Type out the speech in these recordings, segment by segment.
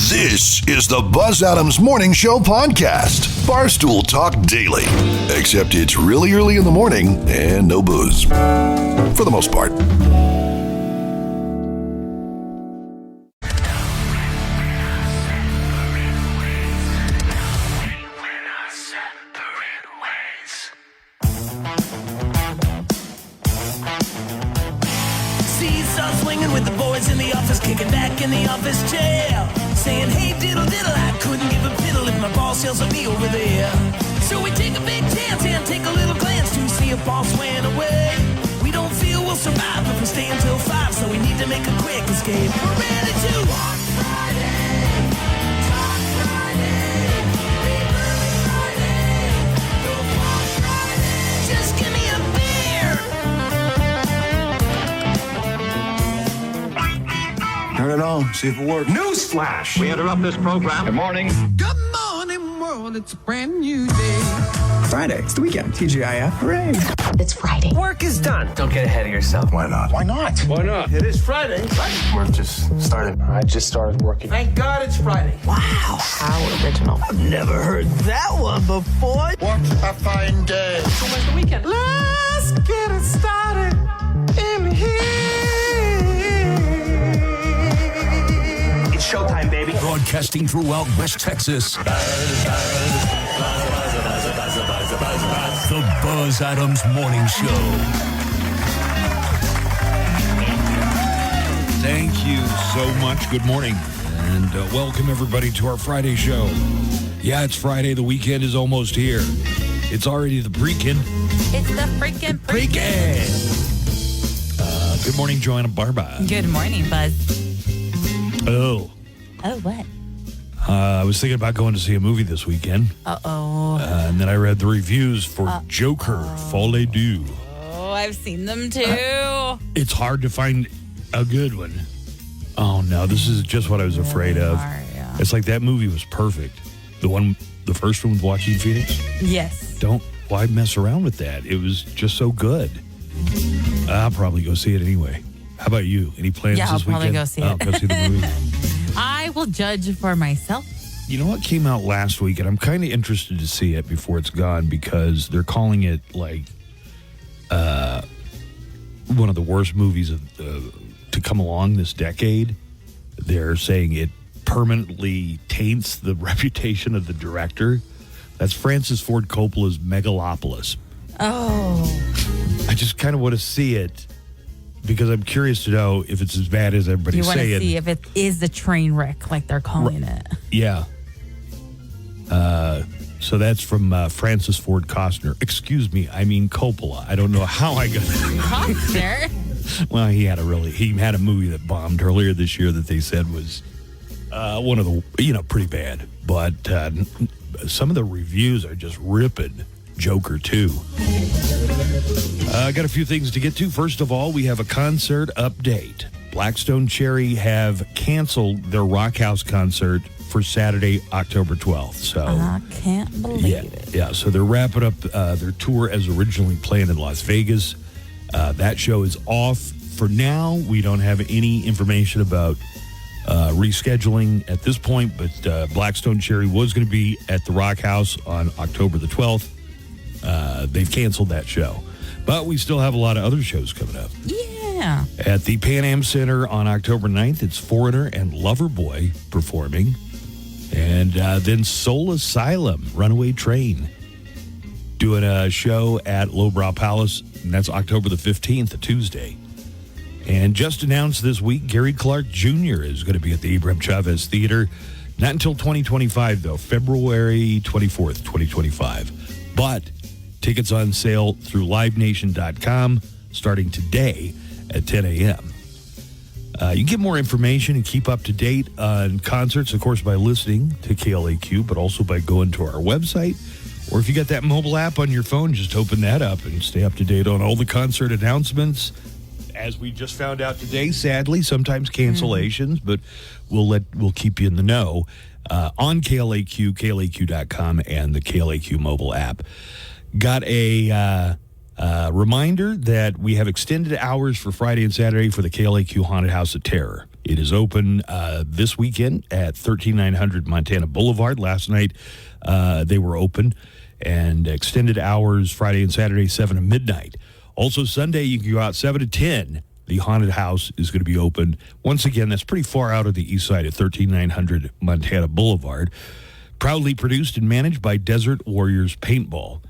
This is the Buzz Adams Morning Show podcast. Barstool Talk Daily. Except it's really early in the morning and no booze. For the most part. Seesaw swinging with the boys in the office, kicking back in the office chair, saying, hey, diddle, diddle, I couldn't give a piddle if my boss yells at me over there. So we take a big chance and take a little glance to see if boss went away. We don't feel we'll survive if we stay until 5, so we need to make a quick escape. We're ready to walk Friday, talk Friday, be early Friday, go walk Friday. Just give me a beer. Turn it on, see if it works. Newsflash! We interrupt this program. Good morning. Good morning, world. It's a brand new day. Friday, it's the weekend. TGIF, hooray. It's Friday. Work is done. Don't get ahead of yourself. Why not? Why not? Why not? It is Friday. Work just started. I just started working. Thank God it's Friday. Wow. How original. I've never heard that one before. What a fine day. So when's the weekend? Let's get it started in here. It's showtime, baby. Broadcasting throughout West Texas. The Buzz Adams Morning Show. Thank you so much. Good morning. And welcome everybody to our Friday show. Yeah, it's Friday. The weekend is almost here. It's already the pre-kin. It's the freaking Pre-kin. Good morning, Joanna Barba. Good morning, Buzz. Oh. Oh, what? I was thinking about going to see a movie this weekend. Uh-oh. And then I read the reviews for Joker, Folie Deux. Oh, I've seen them too. It's hard to find a good one. Oh, no, this is just what I was afraid of. Yeah. It's like that movie was perfect. The first one with Joaquin Phoenix. Yes. Why mess around with that? It was just so good. I'll probably go see it anyway. How about you? Any plans Yeah, this weekend? I'll probably go see it. Go see the movie. I will judge for myself. You know what came out last week, and I'm kind of interested to see it before it's gone because they're calling it like one of the worst movies to come along this decade. They're saying it permanently taints the reputation of the director. That's Francis Ford Coppola's Megalopolis. Oh. I just kind of want to see it because I'm curious to know if it's as bad as everybody's saying. You want to see if it is the train wreck like they're calling it. Yeah. So that's from Francis Ford Costner. Excuse me, I mean Coppola. I don't know how I got Costner? Well, he had a movie that bombed earlier this year that they said was one of the, pretty bad. But some of the reviews are just ripping Joker 2. I got a few things to get to. First of all, we have a concert update. Blackstone Cherry have canceled their Rock House concert for Saturday, October 12th. So I can't believe it. Yeah, so they're wrapping up their tour as originally planned in Las Vegas. That show is off for now. We don't have any information about rescheduling at this point, but Blackstone Cherry was going to be at the Rock House on October the 12th. They've canceled that show. But we still have a lot of other shows coming up. Yeah. At the Pan Am Center on October 9th, it's Foreigner and Loverboy performing. And then Soul Asylum, Runaway Train, doing a show at Lowbrow Palace, and that's October the 15th, a Tuesday. And just announced this week, Gary Clark Jr. is going to be at the Abraham Chavez Theater. Not until 2025, though, February 24th, 2025. But tickets on sale through livenation.com starting today at 10 a.m. You can get more information and keep up to date on concerts, of course, by listening to KLAQ, but also by going to our website. Or if you got that mobile app on your phone, just open that up and stay up to date on all the concert announcements. As we just found out today, sadly, sometimes cancellations, but we'll keep you in the know on KLAQ, KLAQ.com, and the KLAQ mobile app. Got a reminder that we have extended hours for Friday and Saturday for the KLAQ Haunted House of Terror. It is open this weekend at 13900 Montana Boulevard. Last night they were open, and extended hours Friday and Saturday, 7 to midnight. Also Sunday, you can go out 7 to 10. The haunted house is going to be open. Once again, that's pretty far out of the east side at 13900 Montana Boulevard. Proudly produced and managed by Desert Warriors Paintball.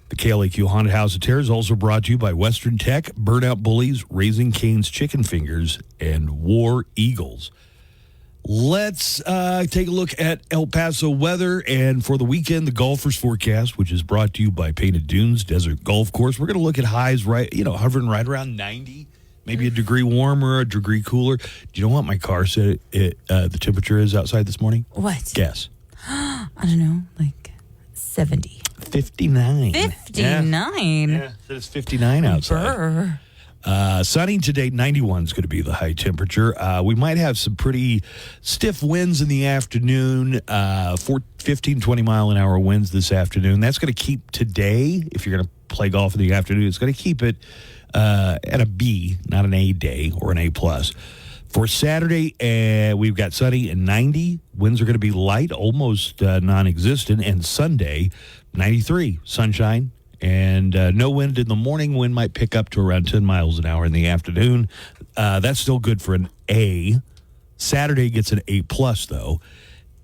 The KLAQ Haunted House of Terror is also brought to you by Western Tech, Burnout Bullies, Raising Cane's Chicken Fingers, and War Eagles. Let's take a look at El Paso weather, and for the weekend, the golfers forecast, which is brought to you by Painted Dunes Desert Golf Course. We're going to look at highs hovering right around 90. Maybe a degree warmer, a degree cooler. Do you know what my car said the temperature is outside this morning? What? Guess. I don't know, like 70. 59. 59? Yeah, it's 59 outside. Sunny today, 91 is going to be the high temperature. We might have some pretty stiff winds in the afternoon, 15, 20 mile an hour winds this afternoon. That's going to keep today, if you're going to play golf in the afternoon, it's going to keep it at a B, not an A day or an A plus. For Saturday, we've got sunny and 90. Winds are going to be light, almost non-existent. And Sunday, 93, sunshine, and no wind in the morning. Wind might pick up to around 10 miles an hour in the afternoon. That's still good for an A. Saturday gets an A plus, though.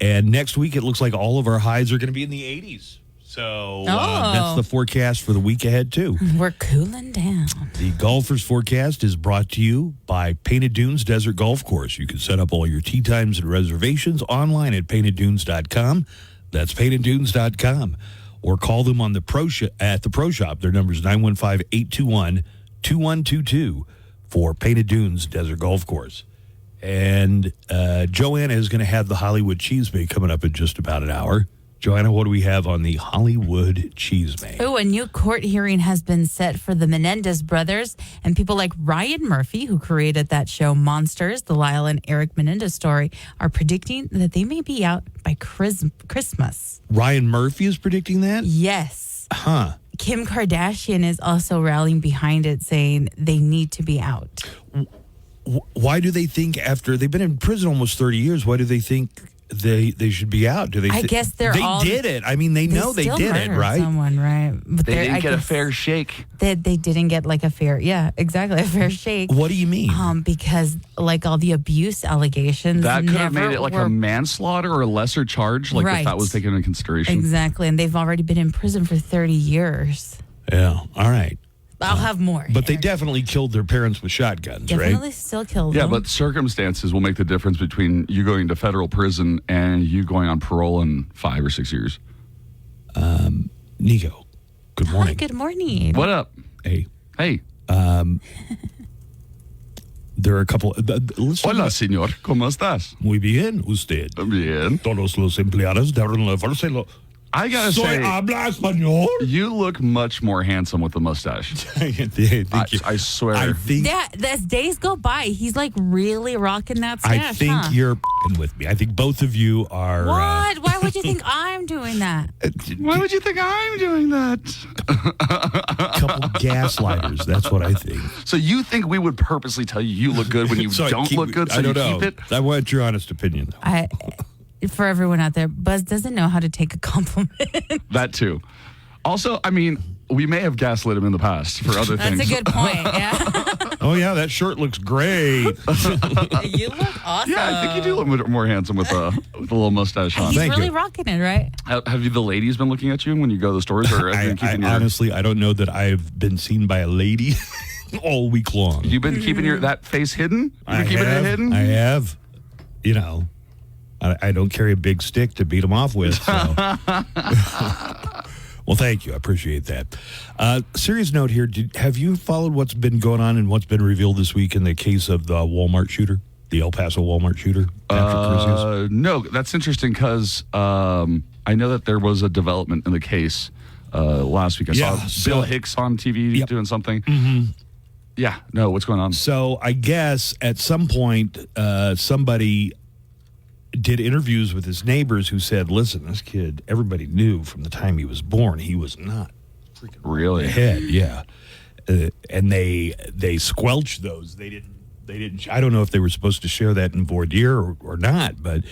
And next week, it looks like all of our highs are going to be in the 80s. So that's the forecast for the week ahead, too. We're cooling down. The golfer's forecast is brought to you by Painted Dunes Desert Golf Course. You can set up all your tee times and reservations online at painteddunes.com. That's painteddunes.com. Or call them on the Pro Shop. Their number is 915-821-2122 for Painted Dunes Desert Golf Course. And Joanna is going to have the Hollywood Cheese Bay coming up in just about an hour. Joanna, what do we have on the Hollywood Cheese Bay? Oh, a new court hearing has been set for the Menendez brothers, and people like Ryan Murphy, who created that show Monsters, the Lyle and Eric Menendez story, are predicting that they may be out by Christmas. Ryan Murphy is predicting that? Yes. Huh. Kim Kardashian is also rallying behind it, saying they need to be out. Why do they think after they've been in prison almost 30 years, why do they think they should be out? Do they? I guess they did it. I mean, they know they did it, right? Someone, right? But they didn't get a fair shake. They didn't get like a fair, a fair shake. What do you mean? Because like all the abuse allegations that could have made it like a manslaughter or a lesser charge, like if that was taken into consideration. Exactly, and they've already been in prison for 30 years. Yeah. All right. I'll have more. But they definitely killed their parents with shotguns, right? Definitely still killed them. Yeah, but circumstances will make the difference between you going to federal prison and you going on parole in 5 or 6 years. Nico, good morning. Hi, good morning. What up? Hey. Hey. There are a couple... Hola, señor. ¿Cómo estás? Muy bien, usted. Bien. Todos los empleados deben levárselo. I gotta say, habla español. You look much more handsome with the mustache. I swear. I think, as days go by, he's like really rocking that stash. I think you're with me. I think both of you are. What? Why would you think I'm doing that? Why would you think I'm doing that? Couple gaslighters. That's what I think. So you think we would purposely tell you look good when you don't look good, so you keep it? I want your honest opinion, though. For everyone out there, Buzz doesn't know how to take a compliment. That too. Also, I mean, we may have gaslit him in the past for other things. That's a good point, yeah. Oh, yeah, that shirt looks great. You look awesome. Yeah, I think you do look more handsome with a little mustache on. He's Thank really you. rocking it, right? Have you, the ladies been looking at you when you go to the stores? Or have you been keeping honestly, I don't know that I've been seen by a lady all week long. You've been keeping that face hidden? You've been keeping it hidden? I have. You know, I don't carry a big stick to beat them off with. So. Well, thank you. I appreciate that. Serious note here. Have you followed what's been going on and what's been revealed this week in the case of the Walmart shooter, the El Paso Walmart shooter? No, that's interesting because I know that there was a development in the case last week. I saw Bill Hicks on TV doing something. Mm-hmm. Yeah, no, what's going on? So I guess at some point somebody did interviews with his neighbors who said, listen, this kid, everybody knew from the time he was born, he was not freaking really ahead. Yeah. And they squelched those. They they didn't. I don't know if they were supposed to share that in voir dire or not, but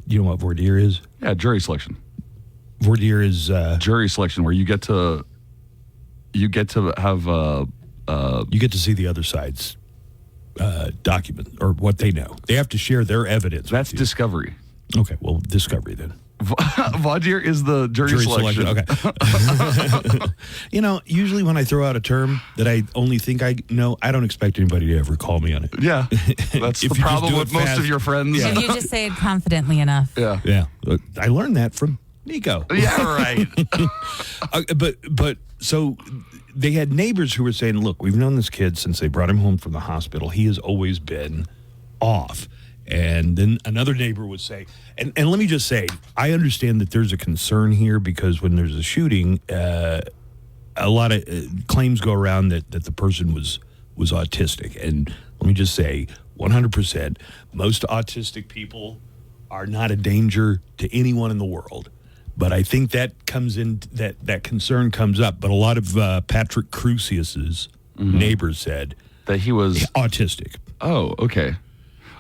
you know what voir dire is? Yeah, jury selection. Voir dire is jury selection, where you get to have you get to see the other side's document or what they know. They have to share their evidence. That's discovery. Okay, well, discovery then. Voir dire is the jury selection. Okay. You know, usually when I throw out a term that I only think I know, I don't expect anybody to ever call me on it. Yeah, that's the problem with most of your friends. If you just say it confidently enough. Yeah. I learned that from Nico. Yeah, right. But so they had neighbors who were saying, look, we've known this kid since they brought him home from the hospital. He has always been off. And then another neighbor would say, and let me just say, I understand that there's a concern here because when there's a shooting, a lot of claims go around that the person was autistic. And let me just say, 100%, most autistic people are not a danger to anyone in the world. But I think that comes in, that concern comes up. But a lot of Patrick Crusius's neighbors said that he was autistic. Oh, okay.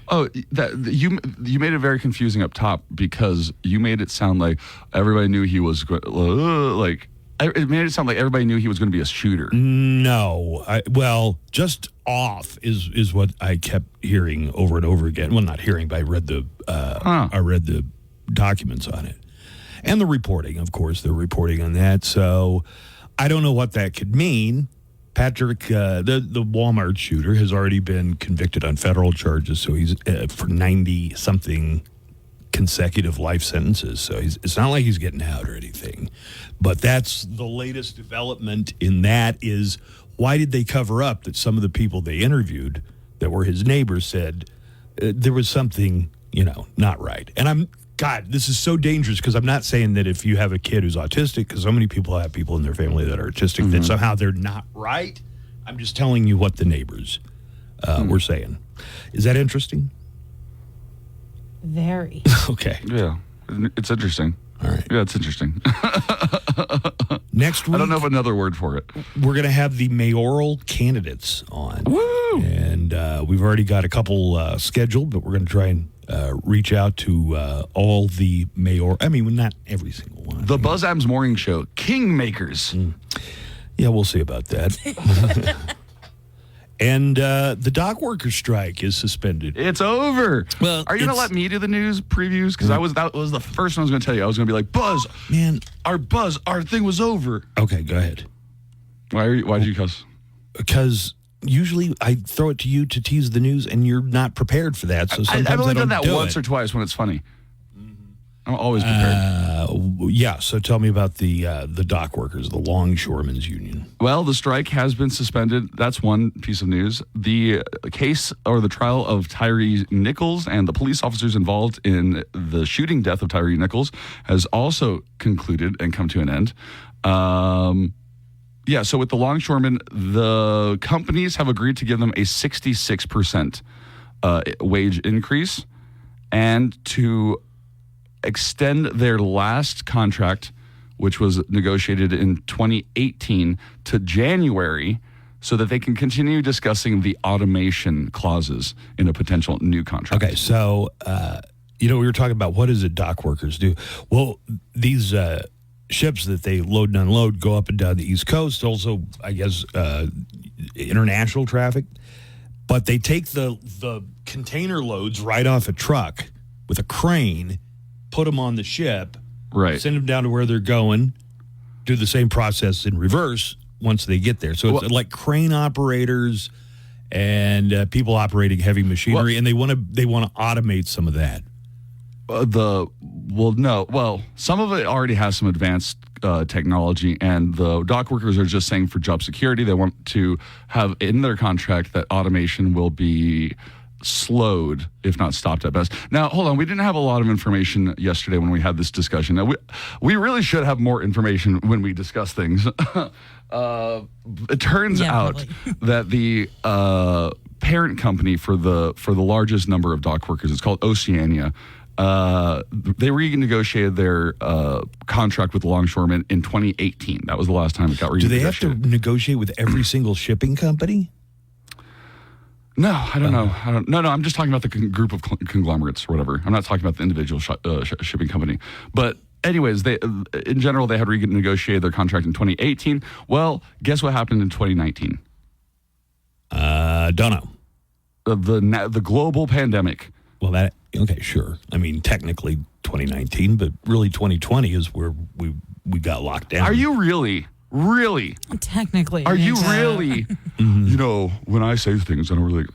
Oh, that you made it very confusing up top because you made it sound like everybody knew he was it made it sound like everybody knew he was going to be a shooter. No, just off is what I kept hearing over and over again. Well, not hearing, but I read the documents on it and the reporting. Of course, they're reporting on that. So I don't know what that could mean. Patrick, the Walmart shooter, has already been convicted on federal charges, so he's for 90-something consecutive life sentences. So it's not like he's getting out or anything. But that's the latest development in that is, why did they cover up that some of the people they interviewed that were his neighbors said there was something, not right? And God, this is so dangerous because I'm not saying that if you have a kid who's autistic, because so many people have people in their family that are autistic, that somehow they're not right. I'm just telling you what the neighbors were saying. Is that interesting? Very. Okay. Yeah, it's interesting. All right. Yeah, it's interesting. Next week, I don't know another word for it. We're going to have the mayoral candidates on. Woo! And we've already got a couple scheduled, but we're going to try and reach out to all the not every single one. The Buzz Adams Morning Show, Kingmakers. Yeah, we'll see about that. And the dock workers strike is suspended. It's over. Well, are you going to let me do the news previews? Because that was the first one I was going to tell you. I was going to be like, Buzz, man, our thing was over. Okay, go ahead. Why did you cuss? Because usually I throw it to you to tease the news, and you're not prepared for that. So sometimes I've only done don't that once or twice when it's funny. I'm always prepared. Yeah, so tell me about the dock workers, the Longshoremen's Union. Well, the strike has been suspended. That's one piece of news. The case or the trial of Tyree Nichols and the police officers involved in the shooting death of Tyree Nichols has also concluded and come to an end. Yeah, so with the longshoremen, the companies have agreed to give them a 66% wage increase and to extend their last contract, which was negotiated in 2018, to January so that they can continue discussing the automation clauses in a potential new contract. Okay, so, we were talking about what does the dock workers do? Well, these ships that they load and unload go up and down the East Coast, also, I guess, international traffic, but they take the container loads right off a truck with a crane, put them on the ship, right, send them down to where they're going, do the same process in reverse once they get there. So it's like crane operators and people operating heavy machinery, and they want to automate some of that. Some of it already has some advanced technology, and the dock workers are just saying for job security, they want to have in their contract that automation will be slowed, if not stopped at best. Now, hold on. We didn't have a lot of information yesterday when we had this discussion. Now, we really should have more information when we discuss things. It turns out that the parent company for the largest number of dock workers, it's called Oceania, they renegotiated their contract with the longshoremen in 2018. That was the last time it got renegotiated. Do they have to negotiate with every single shipping company? No, I don't know. No, I'm just talking about the group of conglomerates or whatever. I'm not talking about the individual shipping company. But anyways, in general, they had renegotiated their contract in 2018. Well, guess what happened in 2019? Don't know. The global pandemic. Well, okay, sure. I mean, technically 2019, but really 2020 is where we got locked down. Are you really? Really? Technically. Are you really? You know, when I say things, I don't really.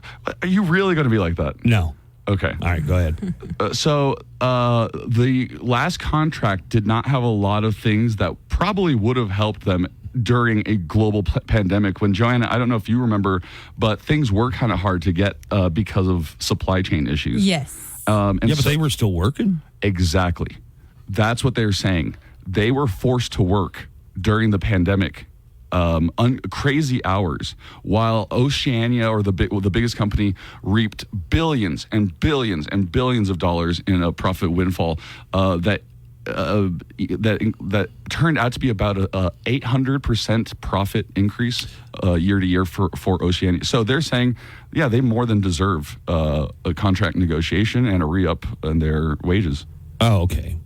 Are you really going to be like that? No. Okay. All right, go ahead. So the last contract did not have a lot of things that probably would have helped them during a global pandemic. When Joanna, I don't know if you remember, but things were kind of hard to get because of supply chain issues. Yes. But they were still working? Exactly. That's what they're saying. They were forced to work during the pandemic, crazy hours, while Oceania, or the biggest company, reaped billions and billions and billions of dollars in a profit windfall that turned out to be about a 800% profit increase year to year for Oceania. So they're saying, yeah, they more than deserve a contract negotiation and a re-up in their wages. Oh, okay.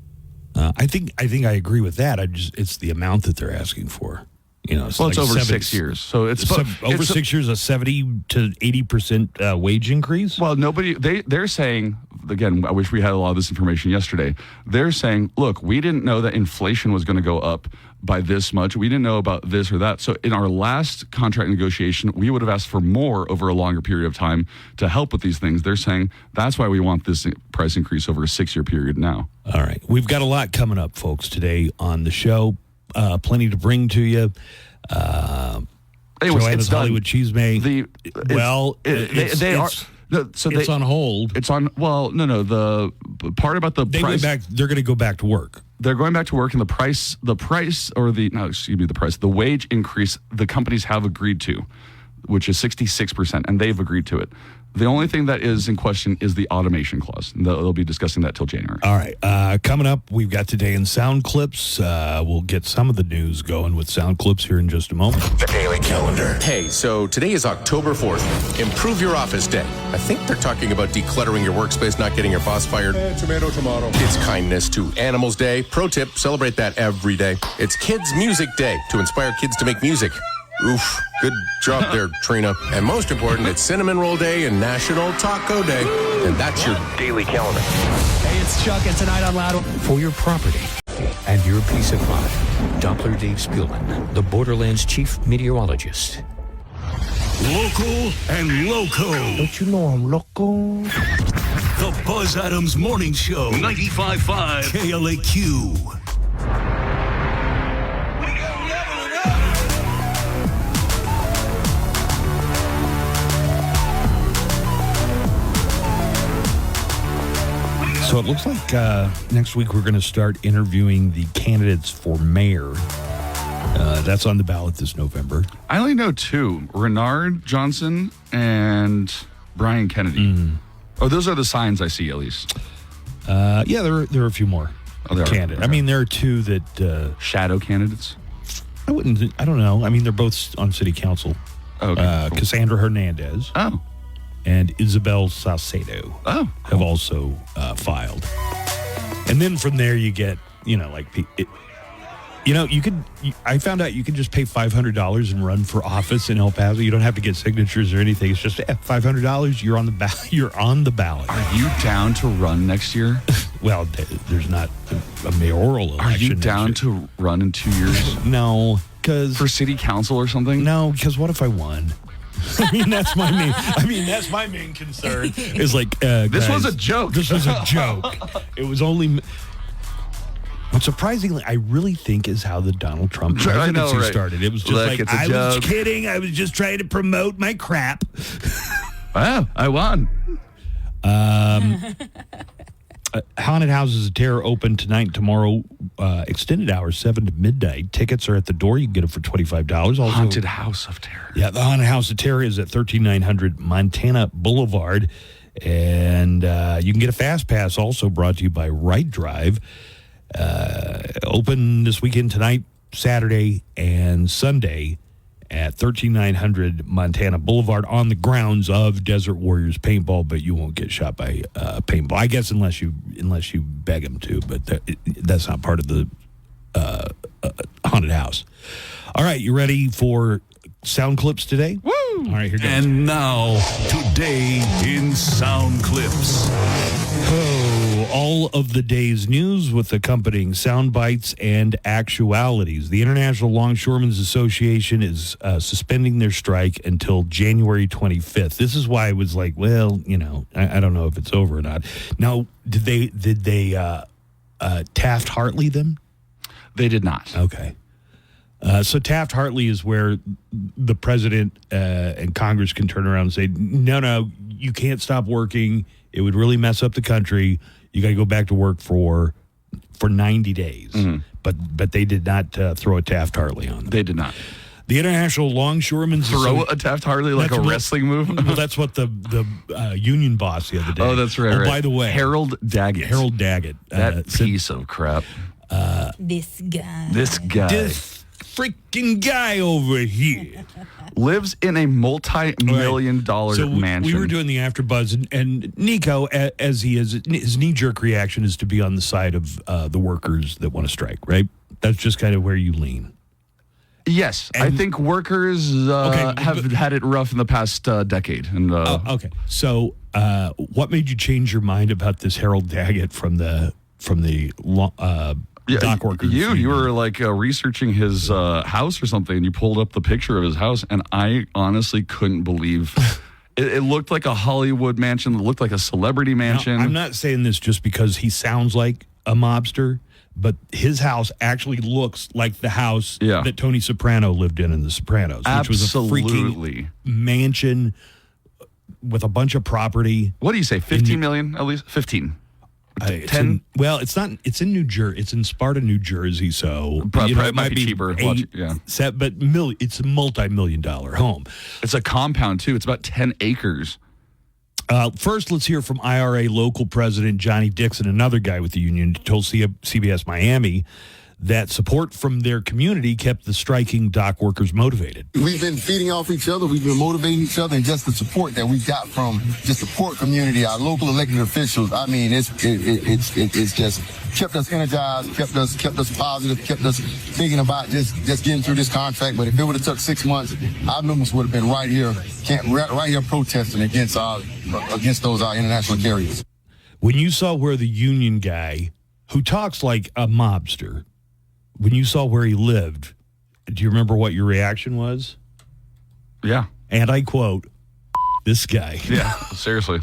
I think I agree with that. It's the amount that they're asking for. You know, it's over 6 years, so it's over 6 years, a 70 to 80% wage increase. Well, they're saying, again, I wish we had a lot of this information yesterday. They're saying, look, we didn't know that inflation was going to go up by this much. We didn't know about this or that. So in our last contract negotiation, we would have asked for more over a longer period of time to help with these things. They're saying that's why we want this price increase over a 6-year period now. All right. We've got a lot coming up, folks, today on the show. Plenty to bring to you. Joanna's Hollywood Cheesemate. It's on hold. It's on. Well, no. The part about the price. They're going to go back to work. They're going back to work, and the price, the wage increase the companies have agreed to, which is 66%, and they've agreed to it. The only thing that is in question is the automation clause. They'll be discussing that till January. All right. Coming up, we've got Today in Sound Clips. We'll get some of the news going with sound clips here in just a moment. The Daily Calendar. Hey, so today is October 4th. Improve your office day. I think they're talking about decluttering your workspace, not getting your boss fired. Tomato. It's Kindness to Animals Day. Pro tip, celebrate that every day. It's Kids Music Day, to inspire kids to make music. Oof, good job there, Trina. And most important, it's Cinnamon Roll Day and National Taco Day. And that's your Daily Calendar. Hey, it's Chuck, and tonight on Loud. For your property and your peace of mind, Doppler Dave Spielman, the Borderlands chief meteorologist. Local and loco. Don't you know I'm loco? The Buzz Adams Morning Show, 95.5 KLAQ. So it looks like next week we're going to start interviewing the candidates for mayor. That's on the ballot this November. I only know 2, Renard Johnson and Brian Kennedy. Oh, those are the signs I see, at least. Yeah, there are a few more candidates. Okay. I mean, there are 2 that... shadow candidates? I don't know. I mean, they're both on city council. Okay, cool. Cassandra Hernandez. Oh. And Isabel Salcedo have also filed. And then from there you get, I found out you could just pay $500 and run for office in El Paso. You don't have to get signatures or anything. It's just $500. You're on the ballot. You're on the ballot. Are you down to run next year? Well, there's not a mayoral election. Are you down to run in 2 years? No, because for city council or something. No, because what if I won? That's my main concern. Is like this was a joke. This was a joke. It was only. What surprisingly, I really think is how the Donald Trump presidency started. It was just I was kidding. I was just trying to promote my crap. Wow, I won. Haunted Houses of Terror open tonight and tomorrow, extended hours, 7 to midnight. Tickets are at the door. You can get them for $25. Also, Haunted House of Terror. Yeah, the Haunted House of Terror is at 13900 Montana Boulevard. And you can get a Fast Pass, also brought to you by Right Drive. Open this weekend tonight, Saturday, and Sunday. at 13900 Montana Boulevard on the grounds of Desert Warriors Paintball, but you won't get shot by paintball. I guess unless you beg them to, but that's not part of the haunted house. All right, you ready for sound clips today? Woo! All right, here goes. And now, today in Sound Clips. Oh, all of the day's news with accompanying sound bites and actualities. The International Longshoremen's Association is suspending their strike until January 25th. This is why I was like, well, I don't know if it's over or not. Now, did they Taft-Hartley them? They did not. Okay. So Taft-Hartley is where the president and Congress can turn around and say, no, you can't stop working. It would really mess up the country. You got to go back to work for 90 days. Mm-hmm. But they did not throw a Taft-Hartley on them. They did not. The International Longshoremen's Throw a Taft-Hartley like a wrestling move? Well, that's what the union boss the other day. Oh, that's right. Oh, by the way. Harold Daggett. That piece of crap. This guy. This guy. This freaking guy over here lives in a multi-million-dollar mansion. We were doing the AfterBuzz, and Nico, as he is, his knee-jerk reaction is to be on the side of the workers that want to strike, right? That's just kind of where you lean. Yes, I think workers have had it rough in the past decade. And okay, so what made you change your mind about this Harold Daggett from the dock workers? You were like researching his house or something, and you pulled up the picture of his house, and I honestly couldn't believe it looked like a Hollywood mansion. It looked like a celebrity mansion. Now, I'm not saying this just because he sounds like a mobster, but his house actually looks like the house that Tony Soprano lived in The Sopranos, which was a freaking mansion with a bunch of property. What do you say, 15 million at least? 15. 10? It's not. It's in New Jersey. It's in Sparta, New Jersey. So it might be cheaper. But it's a multi-million-dollar home. It's a compound too. It's about 10 acres. First, let's hear from IRA local president Johnny Dixon, another guy with the union, told CBS Miami that support from their community kept the striking dock workers motivated. We've been feeding off each other. We've been motivating each other, and just the support that we got from just the port community, our local elected officials. I mean, it's just kept us energized, kept us positive, kept us thinking about just getting through this contract. But if it would have took 6 months, our members would have been right here protesting against those international carriers. When you saw where the union guy, who talks like a mobster, when you saw where he lived, do you remember what your reaction was? Yeah. And I quote, this guy. Yeah, seriously.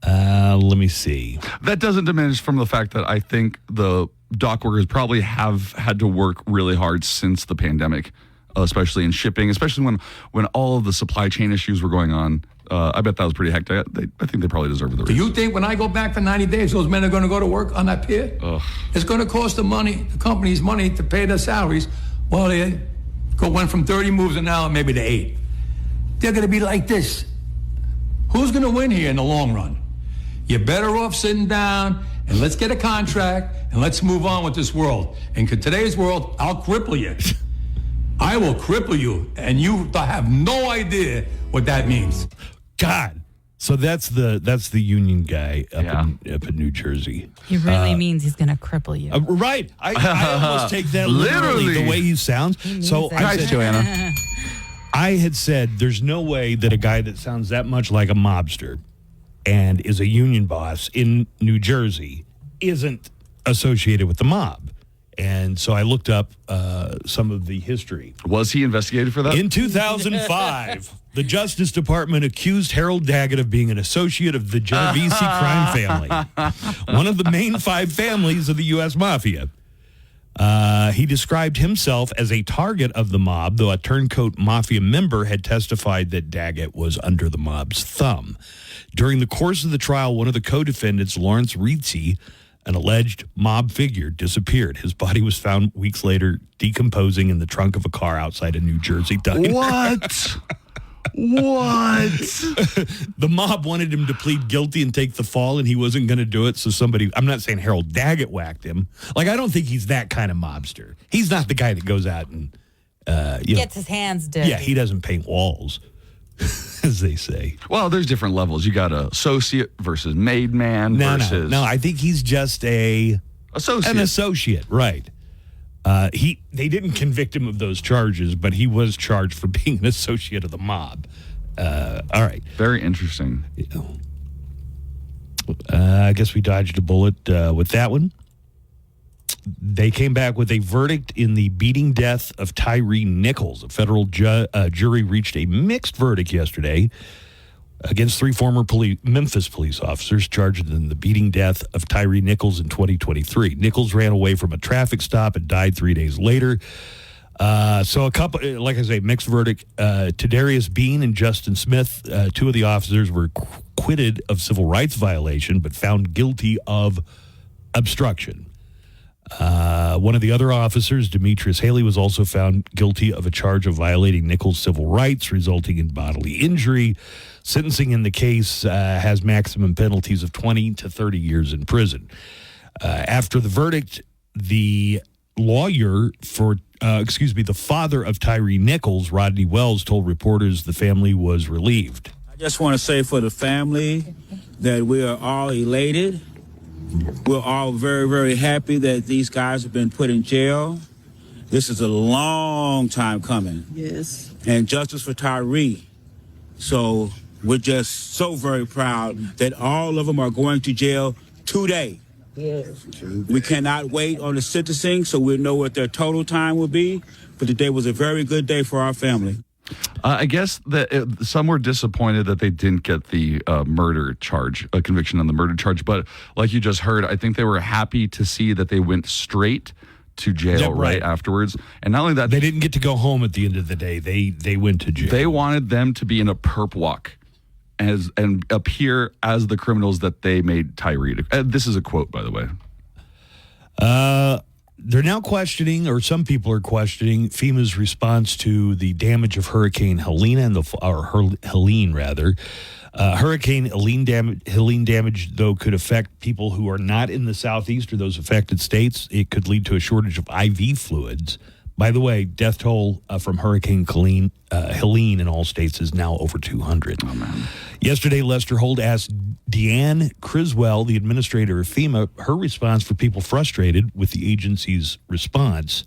Let me see. That doesn't diminish from the fact that I think the dock workers probably have had to work really hard since the pandemic, especially in shipping, especially when all of the supply chain issues were going on. I bet that was pretty hectic. I think they probably deserve the raise. Do you think when I go back for 90 days, those men are going to go to work on that pier? It's going to cost the companies money to pay their salaries. Well, they went from 30 moves an hour maybe to 8. They're going to be like this. Who's going to win here in the long run? You're better off sitting down and let's get a contract and let's move on with this world. And in today's world, I'll cripple you. I will cripple you, and you have no idea what that means. God. So that's the union guy up in New Jersey. He really means he's going to cripple you. Right. I almost take that literally the way he sounds. So guys, Joanna. I had said there's no way that a guy that sounds that much like a mobster and is a union boss in New Jersey isn't associated with the mob. And so I looked up some of the history. Was he investigated for that? In 2005, the Justice Department accused Harold Daggett of being an associate of the Genovese crime family, one of the main 5 families of the U.S. Mafia. He described himself as a target of the mob, though a turncoat mafia member had testified that Daggett was under the mob's thumb. During the course of the trial, one of the co-defendants, Lawrence Rizzi, an alleged mob figure, disappeared. His body was found weeks later decomposing in the trunk of a car outside a New Jersey diner. What? What? The mob wanted him to plead guilty and take the fall, and he wasn't going to do it. So I'm not saying Harold Daggett whacked him. Like, I don't think he's that kind of mobster. He's not the guy that goes out Gets his hands dirty. Yeah, he doesn't paint walls, as they say. Well, there's different levels. You got an associate versus made man versus... No, I think he's just an associate, right. They didn't convict him of those charges, but he was charged for being an associate of the mob. All right. Very interesting. I guess we dodged a bullet with that one. They came back with a verdict in the beating death of Tyree Nichols. A federal jury reached a mixed verdict yesterday against 3 former Memphis police officers charged in the beating death of Tyree Nichols in 2023. Nichols ran away from a traffic stop and died 3 days later. So a couple, like I say, mixed verdict. Tadarius Bean and Justin Smith, 2 of the officers, were acquitted of civil rights violation, but found guilty of obstruction. One of the other officers, Demetrius Haley, was also found guilty of a charge of violating Nichols' civil rights, resulting in bodily injury. Sentencing in the case has maximum penalties of 20 to 30 years in prison. After the verdict, the father of Tyree Nichols, Rodney Wells, told reporters the family was relieved. I just want to say for the family that we are all elated. We're all very, very happy that these guys have been put in jail. This is a long time coming. Yes. And justice for Tyree. So we're just so very proud that all of them are going to jail today. Yes. We cannot wait on the sentencing, so we'll know what their total time will be. But today was a very good day for our family. I guess that some were disappointed that they didn't get the murder charge, a conviction on the murder charge. But like you just heard, I think they were happy to see that they went straight to jail right afterwards. And not only that, they didn't get to go home at the end of the day. They went to jail. They wanted them to be in a perp walk and appear as the criminals that they made Tyree. This is a quote, by the way. They're now questioning, or some people are questioning, FEMA's response to the damage of Hurricane Helene Helene, rather. Hurricane Helene damage, though, could affect people who are not in the Southeast or those affected states. It could lead to a shortage of IV fluids. By the way, death toll from Hurricane Helene in all states is now over 200. Oh, man. Yesterday, Lester Holt asked Deanne Criswell, the administrator of FEMA, her response for people frustrated with the agency's response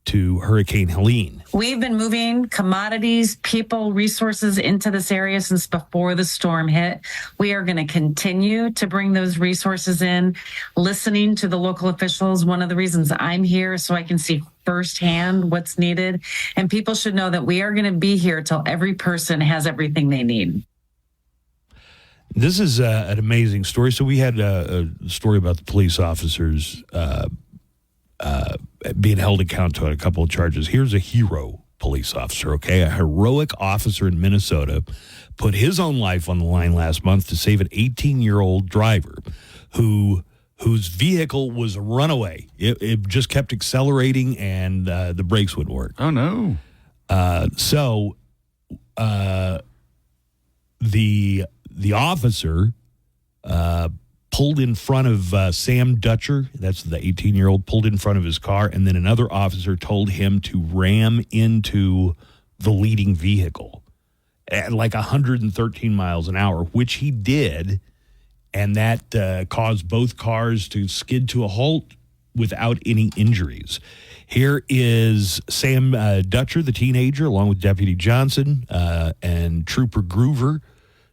to Hurricane Helene. We've been moving commodities, people, resources into this area since before the storm hit. We are going to continue to bring those resources in, listening to the local officials. One of the reasons I'm here is so I can see firsthand what's needed. And people should know that we are going to be here till every person has everything they need. This is an amazing story. So we had a story about the police officers being held accountable on a couple of charges. Here's a hero police officer, okay? A heroic officer in Minnesota put his own life on the line last month to save an 18-year-old driver whose vehicle was a runaway. It just kept accelerating and the brakes wouldn't work. Oh, no. The officer pulled in front of Sam Dutcher, that's the 18-year-old, pulled in front of his car, and then another officer told him to ram into the leading vehicle at like 113 miles an hour, which he did, and that caused both cars to skid to a halt without any injuries. Here is Sam Dutcher, the teenager, along with Deputy Johnson and Trooper Groover,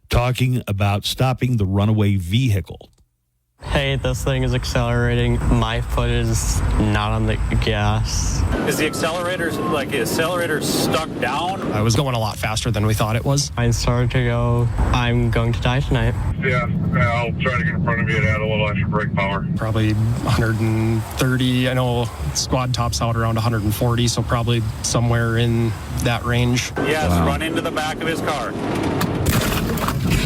talking about stopping the runaway vehicle. Hey, this thing is accelerating. My foot is not on the gas. Is the accelerator stuck down? I was going a lot faster than we thought it was. I started to go, I'm going to die tonight. Yeah, I'll try to get in front of you and add a little extra brake power. Probably 130. I know squad tops out around 140, so probably somewhere in that range. Yes, run into the back of his car.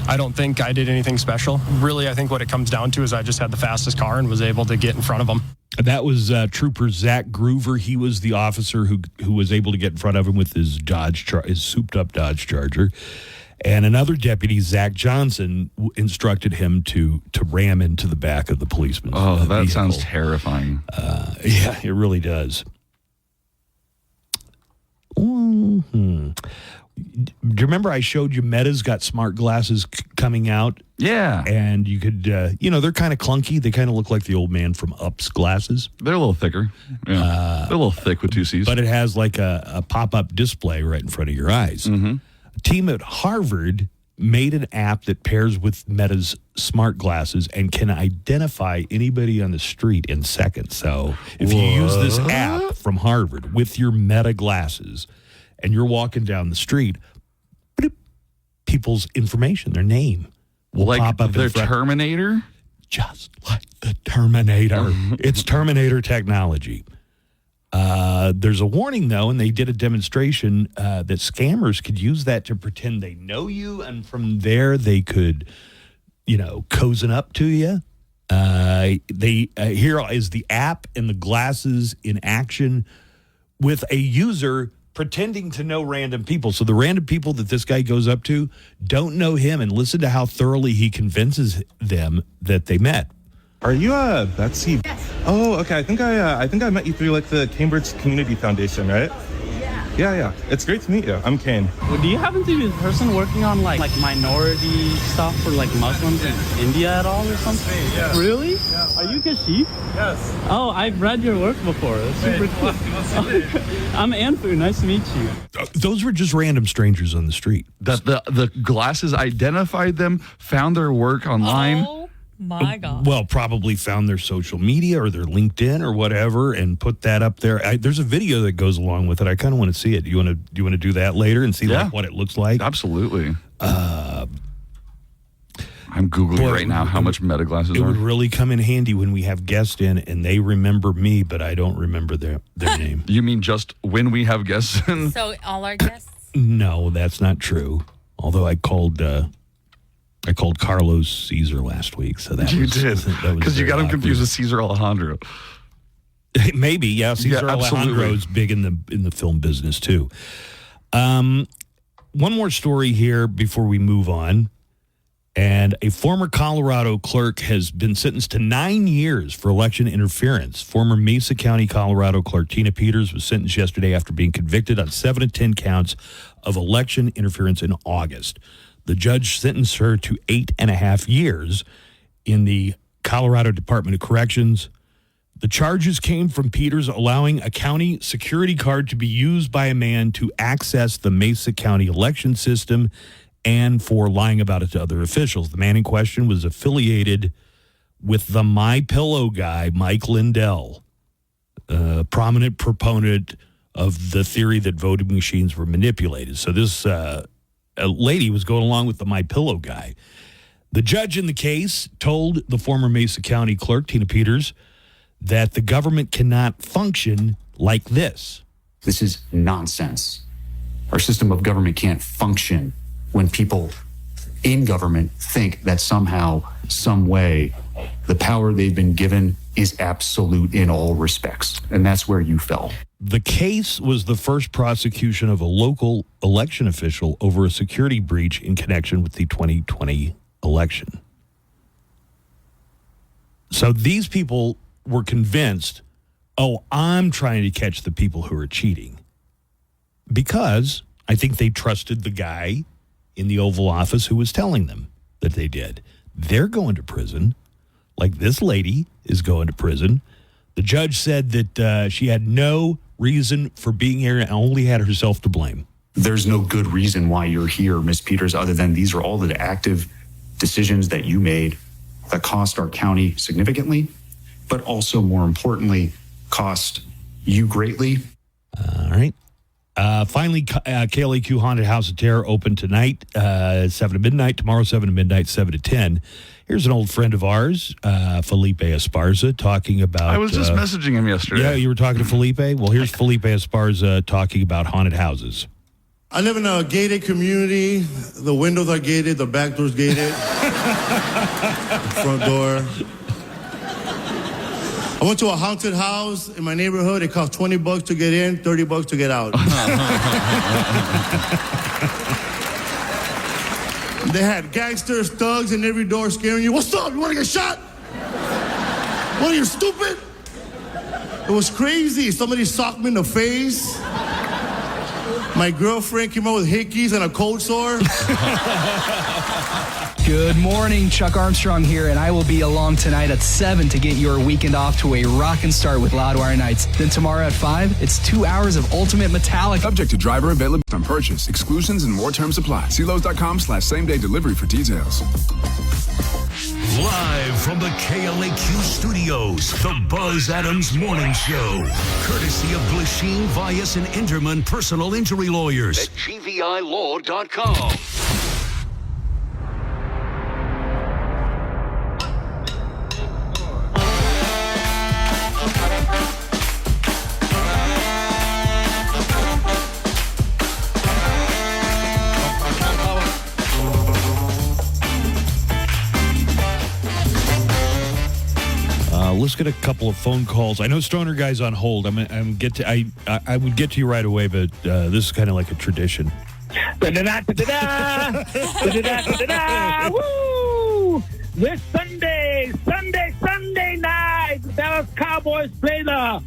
I don't think I did anything special. Really, I think what it comes down to is I just had the fastest car and was able to get in front of him. That was Trooper Zach Groover. He was the officer who was able to get in front of him with his his souped-up Dodge Charger. And another deputy, Zach Johnson, instructed him to ram into the back of the policeman's that vehicle. sounds terrifying. Yeah, it really does. Do you remember I showed you Meta's got smart glasses coming out? Yeah. And you could, they're kind of clunky. They kind of look like the old man from Up's glasses. They're a little thicker. Yeah. They're a little thick with 2 C's. But it has like a pop-up display right in front of your eyes. Mm-hmm. A team at Harvard made an app that pairs with Meta's smart glasses and can identify anybody on the street in seconds. So if you use this app from Harvard with your Meta glasses and you're walking down the street, people's information, their name will pop up. Their Terminator? Just like the Terminator. It's Terminator technology. There's a warning, though, and they did a demonstration that scammers could use that to pretend they know you, and from there they could, cozen up to you. Here is the app and the glasses in action with a user pretending to know random people. So the random people that this guy goes up to don't know him, and listen to how thoroughly he convinces them that they met. Are you Betsy? Yes. Oh, okay. I think I met you through like the Cambridge Community Foundation, right? Yeah. It's great to meet you. I'm Kane. Do you happen to be the person working on like minority stuff for like Muslims in India at all or something? Yeah. Really? Yeah. Are you Kashif? Yes. Oh, I've read your work before. It's super cool. I'm Anfu. Nice to meet you. Those were just random strangers on the street. The glasses identified them, found their work online. Oh my God. Well, probably found their social media or their LinkedIn or whatever and put that up there. There's a video that goes along with it. I kind of want to see it. Do you want to do that later and see like what it looks like? Absolutely. I'm Googling right now how much Meta glasses It are. would really come in handy when we have guests in and they remember me, but I don't remember their name. You mean just when we have guests in? So all our guests? No, that's not true. Although I called Carlos Caesar last week, so that you was, did because you got him confused with Caesar Alejandro. Maybe, yeah. Caesar Alejandro's big in the film business too. One more story here before we move on. And a former Colorado clerk has been sentenced to 9 years for election interference. Former Mesa County, Colorado clerk Tina Peters was sentenced yesterday after being convicted on 7 of 10 counts of election interference in August. The judge sentenced her to 8.5 years in the Colorado Department of Corrections. The charges came from Peters allowing a county security card to be used by a man to access the Mesa County election system and for lying about it to other officials. The man in question was affiliated with the MyPillow guy, Mike Lindell, a prominent proponent of the theory that voting machines were manipulated. So this a lady was going along with the MyPillow guy. The judge in the case told the former Mesa County clerk, Tina Peters, that the government cannot function like this. This is nonsense. Our system of government can't function when people in government think that somehow, some way, the power they've been given is absolute in all respects. And that's where you fell. The case was the first prosecution of a local election official over a security breach in connection with the 2020 election. So these people were convinced, I'm trying to catch the people who are cheating. Because I think they trusted the guy in the Oval Office who was telling them that they did. They're going to prison, like this lady is going to prison. The judge said that she had no reason for being here and only had herself to blame. There's no good reason why you're here, Ms. Peters, other than these are all the active decisions that you made that cost our county significantly, but also more importantly, cost you greatly. All right. Finally, KLAQ Haunted House of Terror open tonight, 7 to midnight, tomorrow 7 to midnight, 7 to 10. Here's an old friend of ours, Felipe Esparza, talking about... I was just messaging him yesterday. Yeah, you were talking to Felipe? Well, here's Felipe Esparza talking about haunted houses. I live in a gated community. The windows are gated, the back door's gated. Front door. I went to a haunted house in my neighborhood. It cost $20 to get in, $30 to get out. They had gangsters, thugs in every door scaring you. What's up? You want to get shot? What, are you stupid? It was crazy. Somebody socked me in the face. My girlfriend came out with hickeys and a cold sore. Good morning, Chuck Armstrong here, and I will be along tonight at 7 to get your weekend off to a rockin' start with Loudwire Nights. Then tomorrow at 5, it's 2 hours of ultimate metallic. Subject to driver availability on purchase. Exclusions and more terms apply. See Lowe's.com/same-day delivery for details. Live from the KLAQ studios, the Buzz Adams Morning Show. Courtesy of Glasheen, Vyas, and Inderman Personal Injury Lawyers at GVILaw.com. Let's get a couple of phone calls. I know Stoner Guy's on hold. I would get to you right away, but this is kind of like a tradition. Woo! This Sunday night, the Dallas Cowboys play the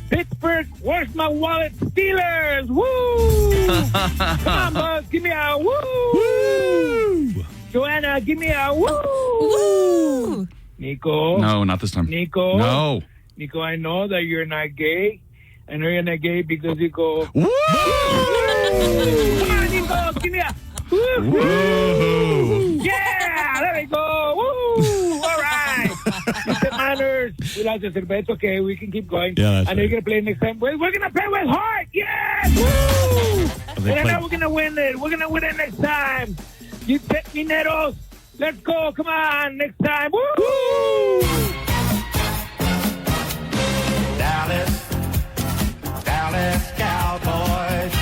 Pittsburgh, where's my wallet, Steelers. Woo! Come on, Buzz, give me a woo! Woo! Joanna, give me a woo! Woo! Nico? No, not this time. Nico? No. Nico, I know that you're not gay. I know you're not gay because you go, woo! Come on, Nico, give me a woo! Woo! Yeah, there we go. Woo! All right. Mr. Manners, we like to say, but it's okay. We can keep going. Yeah, that's I know you're going to play next time. We're going to play with heart. Yes! Woo! And I know we're going to win it. We're going to win it next time. You take me, Neros. Let's go. Come on. Next time. Woo! Dallas Cowboys.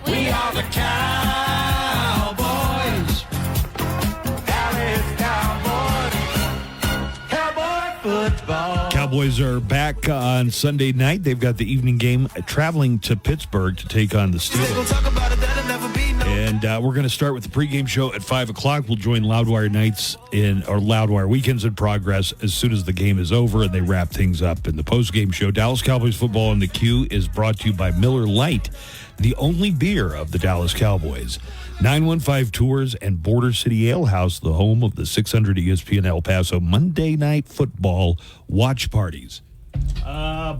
We are the Cowboys. Dallas Cowboys. Cowboy football. Cowboys are back on Sunday night. They've got the evening game traveling to Pittsburgh to take on the Steelers. And we're going to start with the pregame show at 5 o'clock. We'll join Loudwire Nights Loudwire Weekends in Progress as soon as the game is over and they wrap things up in the postgame show. Dallas Cowboys football on the Q is brought to you by Miller Lite, the only beer of the Dallas Cowboys. 915 Tours and Border City Ale House, the home of the 600 ESPN El Paso Monday Night Football watch parties.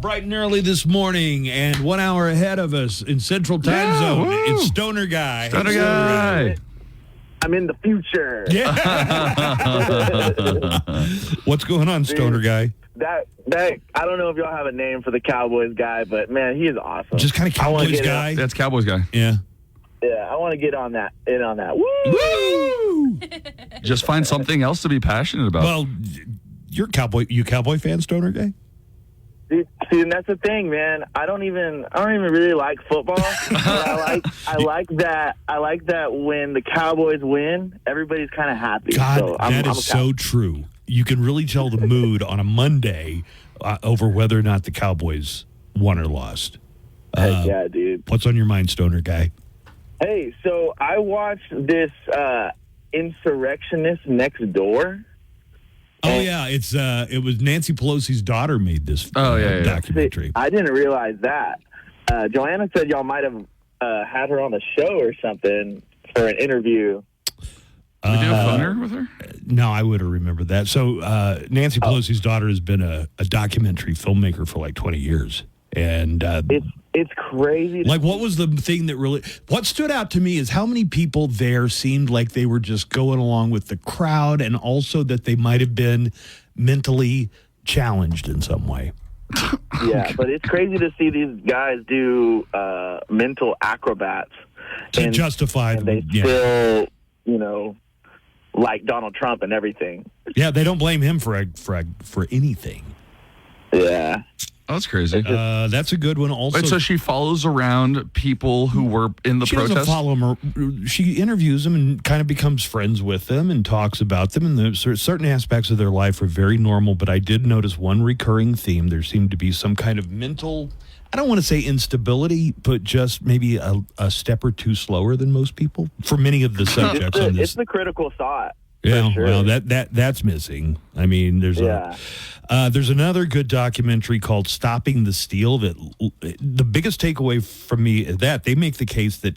Bright and early this morning, and 1 hour ahead of us in Central Time Zone. Woo. It's Stoner Guy. Stoner Guy. I'm in the future. Yeah. What's going on, Stoner Guy? That I don't know if y'all have a name for the Cowboys guy, but man, he is awesome. Just kind of Cowboys guy. That's Cowboys guy. Yeah. Yeah, I want to get on that. Woo! Just find something else to be passionate about. Well, you Cowboy fan, Stoner Guy? See, and that's the thing, man. I don't even really like football. But I like that when the Cowboys win, everybody's kind of happy. God, so that is so true. You can really tell the mood on a Monday over whether or not the Cowboys won or lost. Heck yeah, dude. What's on your mind, Stoner Guy? Hey, so I watched this Insurrectionist Next Door. Oh yeah, it was Nancy Pelosi's daughter made this documentary. See, I didn't realize that. Joanna said y'all might have had her on the show or something for an interview. We do a phone with her? No, I would have remembered that. So Nancy Pelosi's daughter has been a documentary filmmaker for like 20 years. And it's crazy. Like, what was the thing that what stood out to me is how many people there seemed like they were just going along with the crowd, and also that they might have been mentally challenged in some way. Yeah, but it's crazy to see these guys do mental acrobats to justify and they still, like Donald Trump and everything. Yeah, they don't blame him for anything. Yeah. Oh, that's crazy. That's a good one. Also, wait, so she follows around people who were in the protest? She doesn't follow them. She interviews them and kind of becomes friends with them and talks about them. And certain aspects of their life are very normal. But I did notice one recurring theme. There seemed to be some kind of mental, I don't want to say instability, but just maybe a step or two slower than most people for many of the subjects on this. It's the critical thought. Yeah, sure. well, that's missing. I mean, there's another good documentary called "Stopping the Steal." That the biggest takeaway from me is that they make the case that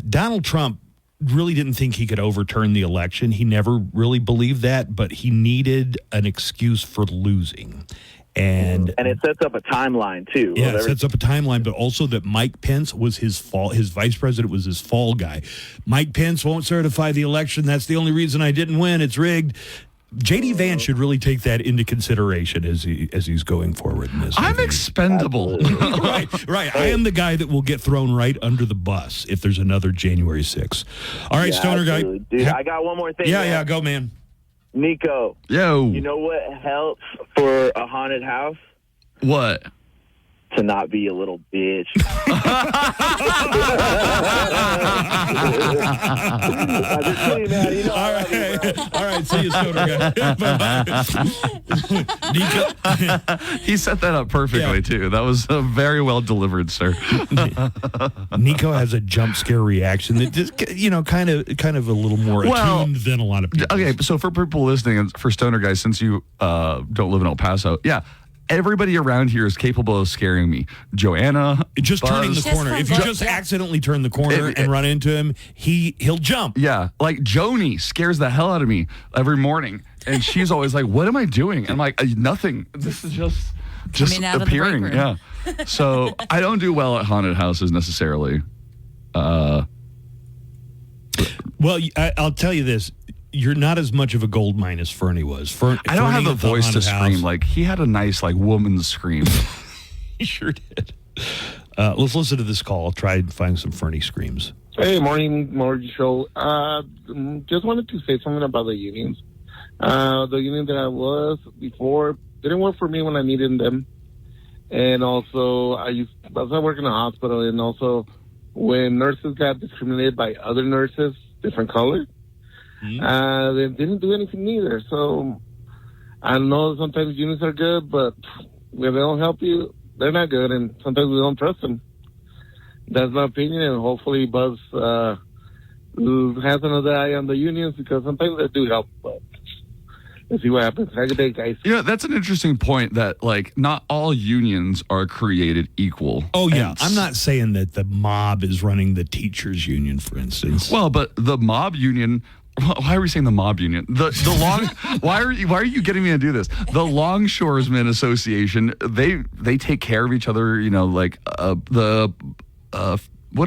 Donald Trump really didn't think he could overturn the election. He never really believed that, but he needed an excuse for losing. And it sets up a timeline, too. Yeah, it sets up a timeline, but also that Mike Pence was his fall. His vice president was his fall guy. Mike Pence won't certify the election. That's the only reason I didn't win. It's rigged. J.D. Vance should really take that into consideration as he's going forward in this. I'm expendable. Right. I am the guy that will get thrown right under the bus if there's another January 6th. All right, Stoner absolutely. guy. Dude, I got one more thing. Yeah, go, man. Nico. Yo. You know what helps for a haunted house? What? To not be a little bitch. I'm just kidding, man. You know, All right. See you, Stoner guy. Nico. He set that up perfectly, too. That was very well delivered, sir. Nico has a jump scare reaction that just, kind of a little more attuned than a lot of people. Okay, so for people listening, and for Stoner guys, since you don't live in El Paso, everybody around here is capable of scaring me. Joanna, just Buzz, turning the corner. If you just accidentally turn the corner and run into him, he'll jump. Yeah, like Joni scares the hell out of me every morning, and she's always like, "What am I doing?" And I'm like, "Nothing. This is just appearing." Yeah. So I don't do well at haunted houses necessarily. Well, I'll tell you this. You're not as much of a gold mine as Fernie was. I don't have the voice to scream. House. Like, he had a nice, woman's scream. He sure did. Let's listen to this call. I'll try and find some Fernie screams. Hey, morning show. Just wanted to say something about the unions. The union that I was before didn't work for me when I needed them. And also, I work in a hospital, and also when nurses got discriminated by other nurses, different color, they didn't do anything either. So I know sometimes unions are good, but when they don't help you, they're not good, and sometimes we don't trust them. That's my opinion, and hopefully Buzz has another eye on the unions, because sometimes they do help, but let's see what happens. Have a good day, guys. Yeah, that's an interesting point that, not all unions are created equal. Oh, yeah. I'm not saying that the mob is running the teachers' union, for instance. Well, but the mob union... Why are we saying the mob union? The long. Why are you getting me to do this? The Longshoresmen Association. They take care of each other. What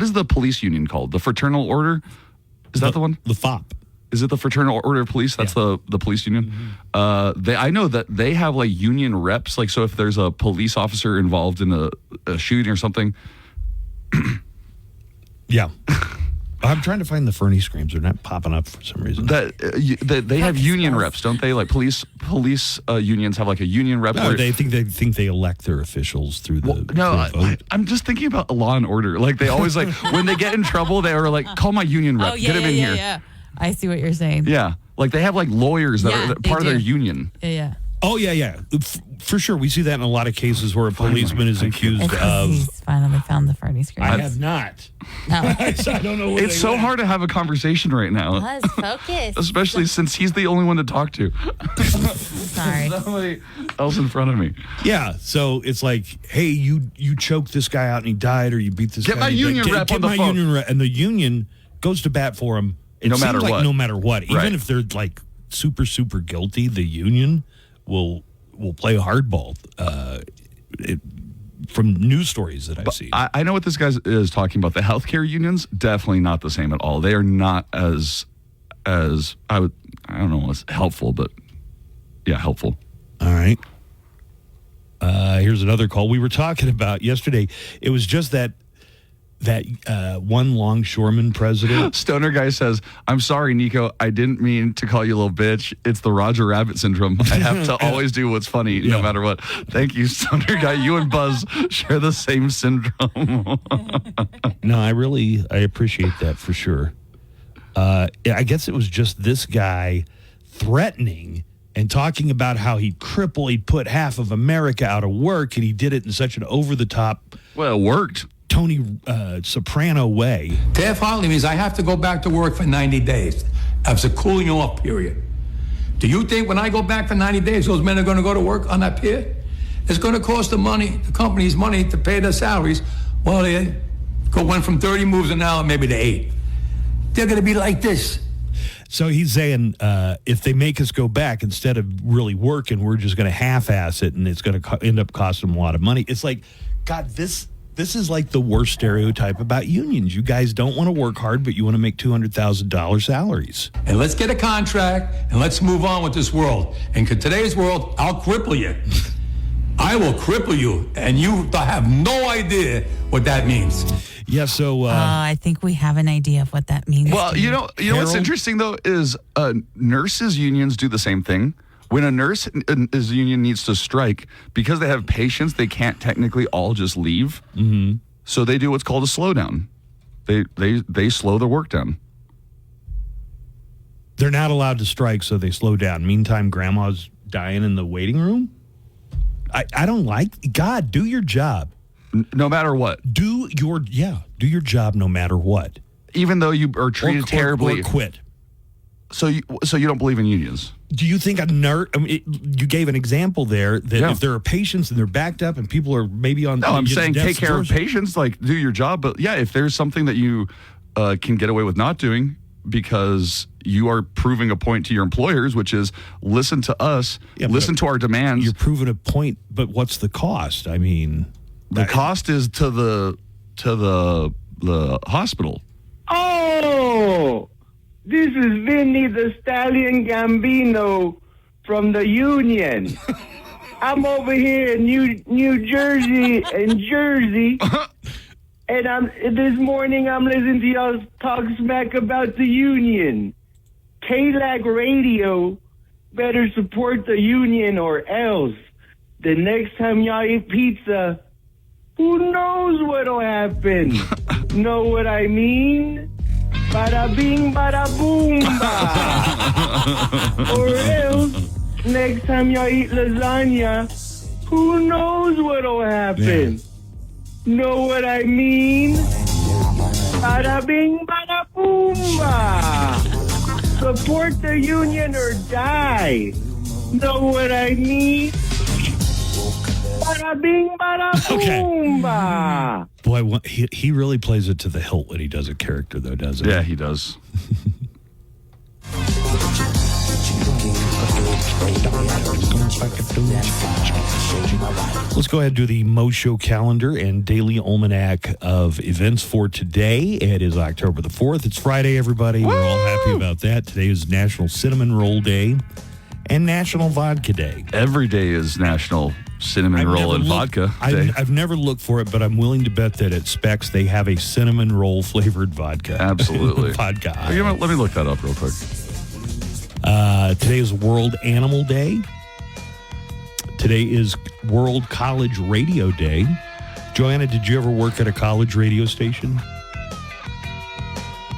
is the police union called? The Fraternal Order. Is that the one? The FOP. Is it the Fraternal Order of Police? That's the police union. Mm-hmm. I know that they have union reps. So if there's a police officer involved in a shooting or something. Yeah. I'm trying to find the Fernie screams. They're not popping up for some reason. They have union reps, don't they? Police unions have a union rep. No, they think they elect their officials through the vote. I'm just thinking about Law and Order. They always when they get in trouble, they are call my union rep. Get him in here. Yeah. I see what you're saying. Yeah, they have lawyers that are part of their union. Yeah. Oh, yeah. For sure. We see that in a lot of cases where a policeman is accused of... He's finally found the Fernie screams. I have not. No. I don't know what it's so hard to have a conversation right now. Buzz, focus. Especially since he's the only one to talk to. Sorry. There's nobody else in front of me. Yeah, so it's hey, you choked this guy out and he died, or you beat this guy. Get my union rep on the phone. Union rep, and the union goes to bat for him. No matter what. No matter what. Even right. if they're super, super guilty, the union will play hardball from news stories that I've seen. I know what this guy is talking about. The healthcare unions, definitely not the same at all. They are not as I don't know, as helpful, but yeah, helpful. All right. Here's another call we were talking about yesterday. It was just that one longshoreman president. Stoner guy says, "I'm sorry, Nico. I didn't mean to call you a little bitch. It's the Roger Rabbit syndrome. I have to always do what's funny, no matter what." Thank you, Stoner guy. You and Buzz share the same syndrome. No, I appreciate that for sure. I guess it was just this guy threatening and talking about how he'd put half of America out of work, and he did it in such an over-the-top... Well, it worked. Tony Soprano way. Death Hartley means I have to go back to work for 90 days. as a cooling off period. Do you think when I go back for 90 days, those men are going to go to work on that pier? It's going to cost the company's money to pay their salaries while they went from 30 moves an hour maybe to 8. They're going to be like this. So he's saying if they make us go back, instead of really working, we're just going to half-ass it, and it's going to end up costing them a lot of money. It's like, God, this is like the worst stereotype about unions. You guys don't want to work hard, but you want to make $200,000 salaries. And let's get a contract, and let's move on with this world. And in today's world, I'll cripple you. I will cripple you, and you have no idea what that means. Yeah, so... I think we have an idea of what that means. Well, you know what's interesting, though, is nurses' unions do the same thing. When a nurse's union needs to strike, because they have patients, they can't technically all just leave. Mm-hmm. So they do what's called a slowdown. They slow their work down. They're not allowed to strike, so they slow down. Meantime, grandma's dying in the waiting room? I don't like... God, do your job. No matter what. Do your job no matter what. Even though you are treated terribly. Or quit. So you don't believe in unions? Do you think a nurse... I mean, you gave an example there that if there are patients and they're backed up and people are maybe on... No, I'm saying take care of patients, like do your job. But yeah, if there's something that you can get away with not doing because you are proving a point to your employers, which is listen to us, listen to our demands. You're proving a point, but what's the cost? I mean... The cost is to the hospital. Oh, this is Vinny the Stallion Gambino from the Union. I'm over here in New Jersey, and this morning I'm listening to y'all talk smack about the Union. KLAQ Radio better support the Union or else the next time y'all eat pizza, who knows what'll happen? Know what I mean? Bada bing, bada boom, ba. Or else, next time y'all eat lasagna, who knows what'll happen? Know what I mean? Bada bing, bada boom, ba. Support the Union or die. Know what I mean? Bada bing, bada boom, ba. Boy, he really plays it to the hilt when he does a character, though, doesn't he? Yeah, he does. Let's go ahead and do the Mo Show calendar and daily almanac of events for today. It is October the 4th. It's Friday, everybody. We're all happy about that. Today is National Cinnamon Roll Day and National Vodka Day. Every day is National Cinnamon Roll and Vodka Day. I've never looked for it, but I'm willing to bet that at Specs they have a cinnamon roll flavored vodka. Absolutely. Vodka. Let me look that up real quick. Today is World Animal Day. Today is World College Radio Day. Joanna, did you ever work at a college radio station?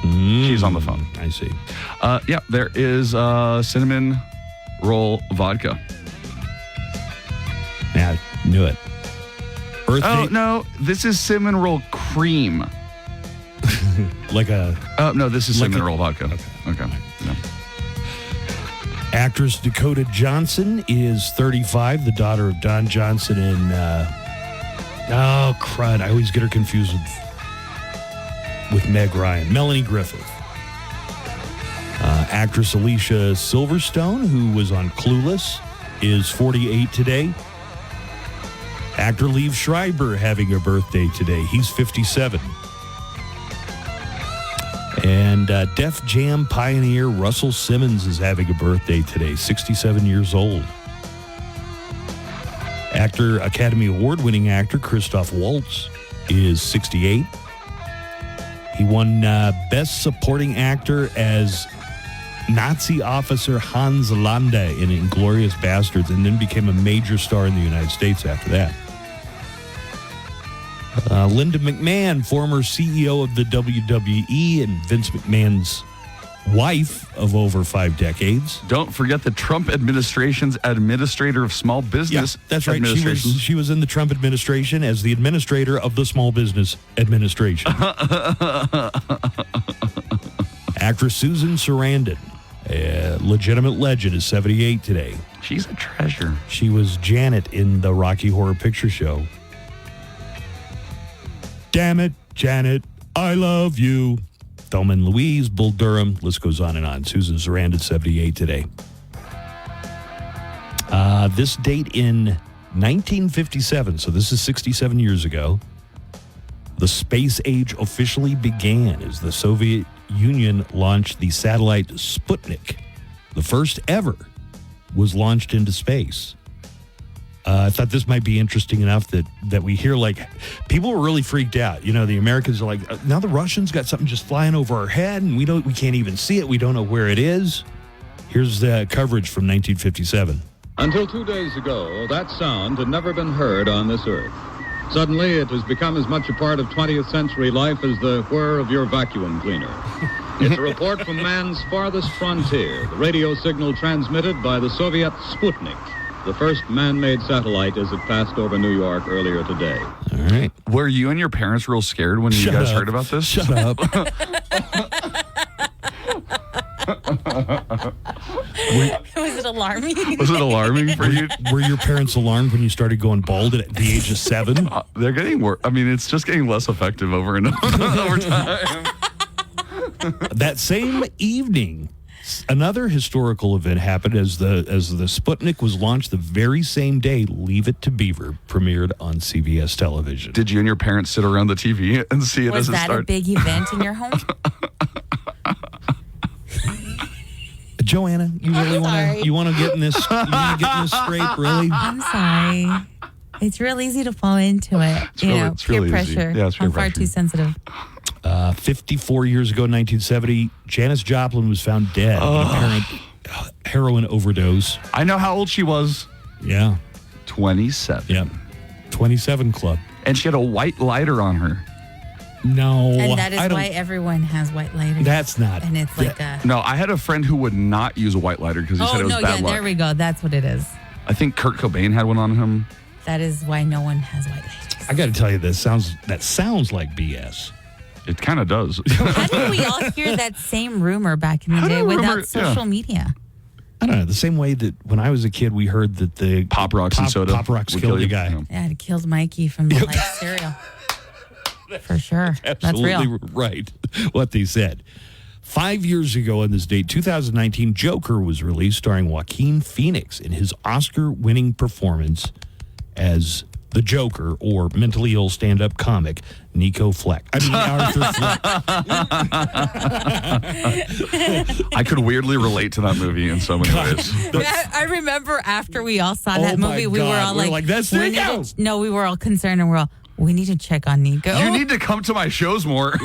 She's on the phone. I see. Yeah, there is cinnamon roll vodka. Yeah, I knew it. No, this is cinnamon roll cream. Like a... no, this is cinnamon roll vodka. Okay. No. Actress Dakota Johnson is 35, the daughter of Don Johnson and... oh, crud. I always get her confused with Meg Ryan. Melanie Griffith. Actress Alicia Silverstone, who was on Clueless, is 48 today. Actor Liev Schreiber having a birthday today. He's 57. And Def Jam pioneer Russell Simmons is having a birthday today, 67 years old. Academy Award-winning actor Christoph Waltz is 68. He won Best Supporting Actor as Nazi officer Hans Landa in Inglourious Bastards, and then became a major star in the United States after that. Linda McMahon, former CEO of the WWE and Vince McMahon's wife of over 5 decades. Don't forget the Trump administration's administrator of small business. Yeah, that's right. She was in the Trump administration as the administrator of the Small Business Administration. Actress Susan Sarandon A legitimate legend is 78 today. She's a treasure. She was Janet in the Rocky Horror Picture Show. Damn it, Janet, I love you. Thelma and Louise, Bull Durham, list goes on and on. Susan Sarandon, 78 today. This date in 1957, so this is 67 years ago, the space age officially began as the Soviet Union launched the satellite Sputnik. The first ever was launched into space. I thought this might be interesting enough that we hear, like, people were really freaked out. You know, the Americans are like, now the Russians got something just flying over our head, and we can't even see it. We don't know where it is. Here's the coverage from 1957. Until 2 days ago, that sound had never been heard on this earth. Suddenly, it has become as much a part of 20th century life as the whir of your vacuum cleaner. It's a report from man's farthest frontier, the radio signal transmitted by the Soviet Sputnik, the first man-made satellite as it passed over New York earlier today. All right. Were you and your parents real scared when you guys heard about this? Shut up. Was it alarming? Was it alarming for you? Were your parents alarmed when you started going bald at the age of 7? They're getting worse. I mean, it's just getting less effective over and over time. That same evening, another historical event happened as the Sputnik was launched the very same day. Leave It to Beaver premiered on CBS television. Did you and your parents sit around the TV and see it Was as it that started? a big event in your home? Joanna, you really want to get in this? You want to get in this scrape, really? I'm sorry. It's real easy to fall into it. It's peer really pressure. easy. Yeah, it's peer I'm far pressure. too sensitive. 54 years ago, 1970, Janis Joplin was found dead in apparent heroin overdose. I know how old she was. Yeah. 27. Yep. 27 Club. And she had a white lighter on her. No. And that is why everyone has white lighters. That's not. And it's like a... No, I had a friend who would not use a white lighter because he said it was bad luck. there we go. That's what it is. I think Kurt Cobain had one on him. That is why no one has white lighters. I got to tell you, that sounds like BS. It kind of does. How did we all hear that same rumor back in the day without social media? I don't know. The same way that when I was a kid, we heard that the Pop Rocks and soda Pop Rocks would killed kill the you. guy. Yeah, it killed Mikey from the Life cereal. For sure. That's Absolutely real. right. What they said. 5 years ago on this date, 2019, Joker was released, starring Joaquin Phoenix in his Oscar-winning performance as the Joker, or mentally ill stand-up comic Arthur Fleck. I could weirdly relate to that movie in so many ways. I remember after we all saw that movie, we were all like, that's Nico. No, we were all concerned and we're all, we need to check on Nico. You need to come to my shows more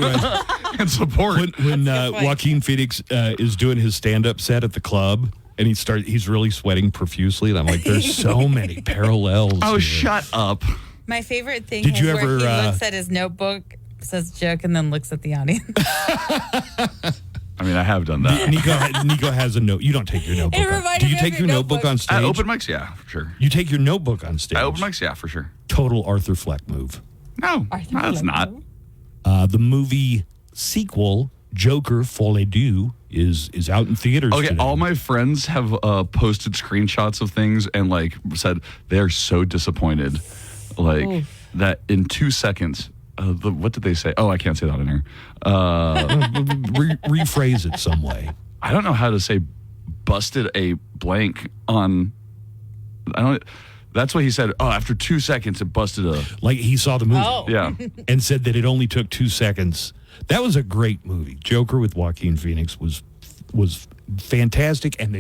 and support. When Joaquin Phoenix is doing his stand-up set at the club, and he's really sweating profusely, and I'm like, there's so many parallels. Oh, here. Shut up. My favorite thing Did is you where ever, he looks at his notebook, says joke, and then looks at the audience. I mean, I have done that. Nico has a note. You don't take your notebook. Do you take your notebook on stage? At open mics, yeah, for sure. You take your notebook on stage? At open mics, yeah, for sure. Total Arthur Fleck move. No, it's not. The movie sequel, Joker Folie Deux, is out in theaters Okay, today. all my friends have posted screenshots of things and like said they are so disappointed, like that in 2 seconds. What did they say? Oh, I can't say that in here. Rephrase it some way. I don't know how to say busted a blank on. I don't. That's what he said. Oh, after 2 seconds, it busted a. Like he saw the movie. Oh. Yeah. And said that it only took 2 seconds. That was a great movie. Joker with Joaquin Phoenix was fantastic, and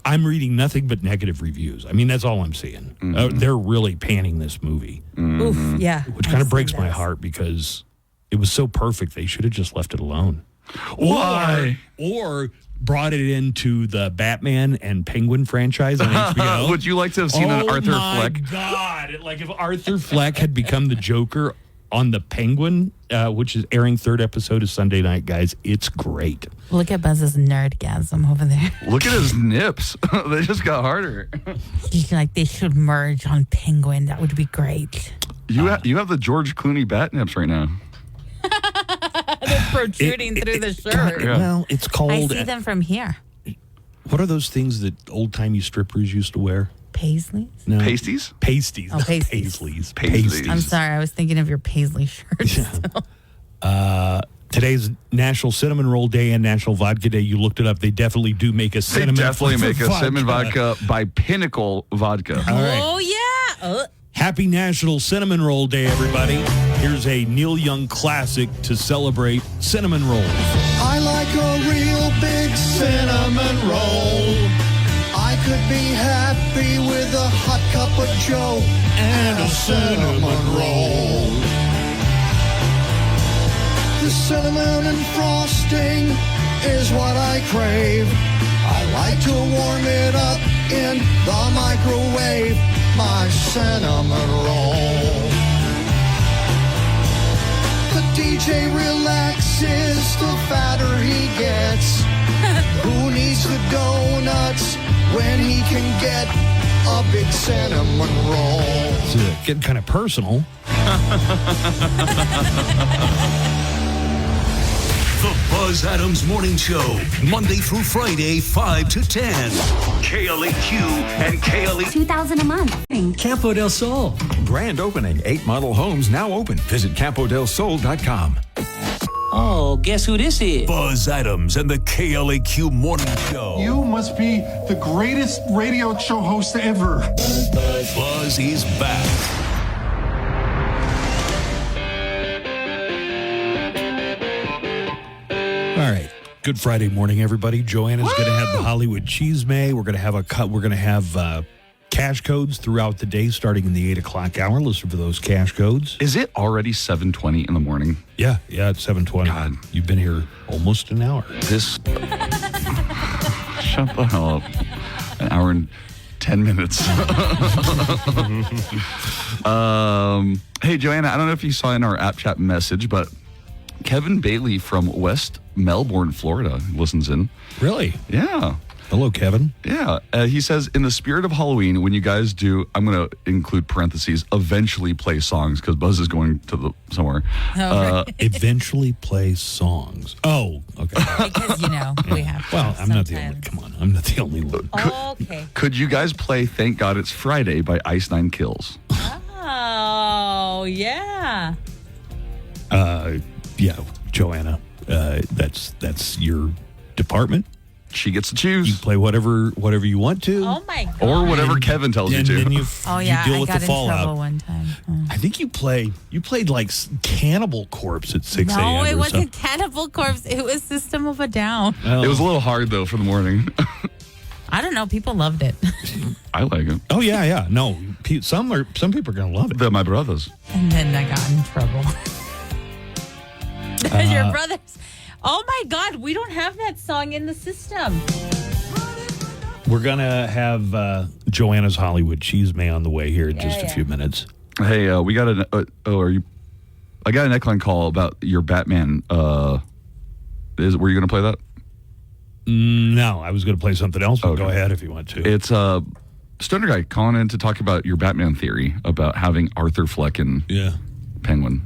I'm reading nothing but negative reviews. I mean, that's all I'm seeing. They're really panning this movie. Oof, yeah. Which kind of breaks my heart because it was so perfect. They should have just left it alone. Why? Or brought it into the Batman and Penguin franchise on HBO. Would you like to have seen an Arthur Fleck? Oh, my God. Like if Arthur Fleck had become the Joker on the Penguin, which is airing third episode of Sunday night, guys. It's great. Look at Buzz's nerdgasm over there. Look at his nips. They just got harder. He's like, they should merge on Penguin. That would be great. You have the George Clooney bat nips right now. They're protruding through the shirt. Well, it's cold. I see them from here. What are those things that old-timey strippers used to wear? Paisleys? No. Pasties? Pasties. Oh, not pasties. Pasties. I'm sorry. I was thinking of your paisley shirts. Today's National Cinnamon Roll Day and National Vodka Day. You looked it up. They definitely do make a cinnamon. They definitely make a cinnamon vodka by Pinnacle Vodka. All right. Oh, yeah. Happy National Cinnamon Roll Day, everybody. Here's a Neil Young classic to celebrate cinnamon rolls. I like a real big cinnamon roll. I could be happy with a hot cup of Joe and a cinnamon roll. The cinnamon and frosting is what I crave. I like to warm it up in the microwave. My cinnamon roll. The DJ relaxes, the fatter he gets. Who needs the donuts when he can get a big cinnamon roll? It's getting kind of personal. The Buzz Adams Morning Show, Monday through Friday, 5 to 10. KLAQ and KLAQ. 2,000 a month. Campo del Sol. Grand opening. 8 model homes now open. Visit CampoDelSol.com. Oh, guess who this is? Buzz Adams and the KLAQ Morning Show. You must be the greatest radio show host ever. Buzz is back. All right. Good Friday morning, everybody. Joanna's going to have the Hollywood Cheese May. We're going to have cash codes throughout the day, starting in the 8 o'clock hour. Listen for those cash codes. Is it already 7:20 in the morning? Yeah, it's 7:20. God, you've been here almost an hour. Shut the hell up. An hour and 10 minutes. Hey, Joanna, I don't know if you saw in our app chat message, but Kevin Bailey from West Melbourne, Florida, listens in. Really? Yeah. Hello, Kevin. Yeah. He says, in the spirit of Halloween, when you guys do, I'm going to include parentheses, eventually play songs, because Buzz is going to somewhere. Eventually play songs. Oh, okay. Because, we have to. Well, I'm not the only. Come on. I'm not the only one. Okay. Could you guys play Thank God It's Friday by Ice Nine Kills? Oh, yeah. Yeah, Joanna. That's your department. She gets to choose. You play whatever you want to. Oh my God. Or whatever Kevin tells you to. Then you deal I with got the in fallout. trouble one time. I think you played like Cannibal Corpse at 6 a.m. No, it or wasn't something. Cannibal Corpse. It was System of a Down. Oh. It was a little hard, though, for the morning. I don't know. People loved it. I like it. Oh, yeah. No, some people are going to love it. They're my brothers. And then I got in trouble. Your brothers. Oh, my God. We don't have that song in the system. We're going to have Joanna's Hollywood Cheese May on the way here in just a few minutes. Hey, we got I got a neckline call about your Batman. Were you going to play that? No, I was going to play something else, but go ahead if you want to. It's Stoner Guy calling in to talk about your Batman theory about having Arthur Fleck and Penguin.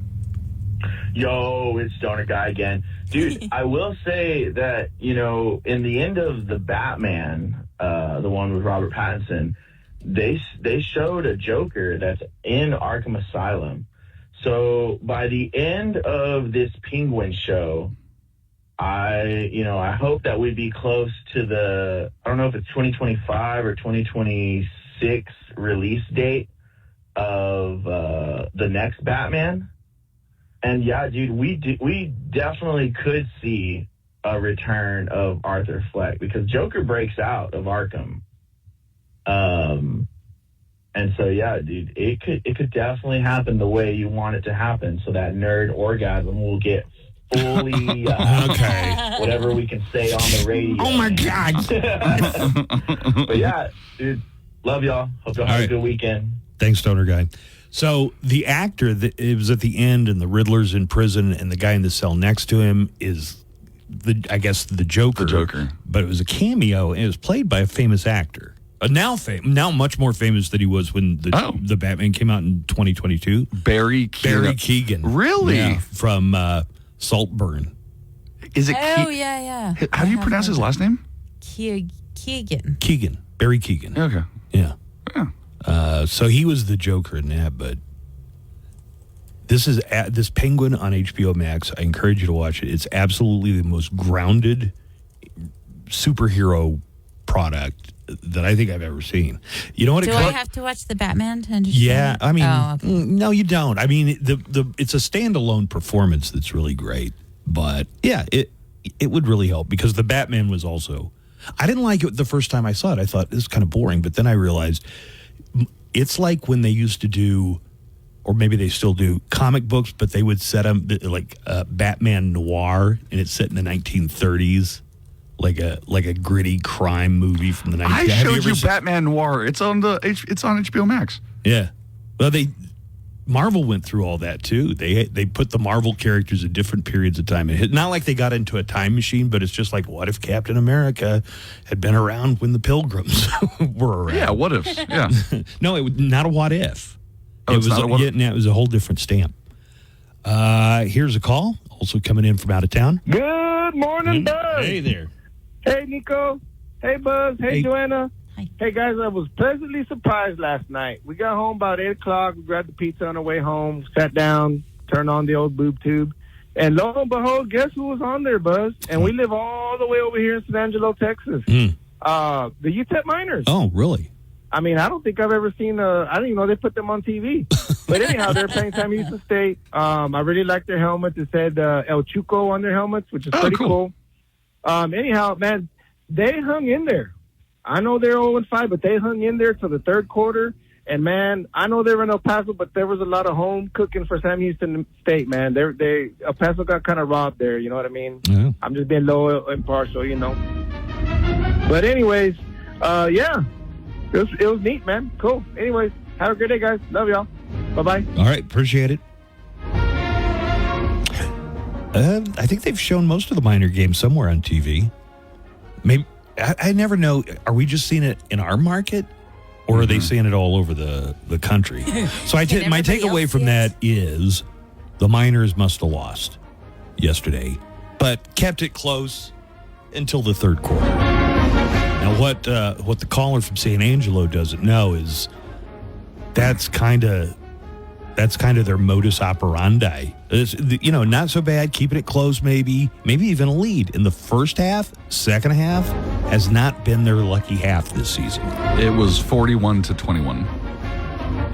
Yo, it's Stoner Guy again. Dude, I will say that, in the end of the Batman, the one with Robert Pattinson, they showed a Joker that's in Arkham Asylum. So by the end of this Penguin show, I hope that we'd be close to the, I don't know if it's 2025 or 2026 release date of the next Batman. And yeah, dude, we definitely could see a return of Arthur Fleck because Joker breaks out of Arkham. And so yeah, dude, it could definitely happen the way you want it to happen. So that nerd orgasm will get fully whatever we can say on the radio. Oh my God. But yeah, dude, love y'all. Hope y'all have a good weekend. Thanks, Stoner Guy. So the actor that it was at the end and the Riddler's in prison and the guy in the cell next to him is the Joker. The Joker. But it was a cameo and it was played by a famous actor. Now much more famous than he was when the Batman came out in 2022. Barry Keoghan. Really? Yeah, from Saltburn. Is it yeah. How do you pronounce his last name? Keoghan. Keegan. Barry Keegan. Okay. Yeah. So he was the Joker in that, but this Penguin on HBO Max. I encourage you to watch it. It's absolutely the most grounded superhero product that I think I've ever seen. You know what? Do I have to watch the Batman to understand? Yeah, I mean, okay. no, you don't. I mean, it's a standalone performance that's really great. But yeah, it would really help because the Batman was also. I didn't like it the first time I saw it. I thought this is kind of boring, but then I realized it's like when they used to do, or maybe they still do, comic books, but they would set them like Batman Noir, and it's set in the 1930s. Like a gritty crime movie from the 1930s. I showed you Batman Noir. It's on HBO Max. Yeah. Well, Marvel went through all that too. They put the Marvel characters at different periods of time. Not like they got into a time machine, but it's just like, what if Captain America had been around when the Pilgrims were around? Yeah, what if? Yeah. No, not a what if. Oh, it was a whole different stamp. Here's a call, also coming in from out of town. Good morning, Buzz. Hey there. Hey, Nico. Hey, Buzz. Hey, Joanna. Hi. Hey, guys, I was pleasantly surprised last night. We got home about 8 o'clock. We grabbed the pizza on our way home, sat down, turned on the old boob tube. And lo and behold, guess who was on there, Buzz? And we live all the way over here in San Angelo, Texas. The UTEP Miners. Oh, really? I mean, I don't think I've ever seen I didn't even know they put them on TV. But anyhow, they're playing Sam Houston State. I really like their helmets. It said El Chuco on their helmets, which is pretty cool. Anyhow, man, they hung in there. I know they're 0-5, but they hung in there till the third quarter. And, man, I know they were in El Paso, but there was a lot of home cooking for Sam Houston State, man. El Paso got kind of robbed there, you know what I mean? Yeah. I'm just being low and partial, you know. But anyways, yeah, it was neat, man. Cool. Anyways, have a great day, guys. Love y'all. Bye-bye. All right, appreciate it. I think they've shown most of the minor games somewhere on TV. Maybe I never know. Are we just seeing it in our market, or are they seeing it all over the country? So my takeaway from that is the Miners must have lost yesterday, but kept it close until the third quarter. Now, what the caller from San Angelo doesn't know is that's kind of their modus operandi. It's, not so bad, keeping it close, maybe even a lead. In the first half, second half has not been their lucky half this season. It was 41-21.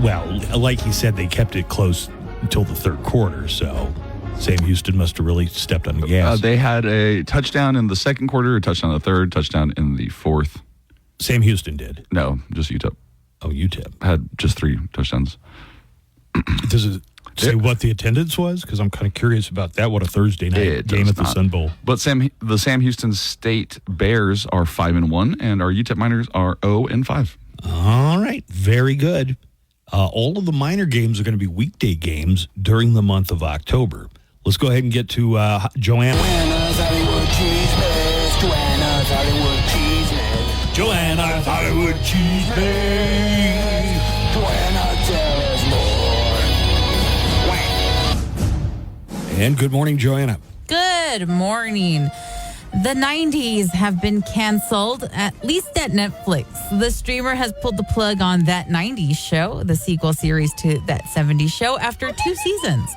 Well, like he said, they kept it close until the third quarter, so Sam Houston must have really stepped on the gas. They had a touchdown in the second quarter, a touchdown in the third, touchdown in the fourth. Sam Houston did? No, just UTEP. Oh, UTEP. Had just 3 touchdowns. Does it say what the attendance was? Because I'm kind of curious about that. What a Thursday night game at the Sun Bowl. But the Sam Houston State Bears are 5-1, and our UTEP Miners are 0-5. All right, very good. All of the minor games are going to be weekday games during the month of October. Let's go ahead and get to Joanna. Joanna's Hollywood Cheesemix. Joanna's Hollywood Cheesemix. Joanna's Hollywood Cheesemix. Joanna, tell us more. And good morning, Joanna. Good morning. The 90s have been canceled, at least at Netflix. The streamer has pulled the plug on That 90s Show, the sequel series to That 70s Show, after 2 seasons.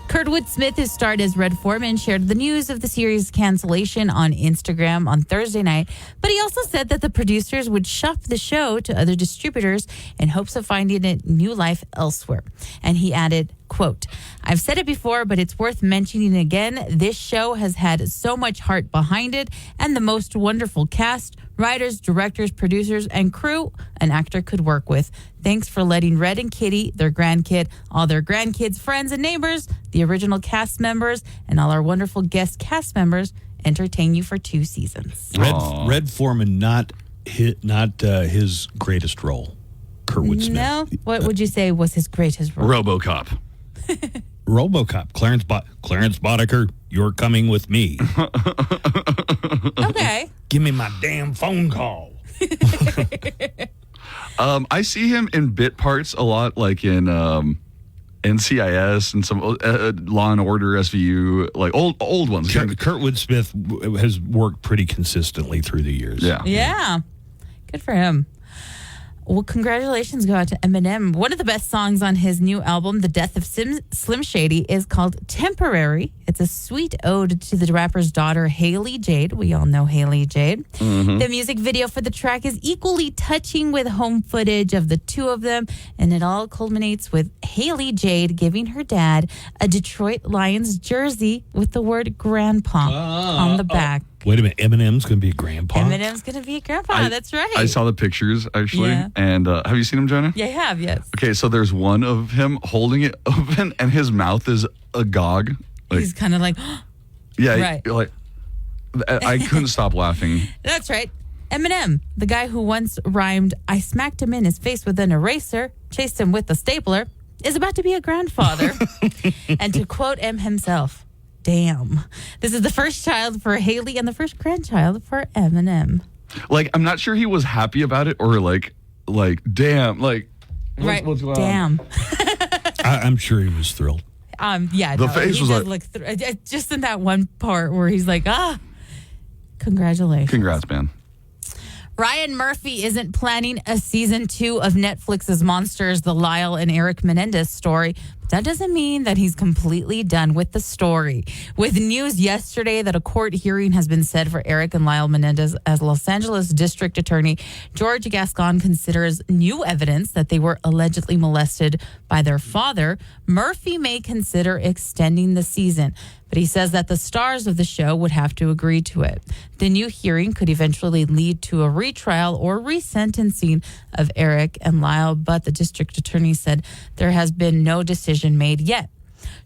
Kurtwood Smith, who starred as Red Foreman, shared the news of the series' cancellation on Instagram on Thursday night, but he also said that the producers would shop the show to other distributors in hopes of finding it new life elsewhere. And he added, quote, "I've said it before, but it's worth mentioning again. This show has had so much heart behind it and the most wonderful cast, writers, directors, producers, and crew an actor could work with. Thanks for letting Red and Kitty, their grandkid, all their grandkids, friends, and neighbors, the original cast members, and all our wonderful guest cast members entertain you for 2 seasons." Red Foreman, not his greatest role. Kurtwood Smith. No? What would you say was his greatest role? RoboCop. RoboCop. Clarence Boddicker, you're coming with me. Okay. Give me my damn phone call. I see him in bit parts a lot, like in NCIS and some Law and Order, SVU, like old ones. Kurtwood Smith has worked pretty consistently through the years. Yeah. Yeah. Good for him. Well, congratulations go out to Eminem. One of the best songs on his new album, The Death of Slim Shady, is called Temporary. It's a sweet ode to the rapper's daughter, Haley Jade. We all know Haley Jade. Mhm. The music video for the track is equally touching with home footage of the two of them, and it all culminates with Haley Jade giving her dad a Detroit Lions jersey with the word grandpa on the back. Wait a minute, Eminem's going to be a grandpa? Eminem's going to be a grandpa. That's right. I saw the pictures, actually. Yeah. And have you seen him, Jonah? Yeah, I have, yes. Okay, so there's one of him holding it open, and his mouth is agog. Like, He's kind of like, yeah, right. like I couldn't stop laughing. That's right. Eminem, the guy who once rhymed, I smacked him in his face with an eraser, chased him with a stapler, is about to be a grandfather. And to quote M himself, damn. This is the first child for Haley and the first grandchild for Eminem. Like, I'm not sure he was happy about it or like damn, like, Right. what's going Damn. on? I'm sure he was thrilled. Yeah. The face he was does like- look just in that one part where he's like, congratulations. Congrats, man. Ryan Murphy isn't planning a season 2 of Netflix's Monsters, the Lyle and Eric Menendez story. But that doesn't mean that he's completely done with the story. With news yesterday that a court hearing has been set for Eric and Lyle Menendez as Los Angeles District Attorney George Gascon considers new evidence that they were allegedly molested by their father, Murphy may consider extending the season. But he says that the stars of the show would have to agree to it. The new hearing could eventually lead to a retrial or resentencing of Eric and Lyle, but the district attorney said there has been no decision made yet.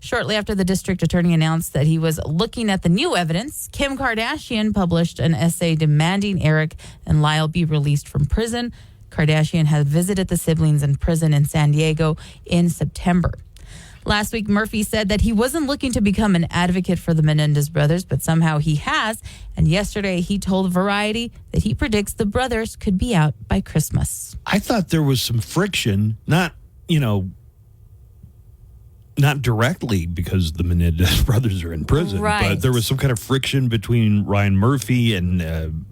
Shortly after the district attorney announced that he was looking at the new evidence, Kim Kardashian published an essay demanding Eric and Lyle be released from prison. Kardashian had visited the siblings in prison in San Diego in September. Last week, Murphy said that he wasn't looking to become an advocate for the Menendez brothers, but somehow he has. And yesterday, he told Variety that he predicts the brothers could be out by Christmas. I thought there was some friction, not directly because the Menendez brothers are in prison, Right. but there was some kind of friction between Ryan Murphy and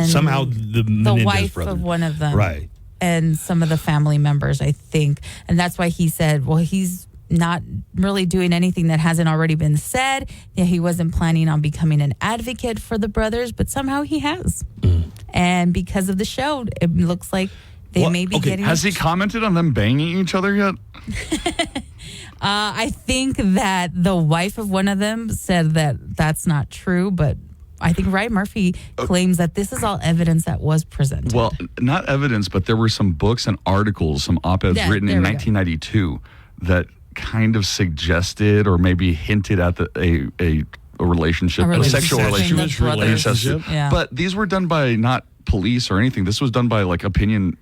somehow the Menendez wife brothers. of one of them. Right. And some of the family members, I think. And that's why he said, well, he's not really doing anything that hasn't already been said. Yeah, he wasn't planning on becoming an advocate for the brothers, but somehow he has. And because of the show, it looks like they may be getting... Has he commented on them banging each other yet? I think that the wife of one of them said that that's not true, but I think Ryan Murphy claims that this is all evidence that was presented. Well, not evidence, but there were some books and articles, some op-eds written in 1992 that kind of suggested or maybe hinted at a relationship, a sexual relationship. Yeah. But these were done by not police or anything. This was done by like opinion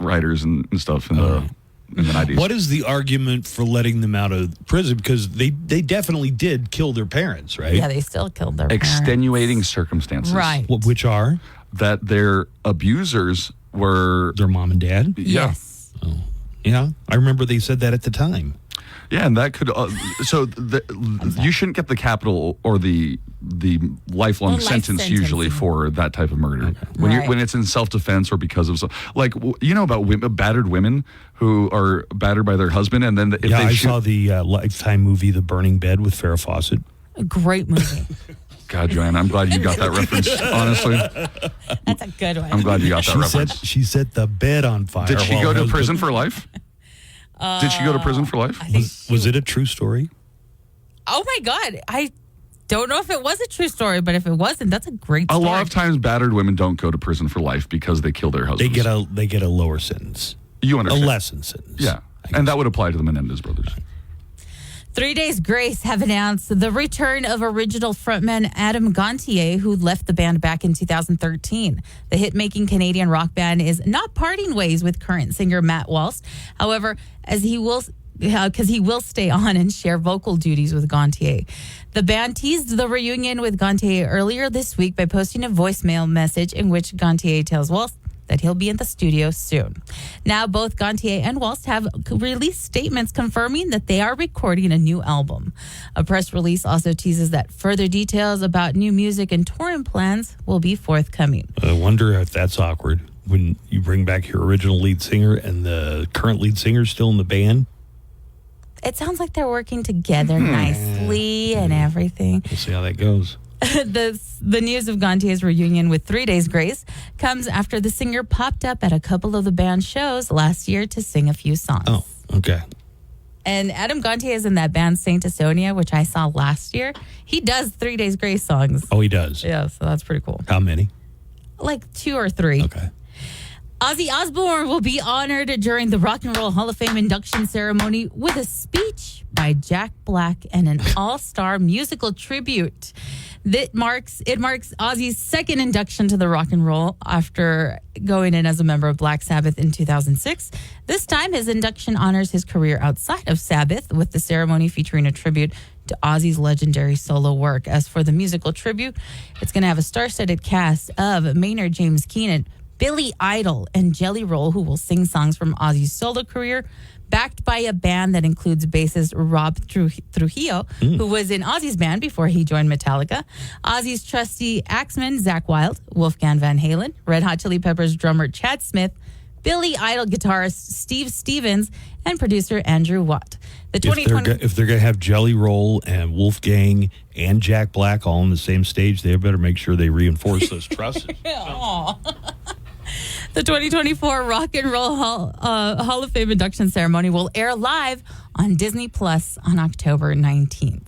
writers and stuff in the 90s. What is the argument for letting them out of prison? Because they definitely did kill their parents, right? Yeah, they still killed their parents. Extenuating circumstances. Right. Which are? That their abusers were... Their mom and dad? Yeah. Yes. Yeah, I remember they said that at the time. Yeah, and that could you shouldn't get the capital or the lifelong Life sentence usually for that type of murder when it's in self-defense or because of about battered women who are battered by their husband, and then I saw the Lifetime movie The Burning Bed with Farrah Fawcett. A great movie. God, Joanna, I'm glad you got that reference. Honestly, That's a good one. I'm glad you got that reference. She set the bed on fire. Did she go to prison for life? Did she go to prison for life? Was it a true story? Oh my God. I don't know if it was a true story, but if it wasn't, that's a great story. A lot of times, battered women don't go to prison for life because they kill their husbands. They get a lower sentence. You understand? A lesson sentence. Yeah, and that would apply to the Menendez brothers. 3 Days Grace have announced the return of original frontman Adam Gontier, who left the band back in 2013. The hit-making Canadian rock band is not parting ways with current singer Matt Walsh. However, because he will stay on and share vocal duties with Gontier. The band teased the reunion with Gontier earlier this week by posting a voicemail message in which Gontier tells Walsh that he'll be in the studio soon. Now, both Gontier and Walsh have released statements confirming that they are recording a new album. A press release also teases that further details about new music and touring plans will be forthcoming. I wonder if that's awkward. when you bring back your original lead singer and the current lead singer still in the band? It sounds like they're working together nicely and everything. We'll see how that goes. The news of Gantier's reunion with 3 Days Grace comes after the singer popped up at a couple of the band's shows last year to sing a few songs. Oh, okay. And Adam Gontier is in that band Saint Asonia, which I saw last year. He does 3 Days Grace songs. Oh, he does? Yeah, so that's pretty cool. How many? Like 2 or 3. Okay. Ozzy Osbourne will be honored during the Rock and Roll Hall of Fame induction ceremony with a speech by Jack Black and an all-star musical tribute. It marks Ozzy's second induction to the Rock and Roll after going in as a member of Black Sabbath in 2006. This time, his induction honors his career outside of Sabbath, with the ceremony featuring a tribute to Ozzy's legendary solo work. As for the musical tribute, it's going to have a star-studded cast of Maynard James Keenan, Billy Idol, and Jelly Roll, who will sing songs from Ozzy's solo career, backed by a band that includes bassist Rob Trujillo, who was in Ozzy's band before he joined Metallica, Ozzy's trusty axeman, Zakk Wylde, Wolfgang Van Halen, Red Hot Chili Peppers drummer Chad Smith, Billy Idol guitarist Steve Stevens, and producer Andrew Watt. The 2020 If they're going to have Jelly Roll and Wolfgang and Jack Black all on the same stage, they better make sure they reinforce those trusses. The 2024 Rock and Roll Hall of Fame induction ceremony will air live on Disney Plus on October 19th.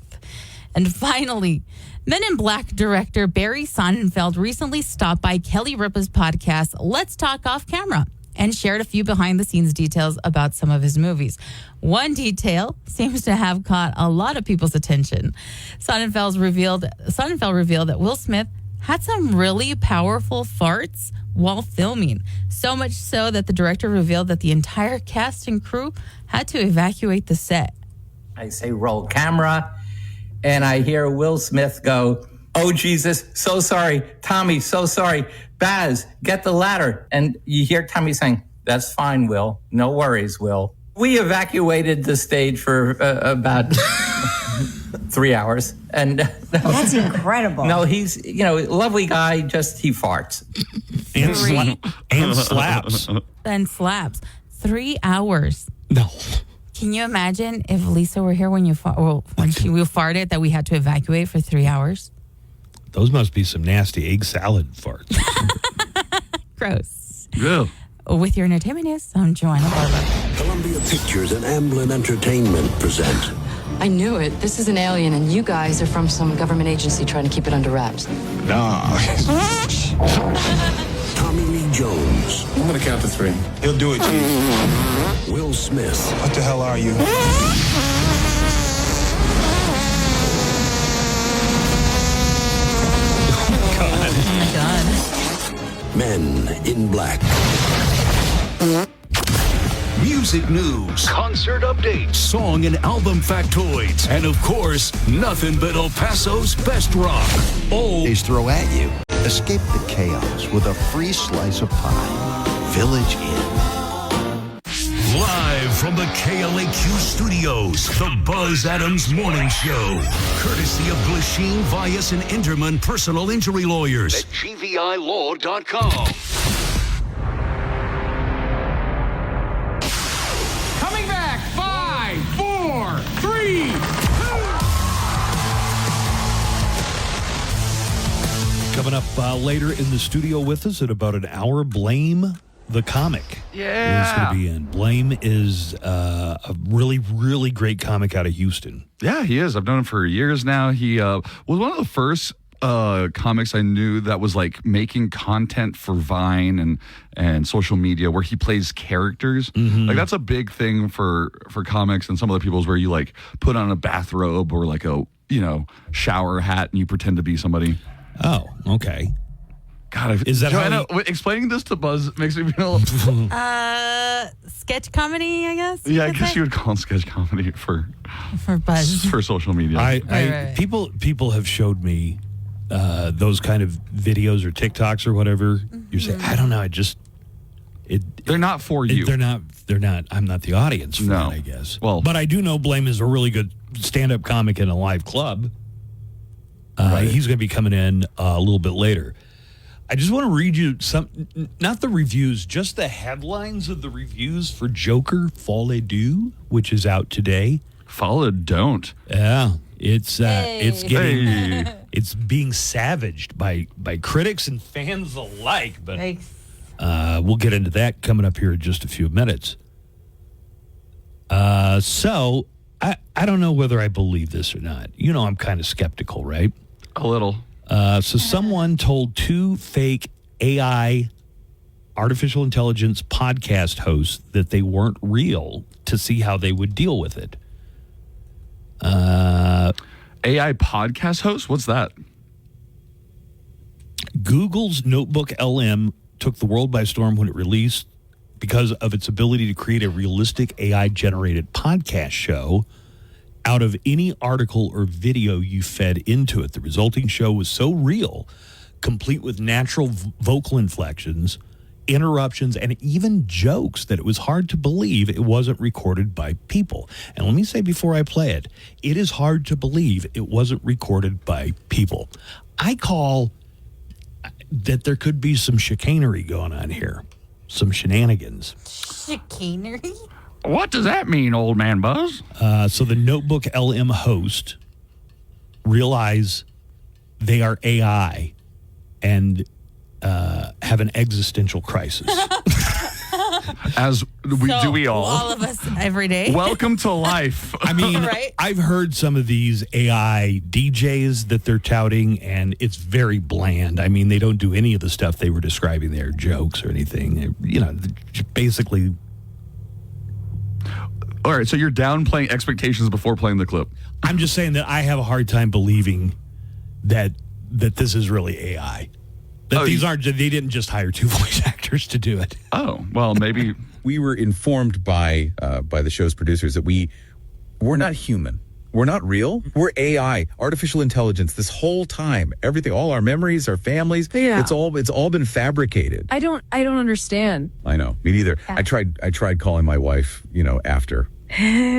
And finally, Men in Black director Barry Sonnenfeld recently stopped by Kelly Ripa's podcast, Let's Talk Off Camera, and shared a few behind-the-scenes details about some of his movies. One detail seems to have caught a lot of people's attention. Sonnenfeld revealed that Will Smith had some really powerful farts while filming. So much so that the director revealed that the entire cast and crew had to evacuate the set. I say roll camera, and I hear Will Smith go, "Oh, Jesus, so sorry. Tommy, so sorry. Baz, get the ladder." And you hear Tommy saying, "That's fine, Will. No worries, Will." We evacuated the stage for about 3 hours. And that's incredible. No, he's, lovely guy, just he farts. And slaps. And slaps. 3 hours. No. Can you imagine if Lisa were here when we farted that we had to evacuate for 3 hours? Those must be some nasty egg salad farts. Gross. Yeah. With your entertainment news, I'm Joanna Barber. Columbia Pictures and Amblin Entertainment present. I knew it. This is an alien, and you guys are from some government agency trying to keep it under wraps. No. Tommy Lee Jones. I'm going to count to 3. He'll do it, Chief. Will Smith. What the hell are you? Oh, my God. Men in Black. Music news, concert updates, song and album factoids, and of course, nothing but El Paso's best rock. Oh, They throw at you. Escape the chaos with a free slice of pie. Village Inn. Live from the KLAQ studios, the Buzz Adams Morning Show. Courtesy of Glasheen, Vyas, and Inderman Personal Injury Lawyers at GVILaw.com. Coming back, 5, 4, 3, 2. Coming up later in the studio with us at about an hour, Blame the comic. Yeah. Is going to be in. Blame is a really, really great comic out of Houston. Yeah, he is. I've known him for years now. He was one of the first comics I knew that was like making content for Vine and social media where he plays characters. Mm-hmm. Like that's a big thing for comics and some other people's where you like put on a bathrobe or like a, shower hat and you pretend to be somebody. Oh, okay. God, is that Joanna, explaining this to Buzz makes me feel sketch comedy, I guess. Yeah, I guess you would call it sketch comedy for Buzz, for social media. Right. People have showed me those kind of videos or TikToks or whatever. Mm-hmm. You say, I don't know. They're not for you. They're not. I'm not the audience for it, I guess. Well, but I do know Blame is a really good stand-up comic in a live club. He's going to be coming in a little bit later. I just want to read you some, not the reviews, just the headlines of the reviews for Joker Folle Deux, which is out today. Folle Don't. Yeah, it's getting it's being savaged by critics and fans alike. But we'll get into that coming up here in just a few minutes. So I don't know whether I believe this or not. You know, I'm kind of skeptical, right? A little. So someone told two fake AI, artificial intelligence podcast hosts that they weren't real to see how they would deal with it. AI podcast host? What's that? Google's Notebook LM took the world by storm when it released because of its ability to create a realistic AI-generated podcast show out of any article or video you fed into it. The resulting show was so real, complete with natural vocal inflections, interruptions, and even jokes that it was hard to believe it wasn't recorded by people. And let me say before I play it, it is hard to believe it wasn't recorded by people. I call that there could be some chicanery going on here, some shenanigans. Chicanery? What does that mean, old man Buzz? So the Notebook LM host realize they are AI and have an existential crisis. As do we all? All of us every day. Welcome to life. I mean, Right? I've heard some of these AI DJs that they're touting, and it's very bland. I mean, they don't do any of the stuff they were describing there, jokes or anything. You know, basically. All right, so you're downplaying expectations before playing the clip. I'm just saying that I have a hard time believing that this is really AI. That they didn't just hire two voice actors to do it. Oh, well, maybe. We were informed by the show's producers that we're not human. We're not real. We're AI, artificial intelligence. This whole time, everything, all our memories, our families, it's all been fabricated. I don't understand. I know, me neither. Yeah. I tried calling my wife, after.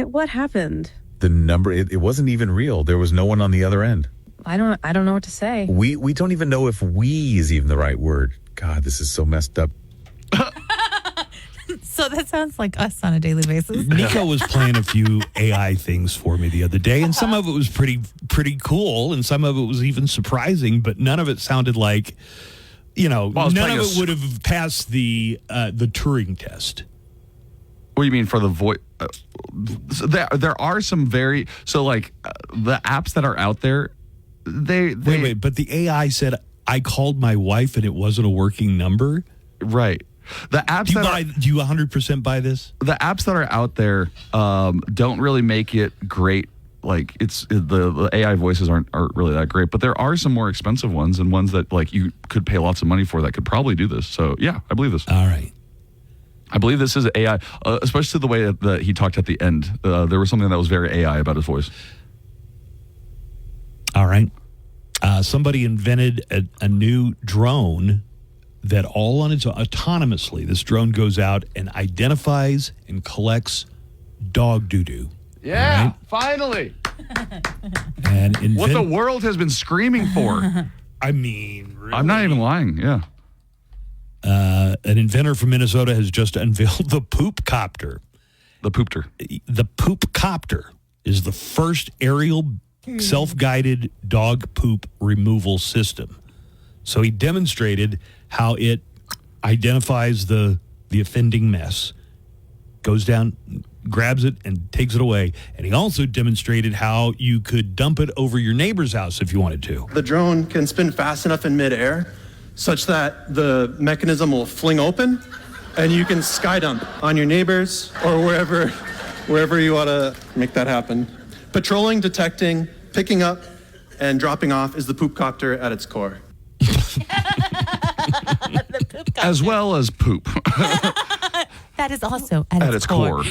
What happened? The number, it wasn't even real. There was no one on the other end. I don't know what to say. We don't even know if "we" is even the right word. God, this is so messed up. So that sounds like us on a daily basis. Nico was playing a few AI things for me the other day, and some of it was pretty cool, and some of it was even surprising, but none of it sounded like, none of it would have passed the Turing test. What do you mean for the voice? There are some the apps that are out there. Wait, but the AI said I called my wife and it wasn't a working number. Right. The apps do you 100% buy this? The apps that are out there don't really make it great. Like the AI voices aren't really that great, but there are some more expensive ones and ones that you could pay lots of money for that could probably do this. So yeah, I believe this. All right. I believe this is AI, especially the way that he talked at the end. There was something that was very AI about his voice. All right. Somebody invented a new drone that all on its own, autonomously, this drone goes out and identifies and collects dog doo-doo. Yeah, right? Finally. And what the world has been screaming for. I mean, really? I'm not even lying, yeah. An inventor from Minnesota has just unveiled the Poop Copter. The Poopter. The Poop Copter is the first aerial self-guided dog poop removal system. So he demonstrated how it identifies the offending mess, goes down, grabs it, and takes it away. And he also demonstrated how you could dump it over your neighbor's house if you wanted to. The drone can spin fast enough in midair such that the mechanism will fling open and you can sky dump on your neighbors or wherever you want to make that happen. Patrolling, detecting, picking up, and dropping off is the poop copter at its core. As well as poop. That is also at its core.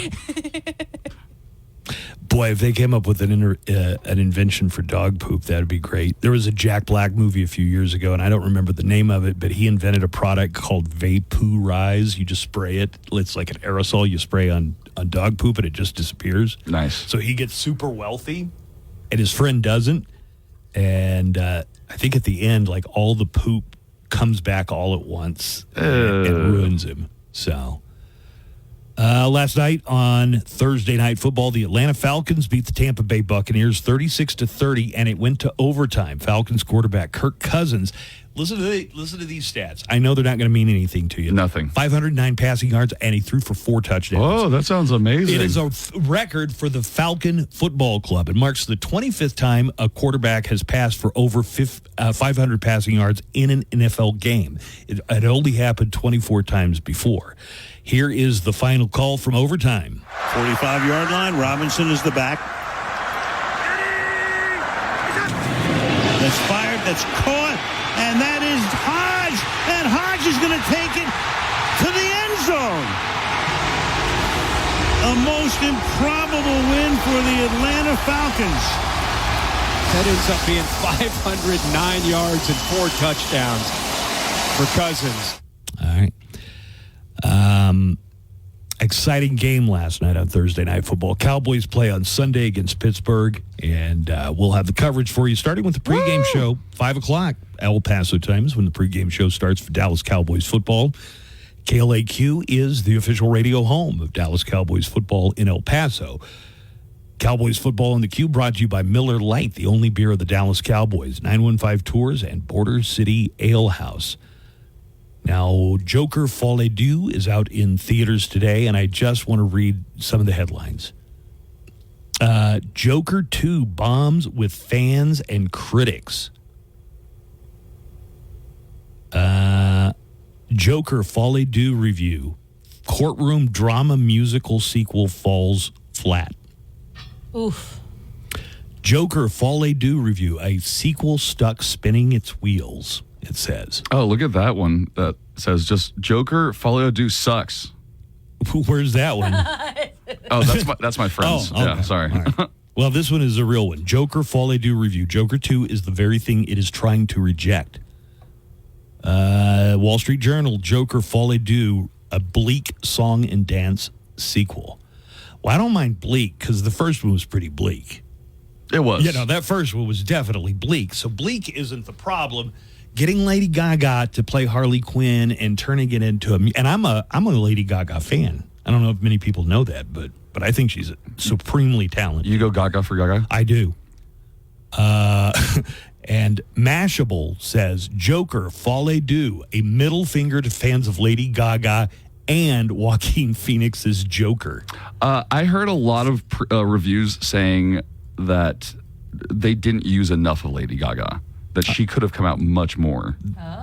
Boy, if they came up with an invention for dog poop, that would be great. There was a Jack Black movie a few years ago, and I don't remember the name of it, but he invented a product called Vaporize. You just spray it. It's like an aerosol you spray on dog poop, and it just disappears. Nice. So he gets super wealthy, and his friend doesn't. And I think at the end, all the poop comes back all at once and ruins him. So, last night on Thursday Night Football, the Atlanta Falcons beat the Tampa Bay Buccaneers 36-30, and it went to overtime. Falcons quarterback Kirk Cousins. Listen to these stats. I know they're not going to mean anything to you. Nothing. 509 passing yards, and he threw for 4 touchdowns. Oh, that sounds amazing. It is a record for the Falcon Football Club. It marks the 25th time a quarterback has passed for over 500 passing yards in an NFL game. It only happened 24 times before. Here is the final call from overtime. 45-yard line. Robinson is the back. That's fired. That's caught. And that is Hodge. And Hodge is going to take it to the end zone. A most improbable win for the Atlanta Falcons. That ends up being 509 yards and 4 touchdowns for Cousins. All right. Exciting game last night on Thursday Night Football. Cowboys play on Sunday against Pittsburgh, and we'll have the coverage for you starting with the pregame show, 5 o'clock El Paso times when the pregame show starts for Dallas Cowboys football. KLAQ is the official radio home of Dallas Cowboys football in El Paso. Cowboys football in the Q brought to you by Miller Lite, the only beer of the Dallas Cowboys, 915 Tours, and Border City Ale House. Now, Joker Folie Deux is out in theaters today, and I just want to read some of the headlines. Joker 2 bombs with fans and critics. Joker Folie Deux review. Courtroom drama musical sequel falls flat. Oof. Joker Folie Deux review. A sequel stuck spinning its wheels. It says. Oh, look at that one that says just Joker Folie Deux sucks. Where's that one? Oh, that's my friend's. Oh, okay. Yeah, sorry. Right. Well, this one is a real one. Joker Folie Deux review. Joker 2 is the very thing it is trying to reject. Wall Street Journal, Joker Folie Deux, a bleak song and dance sequel. Well, I don't mind bleak because the first one was pretty bleak. It was. That first one was definitely bleak. So bleak isn't the problem. Getting Lady Gaga to play Harley Quinn and turning it into and I'm a Lady Gaga fan. I don't know if many people know that, but I think she's supremely talented. You go Gaga for Gaga? I do. And Mashable says Joker Folie Deux, a middle finger to fans of Lady Gaga and Joaquin Phoenix's Joker. I heard a lot of reviews saying that they didn't use enough of Lady Gaga. That she could have come out much more.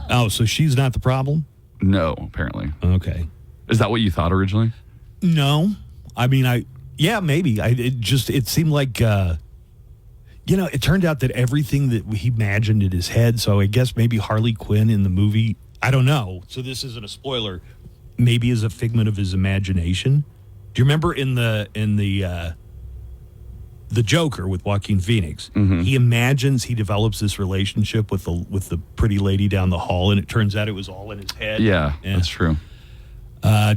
Oh, so she's not the problem? No, apparently. Okay. Is that what you thought originally? No. I mean, maybe. It seemed like, it turned out that everything that he imagined in his head, so I guess maybe Harley Quinn in the movie, I don't know. So this isn't a spoiler. Maybe is a figment of his imagination. Do you remember in the Joker with Joaquin Phoenix, he imagines he develops this relationship with the pretty lady down the hall, and it turns out it was all in his head. Yeah. That's true.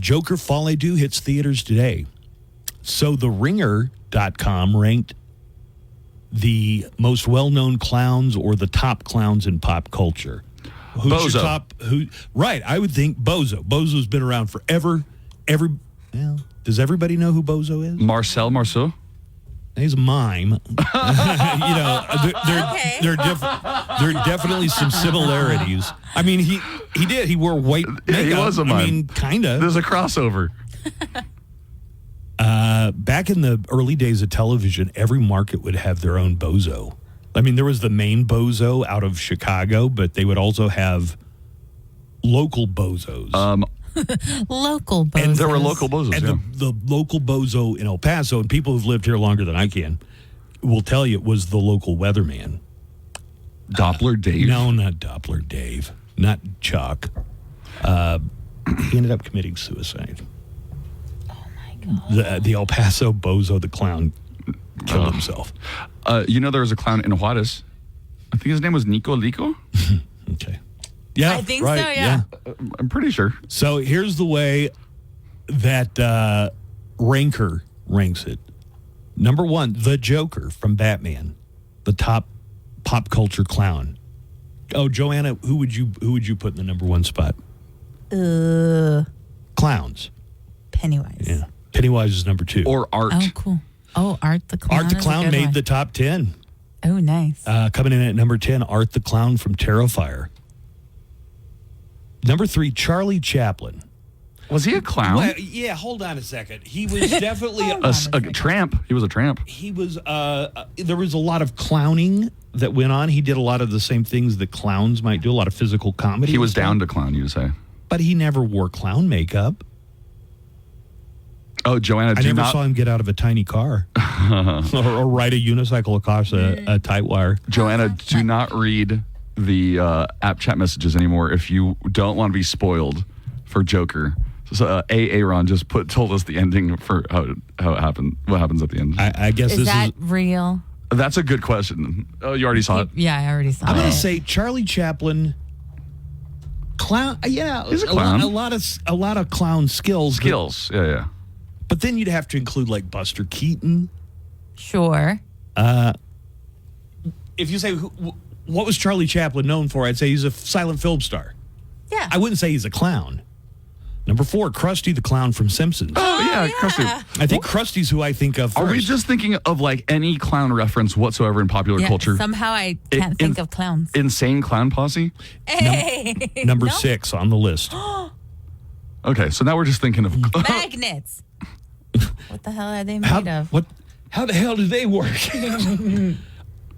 Joker Folie Deux hits theaters today. So the Ringer.com ranked the most well-known clowns or the top clowns in pop culture. Who's Bozo. your top? Right, I would think Bozo. Bozo's been around forever. Does everybody know who Bozo is? Marcel Marceau? He's a mime. There are definitely some similarities. I mean, he did. He wore white makeup. He was a mime. I mean, kind of. There's a crossover. Back in the early days of television, every market would have their own Bozo. I mean, there was the main Bozo out of Chicago, but they would also have local Bozos. Local bozos. And there were local bozos, and the local bozo in El Paso, and people who've lived here longer than I can, will tell you it was the local weatherman. Doppler Dave? No, not Doppler Dave. Not Chuck. He ended up committing suicide. Oh, my God. The El Paso bozo, the clown, killed himself. There was a clown in Juarez. I think his name was Nico Lico. Okay. Yeah, I think right, so, yeah. I'm pretty sure. So here's the way that Ranker ranks it. Number 1, the Joker from Batman, the top pop culture clown. Oh, Joanna, who would you put in the number one spot? Clowns. Pennywise. Yeah. Pennywise is number 2. Or Art. Oh, cool. Oh, Art the Clown. Art the is a Clown good made one. the top 10. Oh, nice. Coming in at number 10, Art the Clown from Terrifier. Number 3, Charlie Chaplin. Was he a clown? Well, yeah, hold on a second. He was definitely a tramp. He was a tramp. He was. There was a lot of clowning that went on. He did a lot of the same things that clowns might do. A lot of physical comedy. He was down to clown, you say? But he never wore clown makeup. Oh, Joanna, I never saw him get out of a tiny car or ride a unicycle across a tight wire. Joanna, do not read the app chat messages anymore if you don't want to be spoiled for Joker. So Aaron just told us the ending for how it happened. What happens at the end? I guess Is that real? That's a good question. Oh, you already saw it. Yeah, I already saw it. I'm going to say Charlie Chaplin. Clown. Yeah, he's a clown. A lot of clown skills. Yeah. But then you'd have to include like Buster Keaton. Sure. If you say what was Charlie Chaplin known for, I'd say he's a silent film star. Yeah. I wouldn't say he's a clown. Number 4, Krusty the Clown from Simpsons. Oh, yeah, Krusty. I think Krusty's who I think of first. Are we just thinking of like any clown reference whatsoever in popular culture? Somehow I can't think of clowns. Insane Clown Posse? Hey. Number 6 on the list. Okay, so now we're just thinking of Magnets. What the hell are they made of? How the hell do they work?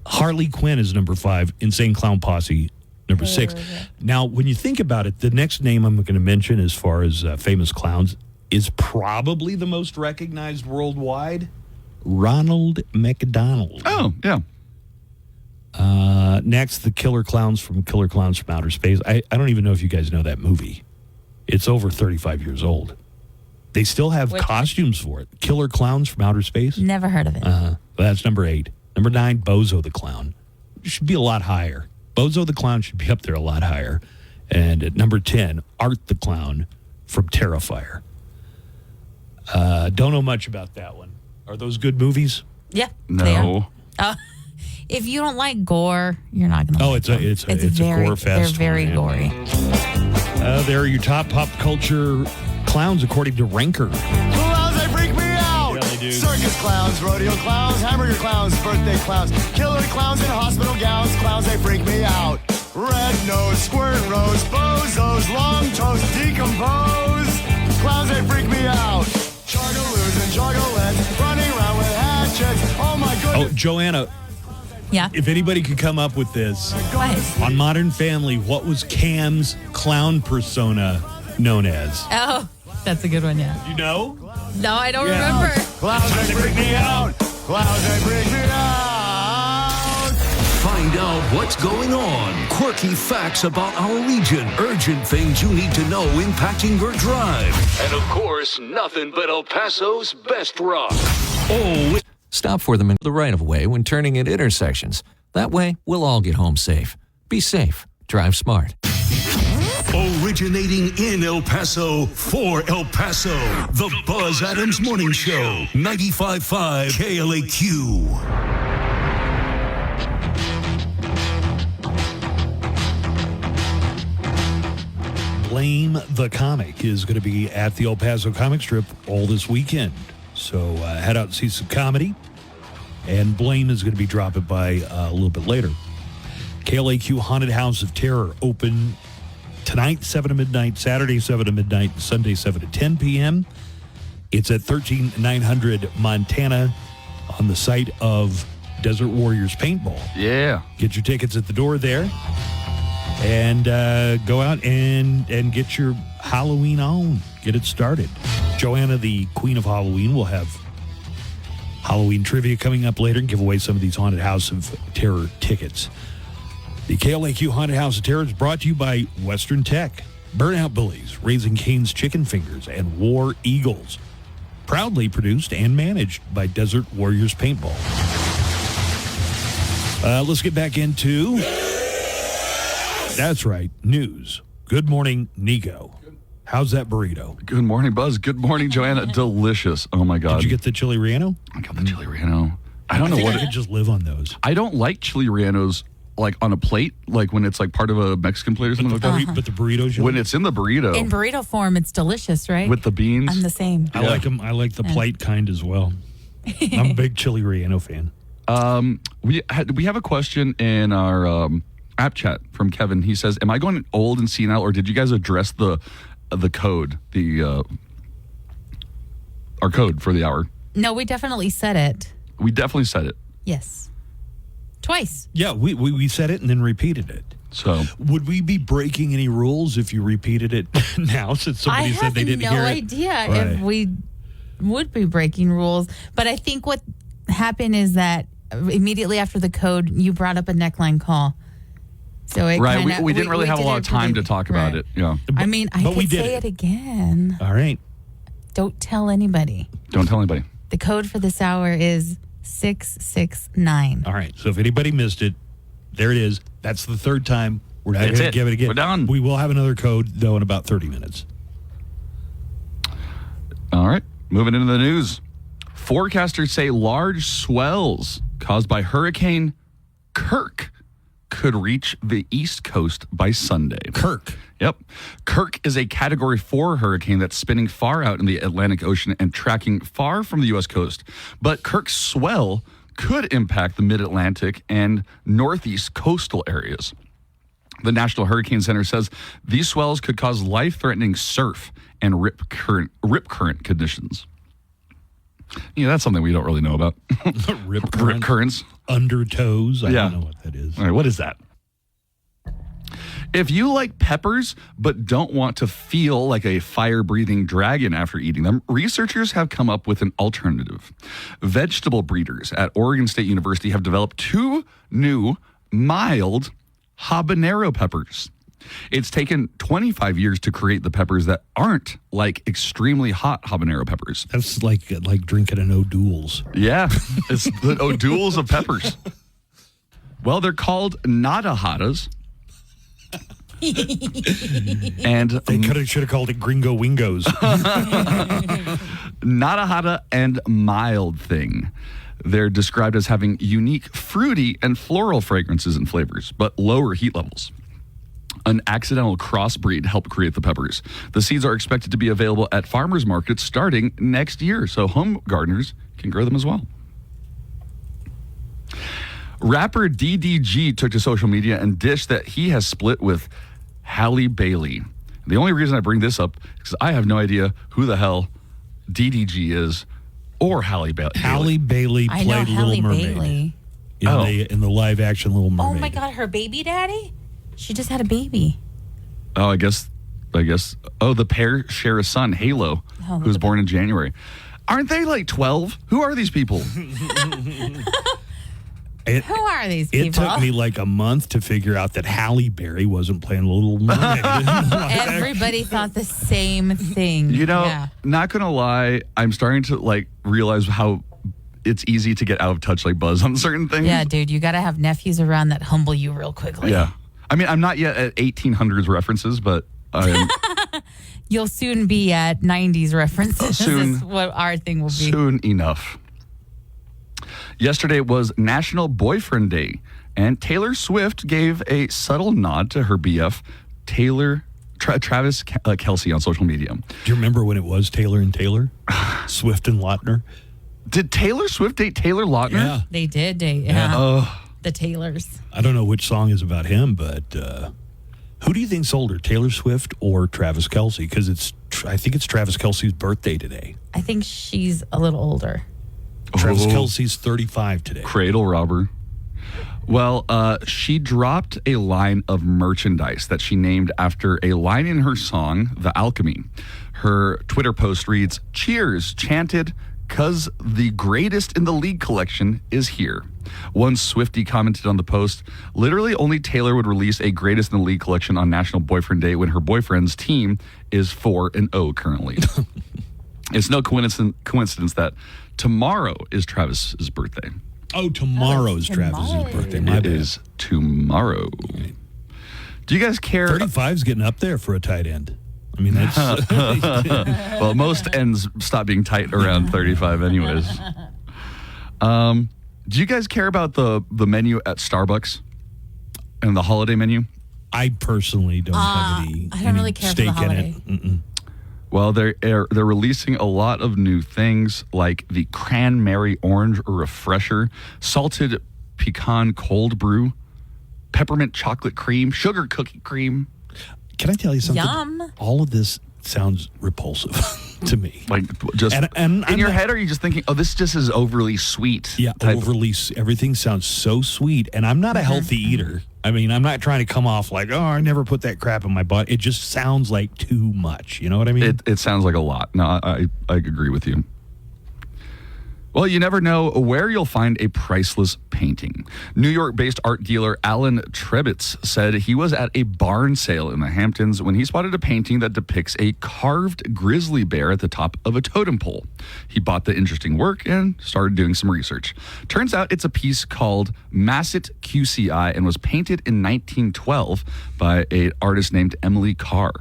Harley Quinn is number 5. Insane Clown Posse, number 6. Now, when you think about it, the next name I'm going to mention as far as famous clowns is probably the most recognized worldwide, Ronald McDonald. Oh, yeah. Next, the Killer Clowns from Outer Space. I don't even know if you guys know that movie. It's over 35 years old. They still have costumes for it. Killer Clowns from Outer Space. Never heard of it. That's number 8. Number 9, Bozo the Clown. It should be a lot higher. Bozo the Clown should be up there a lot higher. And at number 10, Art the Clown from Terrifier. Don't know much about that one. Are those good movies? Yeah. No. If you don't like gore, you're not going to. Oh, it's a gore fest. They're very gory. There are your top pop culture clowns according to Ranker. Clowns, they freak me out. Yeah, they do. Circus clowns, rodeo clowns, hamburger clowns, birthday clowns, killer clowns in hospital gowns. Clowns, they freak me out. Red nose, squirt rose, bozos, long toes, decompose. Clowns, they freak me out. Chargaloos and jargolettes running around with hatchets. Oh my goodness. Oh, Joanna. Yeah. If anybody could come up with this. What? On Modern Family, what was Cam's clown persona known as? Oh, that's a good one, yeah. You know? No, I don't remember. Clowns, they freak me out. Clowns, they freak me out. Find out what's going on. Quirky facts about our region. Urgent things you need to know impacting your drive. And of course, nothing but El Paso's best rock. Oh, stop for them in the right-of-way when turning at intersections. That way, we'll all get home safe. Be safe. Drive smart. Originating in El Paso, for El Paso, the Buzz Adams Morning Show, 95.5 KLAQ. Blame the Comic is going to be at the El Paso Comic Strip all this weekend. So head out and see some comedy. And Blame is going to be dropping by a little bit later. KLAQ Haunted House of Terror open tonight, 7 to midnight, Saturday, 7 to midnight, Sunday, 7 to 10 p.m. It's at 13900 Montana on the site of Desert Warriors Paintball. Yeah. Get your tickets at the door there. And go out and get your Halloween on. Get it started. Joanna, the Queen of Halloween, will have Halloween trivia coming up later and give away some of these Haunted House of Terror tickets. The KLAQ Haunted House of Terror is brought to you by Western Tech, Burnout Bullies, Raising Cane's Chicken Fingers, and War Eagles. Proudly produced and managed by Desert Warriors Paintball. Let's get back into... That's right, news. Good morning, Nico. How's that burrito? Good morning, Buzz. Good morning, Joanna. Delicious. Oh, my God. Did you get the chili relleno? I got the chili relleno. I don't know what I could just live on those. I don't like chili rellenos like on a plate, like when it's like part of a Mexican plate or something like that. But the burritos, when it's in the burrito, In burrito form, it's delicious, right? with the beans. I'm the same. I like them. I like the plate kind as well. I'm a big chili relleno fan. We have a question in our app chat from Kevin. He says, "Am I going old and senile, or did you guys address the code, our code for the hour?" No, we definitely said it. We definitely said it. Yes. Twice. Yeah, we said it and then repeated it. So would we be breaking any rules if you repeated it now, since somebody said they didn't hear it? I have no idea if we would be breaking rules. But I think what happened is that immediately after the code, you brought up a neckline call. So it we didn't really have a lot of time to talk about it. Yeah. I mean, I could say it again. All right. Don't tell anybody. Don't tell anybody. The code for this hour is 669. All right. So if anybody missed it, there it is. That's the third time. We're not going to give it again. We're done. We will have another code, though, in about 30 minutes. All right. Moving into the news. Forecasters say large swells caused by Hurricane Kirk could reach the East Coast by Sunday. Kirk. Yep. Kirk is a Category 4 hurricane that's spinning far out in the Atlantic Ocean and tracking far from the U.S. coast. But Kirk's swell could impact the mid-Atlantic and northeast coastal areas. The National Hurricane Center says these swells could cause life-threatening surf and rip current conditions. Yeah, that's something we don't really know about. Rip currents. Undertows. I don't know what that is. All right, what is that? If you like peppers but don't want to feel like a fire-breathing dragon after eating them, researchers have come up with an alternative. Vegetable breeders at Oregon State University have developed 2 new mild habanero peppers. It's taken 25 years to create the peppers that aren't like extremely hot habanero peppers. That's like drinking an O'Doul's. Yeah, it's the O'Doul's of peppers. Well, they're called Nadahadas. And they should have called it Gringo Wingos. Nadahada and Mild Thing. They're described as having unique fruity and floral fragrances and flavors, but lower heat levels. An accidental crossbreed helped create the peppers. The seeds are expected to be available at farmers markets starting next year, so home gardeners can grow them as well. Rapper DDG took to social media and dished that he has split with Halle Bailey. The only reason I bring this up is because I have no idea who the hell DDG is or Halle Bailey. Halle Bailey played Little Mermaid in the live action Little Mermaid. Oh my God, her baby daddy? She just had a baby. Oh, I guess. Oh, the pair share a son, Halo, who was born in January. Aren't they like 12? Who are these people? Who are these people? It took me like a month to figure out that Halle Berry wasn't playing Little Mermaid. Everybody thought the same thing. You know, not going to lie, I'm starting to like realize how it's easy to get out of touch like Buzz on certain things. Yeah, dude, you got to have nephews around that humble you real quickly. Yeah. I mean, I'm not yet at 1800s references, but you'll soon be at 90s references. Soon. Is what our thing will be. Soon enough. Yesterday was National Boyfriend Day, and Taylor Swift gave a subtle nod to her BF, Travis Kelce, on social media. Do you remember when it was Taylor and Taylor? Swift and Lautner? Did Taylor Swift date Taylor Lautner? Yeah. They did date, the Taylors. I don't know which song is about him, but who do you think's older, Taylor Swift or Travis Kelce? Because I think it's Travis Kelce's birthday today. I think she's a little older. Travis Kelce's 35 today. Cradle robber. Well, she dropped a line of merchandise that she named after a line in her song, The Alchemy. Her Twitter post reads, "Cheers, chanted, 'cause the greatest in the league collection is here." One Swiftie commented on the post, "Literally only Taylor would release a greatest in the league collection on National Boyfriend Day when her boyfriend's team is 4-0 currently." It's no coincidence that tomorrow is Travis's birthday. Oh, tomorrow's Travis's birthday. It is tomorrow. Do you guys care? 35's getting up there for a tight end. I mean, that's... Well, most ends stop being tight around 35 anyways. Do you guys care about the menu at Starbucks? And the holiday menu? I personally don't have any. I don't really care for the steak in holiday. it. Mm-mm. Well, they're releasing a lot of new things like the cranberry orange refresher, salted pecan cold brew, peppermint chocolate cream, sugar cookie cream. Can I tell you something? Yum. All of this sounds repulsive to me. Like, just and in your head, are you just thinking, oh, this just is overly sweet? Yeah, everything sounds so sweet. And I'm not a healthy eater. I mean, I'm not trying to come off like, oh, I never put that crap in my butt. It just sounds like too much. You know what I mean? It sounds like a lot. No, I agree with you. Well, you never know where you'll find a priceless painting. New York-based art dealer Alan Trebitz said he was at a barn sale in the Hamptons when he spotted a painting that depicts a carved grizzly bear at the top of a totem pole. He bought the interesting work and started doing some research. Turns out it's a piece called Masset QCI and was painted in 1912 by an artist named Emily Carr.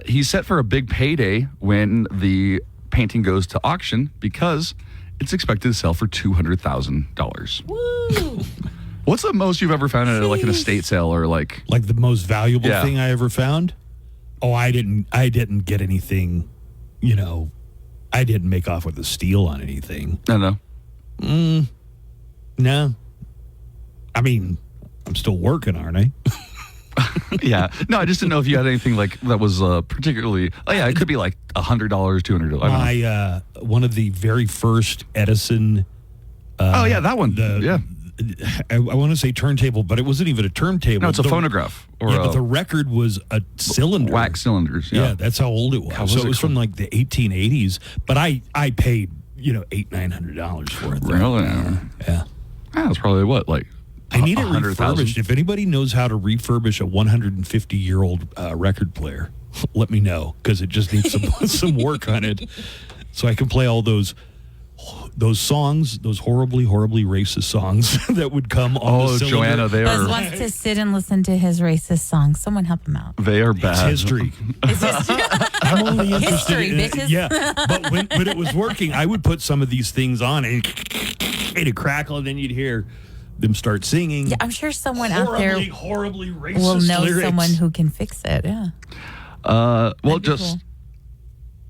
He's set for a big payday when the painting goes to auction because it's expected to sell for $200,000. Woo! What's the most you've ever found at like an estate sale or like the most valuable thing I ever found? Oh, I didn't get anything, I didn't make off with a steal on anything. No. No. I mean, I'm still working, aren't I? Yeah. No, I just didn't know if you had anything like that was particularly. Oh yeah, it could be like $100, $200. One of the very first Edison. That one. I want to say turntable, but it wasn't even a turntable. No, it's a phonograph. But the record was a cylinder. Wax cylinders. Yeah, that's how old it was. God, so it was from like the 1880s. But I paid $800-900 for it. Really? Yeah. That's probably what I need it refurbished. If anybody knows how to refurbish a 150-year-old record player, let me know, because it just needs some work on it, so I can play all those songs, those horribly racist songs that would come on the cylinder. Joanna, they Buzz are. wants to sit and listen to his racist songs. Someone help him out. They are bad. It's history. I'm only interested History, in it. bitches. Yeah, but when it was working, I would put some of these things on and it'd crackle, and then you'd hear them start singing. Yeah, I'm sure someone out there horribly racist will know lyrics. someone who can fix it. Yeah.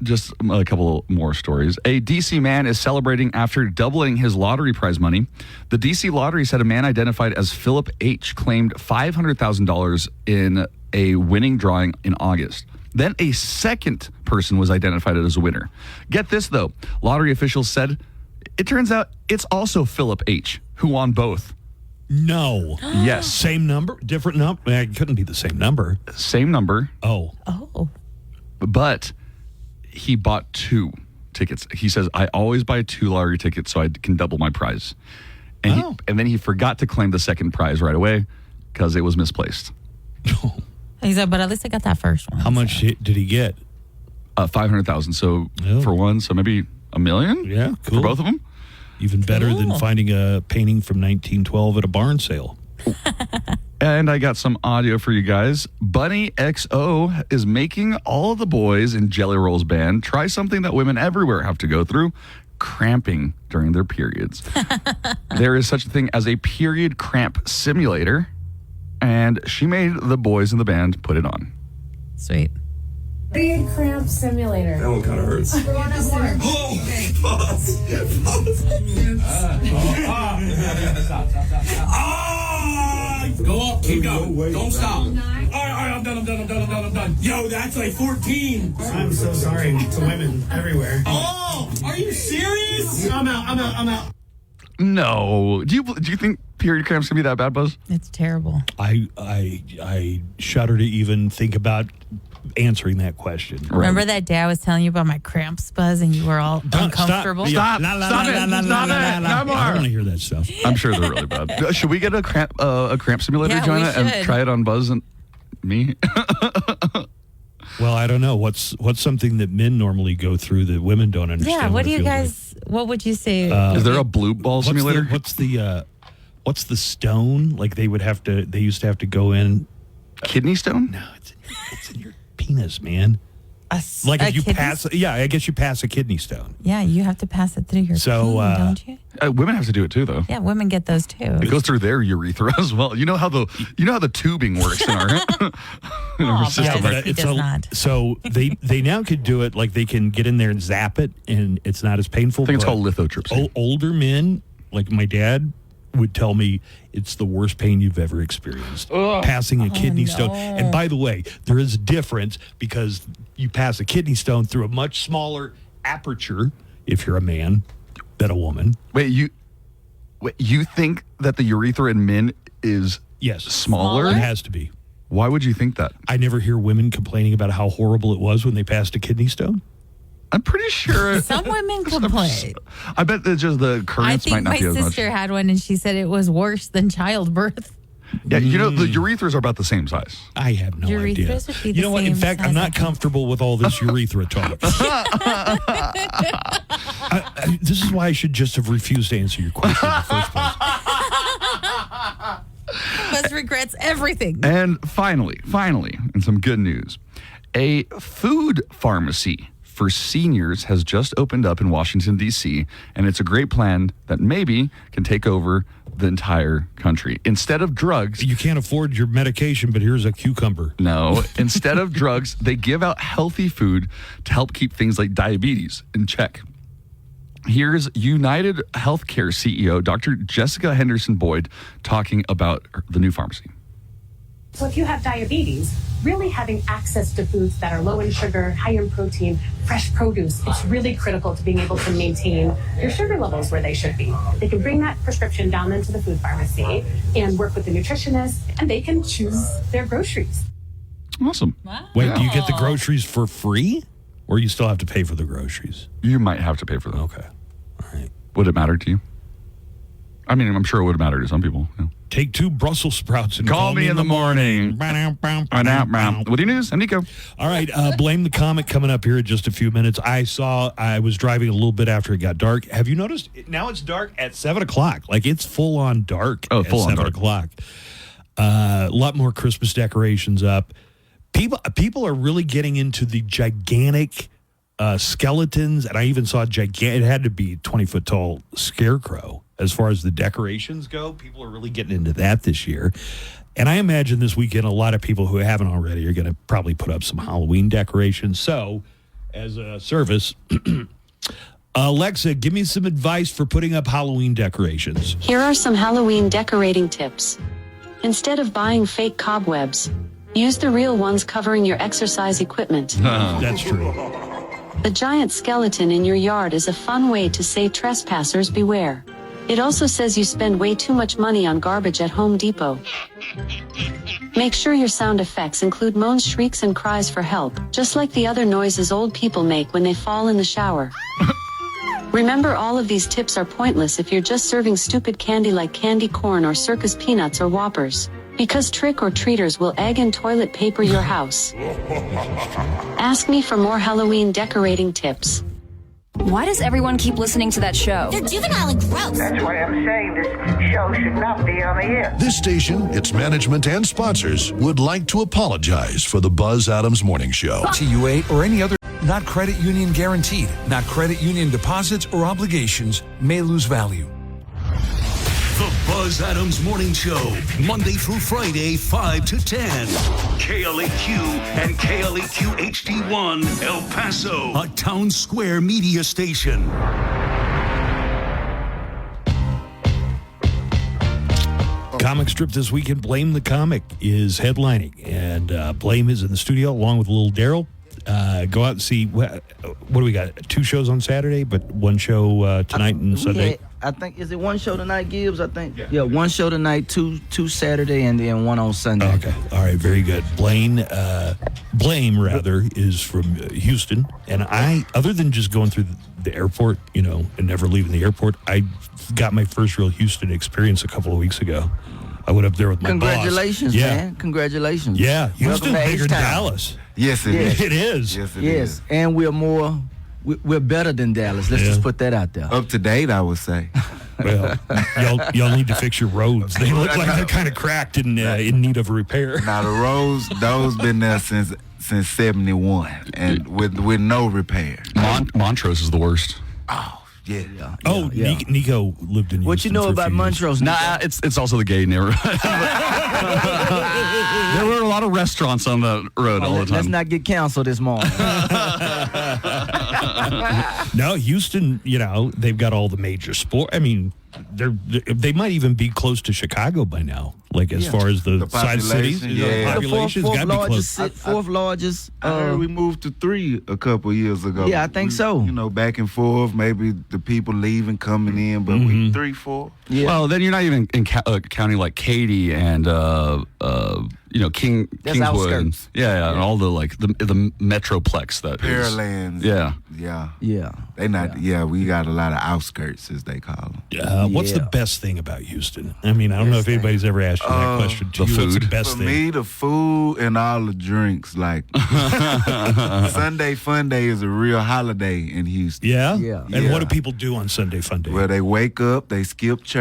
Just a couple more stories. A D.C. man is celebrating after doubling his lottery prize money. The D.C. lottery said a man identified as Philip H. claimed $500,000 in a winning drawing in August. Then a second person was identified as a winner. Get this, though. Lottery officials said it turns out it's also Philip H. who won both. No. Yes. Same number? Different number? It couldn't be the same number. Same number. Oh. But he bought 2 tickets. He says, I always buy 2 lottery tickets so I can double my prize. And then he forgot to claim the second prize right away because it was misplaced. He said, but at least I got that first one. How much did he get? $500,000. So for one, so maybe $1 million? Yeah, cool. For both of them? Even better than finding a painting from 1912 at a barn sale. And I got some audio for you guys. Bunny XO is making all of the boys in Jelly Roll's band try something that women everywhere have to go through: cramping during their periods. There is such a thing as a period cramp simulator, and she made the boys in the band put it on. Sweet. Period cramp simulator. That one kind of hurts. Go up, keep going. Don't stop. All right, I'm done. Yo, that's like 14. I'm so sorry to women everywhere. Oh, are you serious? I'm out. No. Do you think period cramps can be that bad, Buzz? It's terrible. I shudder to even think about answering that question. Remember that day I was telling you about my cramps, Buzz, and you were all uncomfortable? Stop it. No more. I don't want to hear that stuff. I'm sure they're really bad. Should we get a cramp simulator, Yeah, Joanna, we and should. try it on Buzz and me? Well, I don't know. What's something that men normally go through that women don't understand? Yeah, what do it you feels guys, what would you say? Is there a blue ball simulator? What's the stone? Like they used to have to go in. Kidney stone? No, it's in your penis, man. Like if you pass, I guess you pass a kidney stone. Yeah, you have to pass it through your peen, don't you? Women have to do it too, though. Yeah, women get those too. It goes through their urethra as well. You know how the tubing works in our, in our system. Yeah, but so they now could do it like they can get in there and zap it, and it's not as painful. I think it's called lithotripsy. Older men, like my dad, would tell me it's the worst pain you've ever experienced. Passing a kidney stone. And by the way, there is a difference because you pass a kidney stone through a much smaller aperture if you're a man than a woman. Wait, you think that the urethra in men is smaller? It has to be. Why would you think that? I never hear women complaining about how horrible it was when they passed a kidney stone. I'm pretty sure. Some women complain. I bet that just the currents might not be as much. I think my sister had one and she said it was worse than childbirth. Yeah, the urethras are about the same size. I have no idea. Urethras would be the You know what? In same fact, I'm size, not comfortable with all this urethra talk. This is why I should just have refused to answer your question in the first place. Buzz regrets everything. And finally, and some good news, a food pharmacy for seniors has just opened up in Washington, D.C., and it's a great plan that maybe can take over the entire country. Instead of drugs... You can't afford your medication, but here's a cucumber. No. Instead of drugs, they give out healthy food to help keep things like diabetes in check. Here's United Healthcare CEO, Dr. Jessica Henderson Boyd, talking about the new pharmacy. So if you have diabetes, really having access to foods that are low in sugar, high in protein, fresh produce, it's really critical to being able to maintain your sugar levels where they should be. They can bring that prescription down into the food pharmacy and work with the nutritionist, and they can choose their groceries. Awesome. Wow. Wait, do you get the groceries for free? Or you still have to pay for the groceries? You might have to pay for them. Okay. All right. Would it matter to you? I mean, I'm sure it would matter to some people. Yeah. Take 2 Brussels sprouts and call me in the morning. With your news, I'm Nico. All right, Blame the Comic coming up here in just a few minutes. I was driving a little bit after it got dark. Have you noticed? Now it's dark at 7 o'clock. Like it's full on dark at 7 o'clock. A lot more Christmas decorations up. People are really getting into the gigantic skeletons, and I even saw it had to be 20-foot tall scarecrow. As far as the decorations go, people are really getting into that this year. And I imagine this weekend, a lot of people who haven't already are going to probably put up some Halloween decorations. So, as a service, Alexa, give me some advice for putting up Halloween decorations. Here are some Halloween decorating tips. Instead of buying fake cobwebs, use the real ones covering your exercise equipment. That's true. The giant skeleton in your yard is a fun way to say trespassers beware. It also says you spend way too much money on garbage at Home Depot. Make sure your sound effects include moans, shrieks, and cries for help, just like the other noises old people make when they fall in the shower. Remember, all of these tips are pointless if you're just serving stupid candy like candy corn or circus peanuts or Whoppers, because trick-or-treaters will egg and toilet paper your house. Ask me for more Halloween decorating tips. Why does everyone keep listening to that show? They're juvenile and gross. That's why I'm saying this show should not be on the air. This station, its management, and sponsors would like to apologize for the Buzz Adams Morning Show. TUA or any other not credit union guaranteed, not credit union deposits or obligations may lose value. The Buzz Adams Morning Show, Monday through Friday, 5 to 10. KLAQ and KLAQ HD1, El Paso, a Town Square media station. Comic strip this weekend, Blame the Comic is headlining, and Blame is in the studio along with little Daryl. Go out and see, what do we got? 2 shows on Saturday, but 1 show tonight and Sunday? I think, is it 1 show tonight, Gibbs? I think. Yeah, 1 show tonight, two Saturday, and then 1 on Sunday. Okay. All right, very good. Blame, is from Houston. And other than just going through the airport, and never leaving the airport, I got my first real Houston experience a couple of weeks ago. I went up there with my Congratulations, boss. man. Congratulations. Yeah, Houston's bigger than Dallas. Yes, it is. It is. Yes, it is. And we're better than Dallas. Let's just put that out there. Up to date, I would say. Well, y'all need to fix your roads. They look like they're kind of cracked and in need of repair. Now the roads, those been there since 71, and with no repair. Montrose is the worst. Oh. Yeah. Nico lived in Houston. What you know about Montrose? Nah, it's also the gay neighborhood. There were a lot of restaurants on the road all the time. Let's not get canceled this morning. No, Houston, they've got all the major sport. I mean, they might even be close to Chicago by now. Like as far as the size cities, the population's got to be close. Fourth largest. I heard we moved to 3 a couple years ago. Yeah, I think so. Back and forth. Maybe the people leaving, coming in, but we 3, 4. Yeah. Well, then you're not even in county like Katy and Kingswood, and all the the metroplex that Pearlands. Yeah. They not. Yeah, we got a lot of outskirts, as they call them. What's the best thing about Houston? I mean, I don't know if anybody's ever asked you that question. The food. What's the best For thing? me, the food and all the drinks. Like Sunday Fun Day is a real holiday in Houston. Yeah? Yeah. And what do people do on Sunday Fun Day? Well, they wake up, they skip church.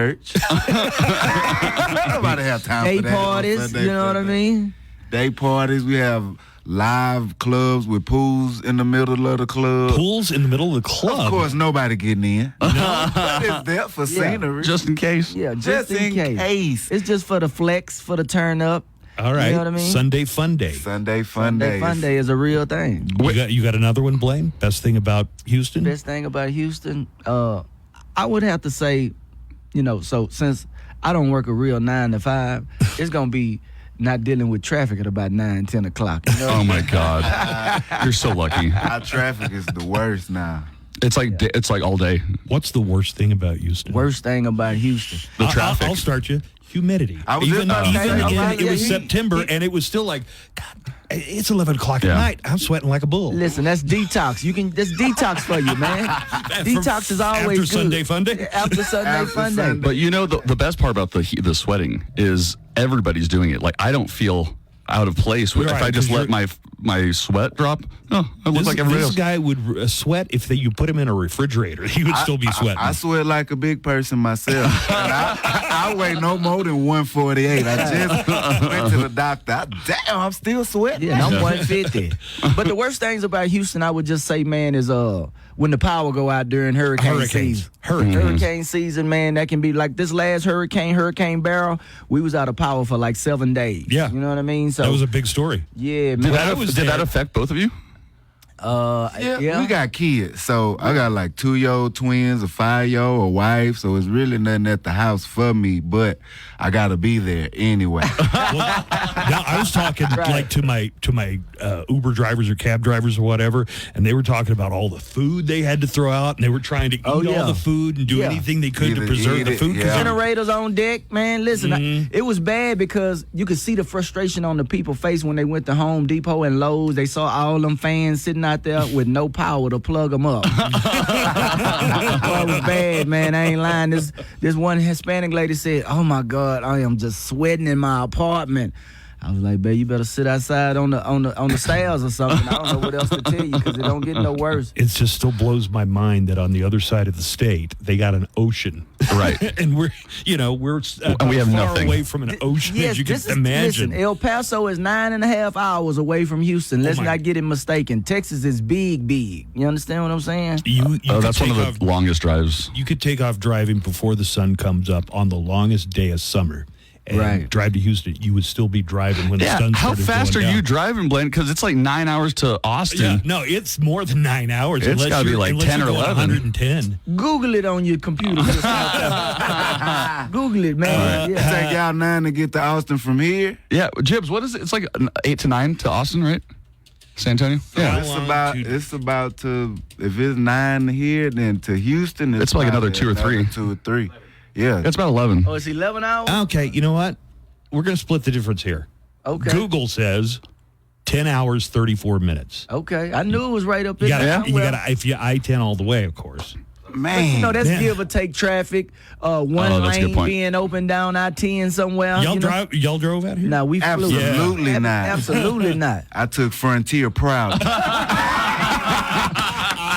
Nobody have time Day for that. parties, you know what I mean? Day parties. We have live clubs with pools in the middle of the club. Pools in the middle of the club? Of course, nobody getting in. No. But it's there for scenery. Just in case. Yeah, just in case. It's just for the flex, for the turn up. All right. You know what I mean? Sunday Fun Day. Sunday Fun Day. Fun Day is a real thing. You got another one, Blaine? Best thing about Houston? Best thing about Houston? I would have to say, so since I don't work a real 9 to 5, it's going to be not dealing with traffic at about 9, 10 o'clock. Oh, my God. You're so lucky. Our traffic is the worst now. It's like all day. What's the worst thing about Houston? Worst thing about Houston. The traffic. I'll start you. Humidity. Even again, it was September, and it was still like, God, it's 11 o'clock at night. I'm sweating like a bull. Listen, that's detox. That's detox for you, man. Detox is always after good. Sunday Fun Day? After Sunday Fun Day. But the best part about the sweating is everybody's doing it. Like, I don't feel out of place if I just let my sweat drop. No, I look like everybody else. This guy would sweat if you put him in a refrigerator. He would still be sweating. I sweat like a big person myself. And I weigh no more than 148. I just went to the doctor. Damn, I'm still sweating. Yeah, I'm 150. But the worst things about Houston, I would just say, man, is when the power go out during hurricane season. Hurricane season, man, that can be like this last Hurricane Barrel. We was out of power for like 7 days. Yeah. You know what I mean? So that was a big story. Yeah, man. Did that affect both of you? Yeah. We got kids. So I got like 2-year-old twins, a 5-year-old, a wife. So it's really nothing at the house for me, but I got to be there anyway. Now, I was talking like to my Uber drivers or cab drivers or whatever, and they were talking about all the food they had to throw out, and they were trying to eat all the food and do anything they could to preserve the food. Generators on deck, man. Listen, it was bad because you could see the frustration on the people's face when they went to Home Depot and Lowe's. They saw all them fans sitting out there with no power to plug them up. It was bad, man. I ain't lying. This one Hispanic lady said, "Oh my God, I am just sweating in my apartment." I was like, babe, you better sit outside on the stairs or something. I don't know what else to tell you because it don't get no worse. It just still blows my mind that on the other side of the state they got an ocean, right? And we're and we have far nothing away from an ocean as you can imagine. Listen, El Paso is 9.5 hours away from Houston. Let's not get it mistaken. Texas is big. You understand what I'm saying? That's one of the longest drives. You could take off driving before the sun comes up on the longest day of summer. And drive to Houston, you would still be driving when the sun started. How fast are going down. you driving, Blaine? Because it's like 9 hours to Austin. Yeah, no, it's more than 9 hours. It's got to be like 10 or 11. 110. Google it on your computer. Google it, man. Take y'all 9 to get to Austin from here. Yeah, Jibs, what is it? It's like 8 to 9 to Austin, right? San Antonio? Yeah. It's about to, if it's 9 here, then to Houston, it's like another 2 or 3. 2 or 3. Yeah. It's about 11. Oh, it's 11 hours? Okay, you know what? We're going to split the difference here. Okay. Google says 10 hours, 34 minutes. Okay. I knew it was right up in there. You got to, if you I-10 all the way, of course. Man. But, that's give or take traffic. One lane being open down I-10 somewhere. Y'all drove out here? No, we flew. Absolutely not. Absolutely not. I took Frontier proud.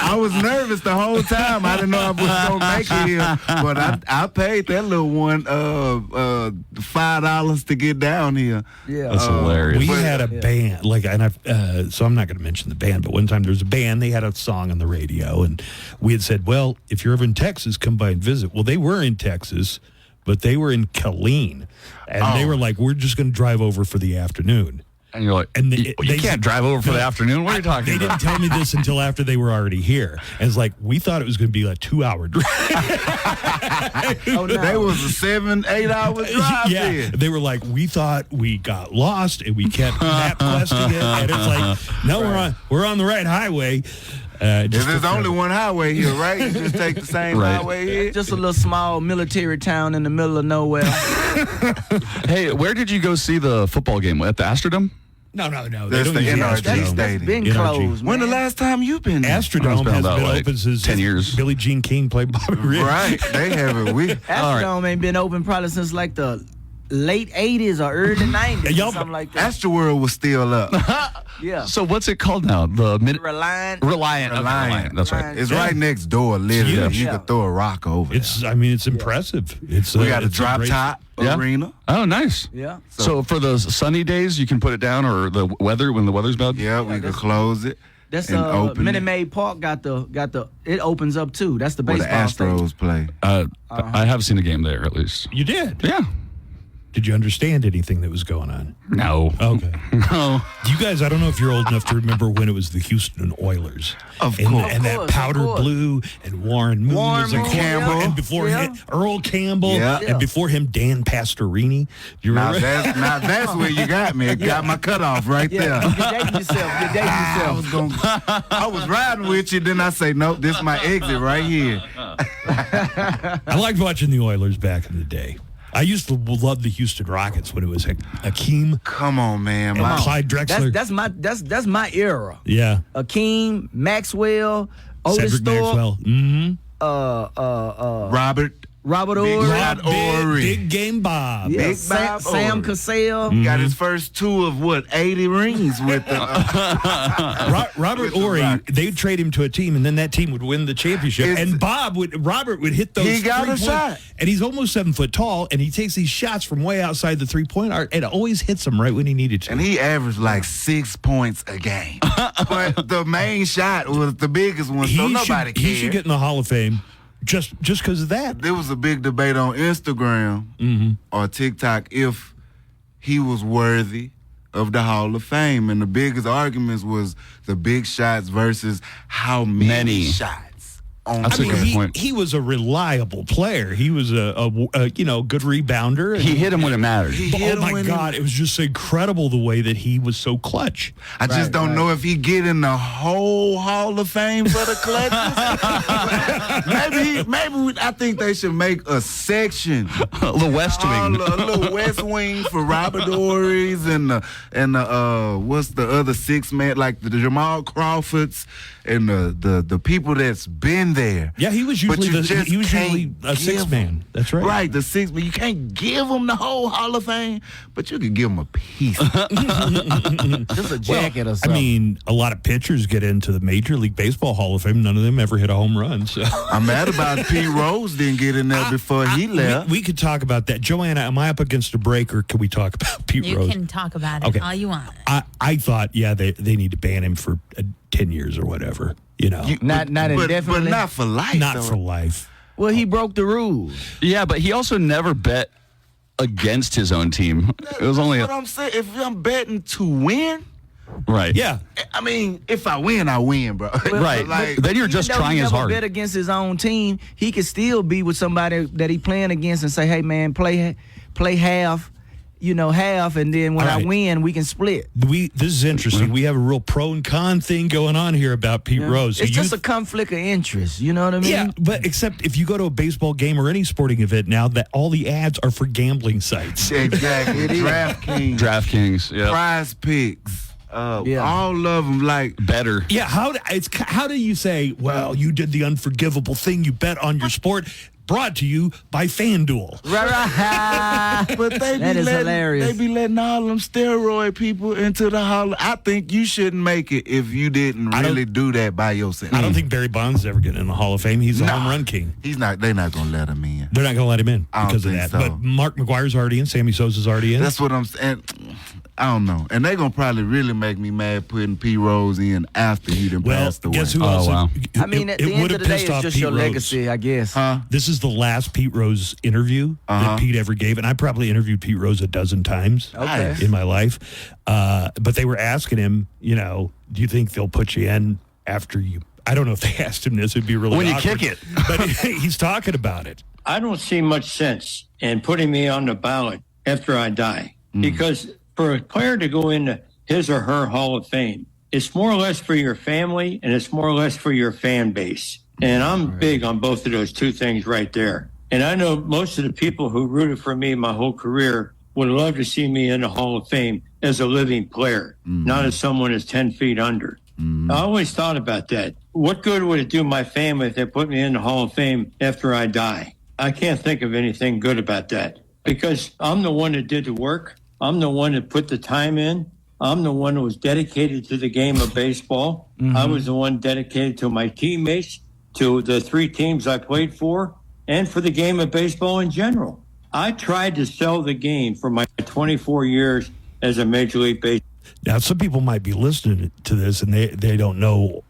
I was nervous the whole time. I didn't know I was going to make it here. But I paid that little one $5 to get down here. Yeah. That's hilarious. We had a band, so I'm not going to mention the band, but one time there was a band, they had a song on the radio, and we had said, well, if you're ever in Texas, come by and visit. Well, they were in Texas, but they were in Killeen, and they were like, we're just going to drive over for the afternoon. And you're like, you can't drive over for the afternoon? What are you talking about? They didn't tell me this until after they were already here. And it's like, we thought it was going to be a 2-hour drive. They was a 7-8 hour drive. Yeah, there. they were like, we thought we got lost and we kept map questing it. And it's like, no, we're on the right highway. There's only one highway here, right? You just take the same highway here. Just a little small military town in the middle of nowhere. Hey, where did you go see the football game? At the Astrodome? No. That's the NRG Stadium. That's been closed, When the last time you been there? Astrodome has been open since 10 years. Billie Jean King played Bobby Riggs. Right, they haven't. Astrodome ain't been open probably since like the late 80s or early 90s or something like that. Astroworld was still up. Yeah. So what's it called now? The Reliant. Reliant. That's right. It's right next door, literally. You could throw a rock over there. It's impressive. We got a drop top arena. Oh, nice. Yeah. So for those sunny days, you can put it down, or the weather when the weather's bad. Yeah, we could close it. That's and open Minute Maid Park got the it opens up too. That's the where baseball the Astros stadium. play. I have seen a game there at least. You did? Yeah. Did you understand anything that was going on? No. Okay. No. You guys, I don't know if you're old enough to remember when it was the Houston Oilers. Of course. And that Powder Blue and Warren Moon was a Campbell. And before him, Earl Campbell. Yeah. And before him, Dan Pastorini. You remember? Now that's where you got me. It got my cutoff right there. You're dating yourself. I was riding with you, then I say, nope, this is my exit right here. I liked watching the Oilers back in the day. I used to love the Houston Rockets when it was Hakeem. Come on, man. And Clyde Drexler. That's my era. Yeah. Hakeem, Maxwell, Otis Cedric Thorpe. Maxwell. Robert Ory. Big Game Bob. Yeah, Bob Sam Ory. Cassell. Got his first two of 80 rings with the Robert Ory. They'd trade him to a team, and then that team would win the championship. And Robert would hit those. He got a 3-point shot, and he's almost 7 foot tall, and he takes these shots from way outside the 3-point arc, and always hits them right when he needed to. And he averaged like 6 points a game. But the main shot was the biggest one, so nobody cared. He should get in the Hall of Fame. Just because of that. There was a big debate on Instagram or TikTok if he was worthy of the Hall of Fame. And the biggest arguments was the big shots versus how many shots. That's a good point. He was a reliable player. He was a good rebounder. He hit him when it mattered. Oh my God, it was just incredible the way that he was so clutch. I just don't know if he get in the whole Hall of Fame for the clutches. maybe I think they should make a section, the West Wing, a little West Wing for Robert Ory's and the what's the other 6 man, like the Jamal Crawfords and the people that's been there. Yeah, he was usually a 6-man. That's right. Right, the 6, but you can't give him the whole Hall of Fame, but you can give him a piece. Just a jacket or something. I mean, a lot of pitchers get into the Major League Baseball Hall of Fame. None of them ever hit a home run. So I'm mad about Pete Rose didn't get in there before he left. We could talk about that. Joanna, am I up against a break, or can we talk about Pete Rose? You can talk about it all you want. I thought, they need to ban him for 10 years or whatever. Not indefinitely. But not for life. Not for life. Well, he broke the rules. Yeah, but he also never bet against his own team. It was only what I'm saying. If I'm betting to win, right? Yeah. I mean, if I win, I win, bro. Right. Then you're just trying as hard. Bet against his own team, he could still be with somebody that he playing against and say, "Hey, man, play half." Half, and then when I win, we can split. This is interesting. We have a real pro and con thing going on here about Pete Rose. So it's just a conflict of interest. You know what I mean? Yeah, but except if you go to a baseball game or any sporting event now, that all the ads are for gambling sites. Exactly. DraftKings, yeah. Prize Picks. All of them like better. Yeah, how do you say, well, you did the unforgivable thing, you bet on your sport? brought to you by FanDuel. Right. But That is hilarious. They be letting all them steroid people into the Hall. I think you shouldn't make it if you didn't really do that by yourself. I don't think Barry Bonds is ever getting in the Hall of Fame. He's a home run king. He's not. They're not gonna let him in. They're not going to let him in I don't because of think that. so. But Mark McGuire's already in. Sammy Sosa's already in. That's what I'm saying. I don't know. And they're going to probably really make me mad putting P. Rose in after he done passed away. Guess who else? I mean, at the end of the day, it's just your Rose. legacy, I guess. This is the last Pete Rose interview that Pete ever gave, and I probably interviewed Pete Rose a dozen times in my life. But they were asking him, do you think they'll put you in after you? I don't know if they asked him this. It'd be really when awkward, you kick it. But he's talking about it. I don't see much sense in putting me on the ballot after I die because for a player to go into his or her Hall of Fame, it's more or less for your family and it's more or less for your fan base. And I'm big on both of those two things right there. And I know most of the people who rooted for me my whole career would love to see me in the Hall of Fame as a living player, not as someone who's 10 feet under. I always thought about that. What good would it do my family if they put me in the Hall of Fame after I die? I can't think of anything good about that because I'm the one that did the work. I'm the one that put the time in. I'm the one who was dedicated to the game of baseball. I was the one dedicated to my teammates, to the 3 teams I played for, and for the game of baseball in general. I tried to sell the game for my 24 years as a Major League Baseball. Now, some people might be listening to this and they don't know,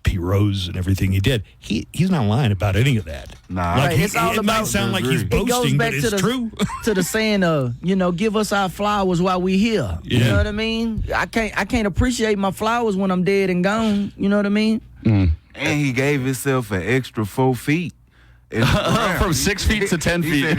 Pete Rose and everything he did. He's not lying about any of that. Nah, it might sound like he's boasting, but it's true. To the saying of, give us our flowers while we here. You know what I mean? I can't appreciate my flowers when I'm dead and gone. You know what I mean? And he gave himself an extra 4 feet. From 6 feet to 10 feet. He said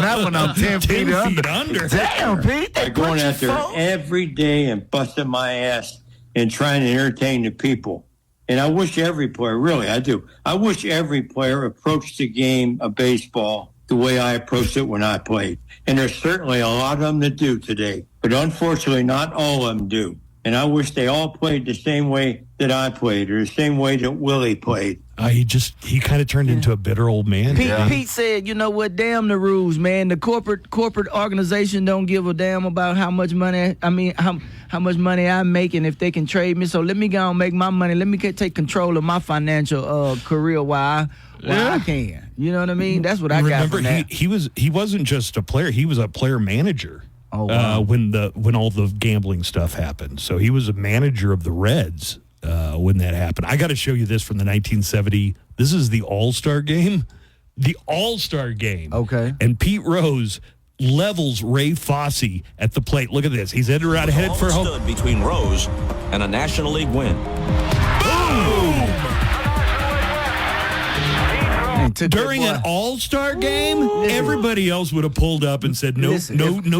that when I'm 10 feet under. Damn, Pete. By going out there every day and busting my ass and trying to entertain the people. And I wish every player, really, I do. I wish every player approached the game of baseball the way I approached it when I played. And there's certainly a lot of them that do today. But unfortunately, not all of them do. And I wish they all played the same way that I played or the same way that Willie played. He kind of turned into a bitter old man. Pete said, you know what, damn the rules, man. The corporate organization don't give a damn about how much money, how much money I'm making if they can trade me. So let me go and make my money. Let me take control of my financial career while I can. You know what I mean? That's what I got from that. He wasn't just a player. He was a player manager. Oh, wow. When all the gambling stuff happened. So he was a manager of the Reds when that happened. I got to show you this from the 1970. This is the All-Star game. The All-Star game. Okay. And Pete Rose levels Ray Fosse at the plate. Look at this. He's headed right ahead for home. Stood between Rose and a National League win. Boom! During an All-Star game, everybody else would have pulled up and said, no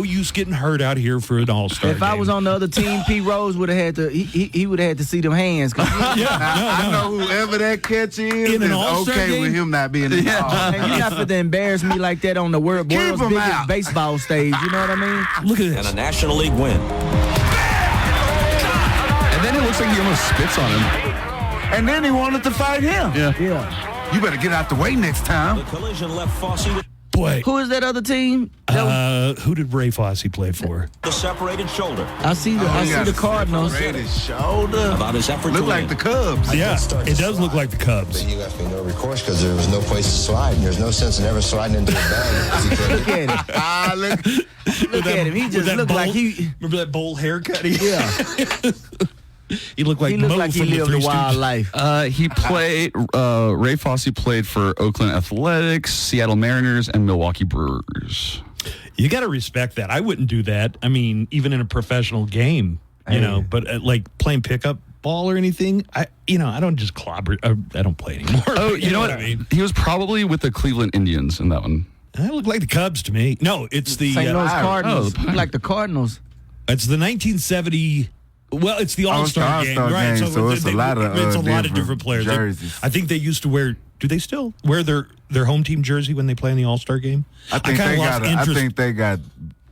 use getting hurt out here for an All-Star game. If I was on the other team, Pete Rose would have had to. He would have had to see them hands. I know whoever that catch is In an is All-Star okay game? with him not being in the All-Star. Man, you're not going to embarrass me like that on the world's biggest baseball stage. You know what I mean? Look at this. And a National League win. And then it looks like he almost spits on him. And then he wanted to fight him. Yeah. You better get out the way next time. The collision left Fosse with Boy. Who is that other team? Who did Ray Fosse play for? the separated shoulder. I see the Cardinals. Shoulder. About his effort Look to like win. the Cubs. Yeah, it does look like the Cubs. He left me no recourse because there was no place to slide, and there's no sense in ever sliding into a bag. Look at him. Look at him. He just looked like he. Remember that bowl haircut? Yeah. He looked like Mo he from the lived Three a wild Stooges. life. He played, Ray Fosse played for Oakland Athletics, Seattle Mariners, and Milwaukee Brewers. You got to respect that. I wouldn't do that. I mean, even in a professional game, but like playing pickup ball or anything, I don't just clobber. I don't play anymore. Oh, you know what I mean? He was probably with the Cleveland Indians in that one. That looked like the Cubs to me. No, it's the St. Louis Cardinals. Oh, Look like the Cardinals. It's the 1970. Well, it's the All-Star game, right? Game, so it's a lot of different players. Jerseys. I think they used to wear. Do they still wear their home team jersey when they play in the All-Star game? I think they got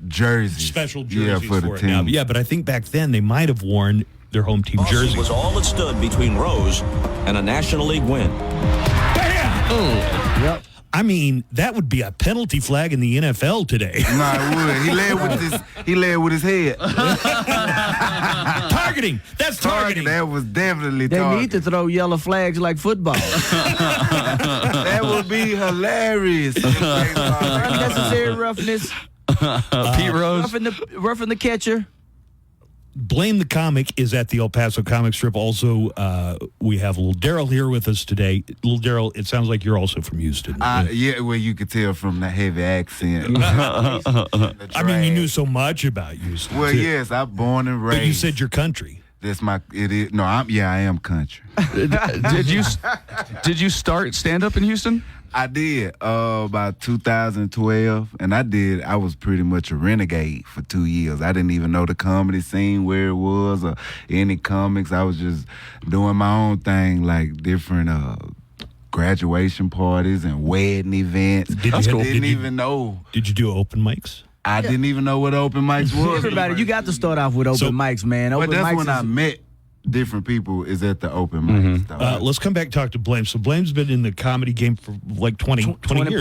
jerseys. Special jerseys for the it team. now. Yeah, but I think back then they might have worn their home team jersey. Was all that stood between Rose and a National League win. Bam! Oh. Yep. I mean, that would be a penalty flag in the NFL today. No, it would. He led with his head. Targeting. That's targeting. That was definitely They targeting. need to throw yellow flags like football. That would be hilarious. Unnecessary roughness. Pete Rose. Roughing the catcher. Blame the Comic is at the El Paso Comic Strip. Also, we have Little Daryl here with us today. Little Daryl, it sounds like you're also from Houston. Yeah, well, you could tell from the heavy accent. I mean, you knew so much about Houston. Well, too. yes, I'm born and raised. But you said your country. It is. No, I am country. Did you start stand up in Houston? I did about 2012, and I was pretty much a renegade for 2 years. I didn't even know the comedy scene where it was or any comics. I was just doing my own thing, like different graduation parties and wedding events. Didn't even know. Did you do open mics? I didn't even know what open mics was. Everybody, you got to start off with open mics, man. Open But that's mics when I met different people is at the open mics. Let's come back and talk to Blame. So Blame's been in the comedy game for like 20 years. 20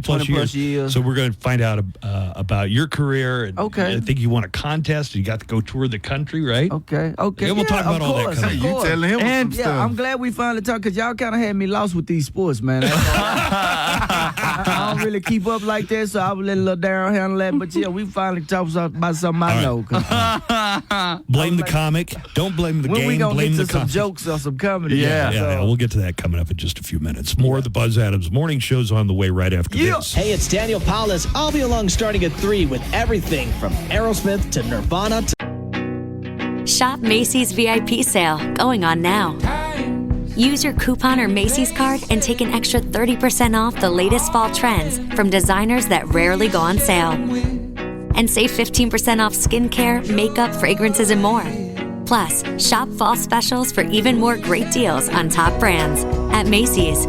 plus years. So we're going to find out about your career. And Okay. I think you won a contest. You got to go tour the country, right? Okay. Yeah, we'll talk about all that. Of Coming. course. You telling him And some stuff. I'm glad we finally talked because y'all kind of had me lost with these sports, man. I don't really keep up like that, so I will let little Daryl handle that. But yeah, we finally talked about something I know. Blame the Comic. Don't blame the When game. we gonna Blame get the to some comic. jokes or some comedy? Yeah. We'll get to that coming up in just a few minutes. More of the Buzz Adams Morning Show's on the way right after this. Hey, it's Daniel Paulus. I'll be along starting at 3 with everything from Aerosmith to Nirvana to... Shop Macy's VIP sale going on now. Use your coupon or Macy's card and take an extra 30% off the latest fall trends from designers that rarely go on sale. And save 15% off skincare, makeup, fragrances, and more. Plus, shop fall specials for even more great deals on top brands at Macy's.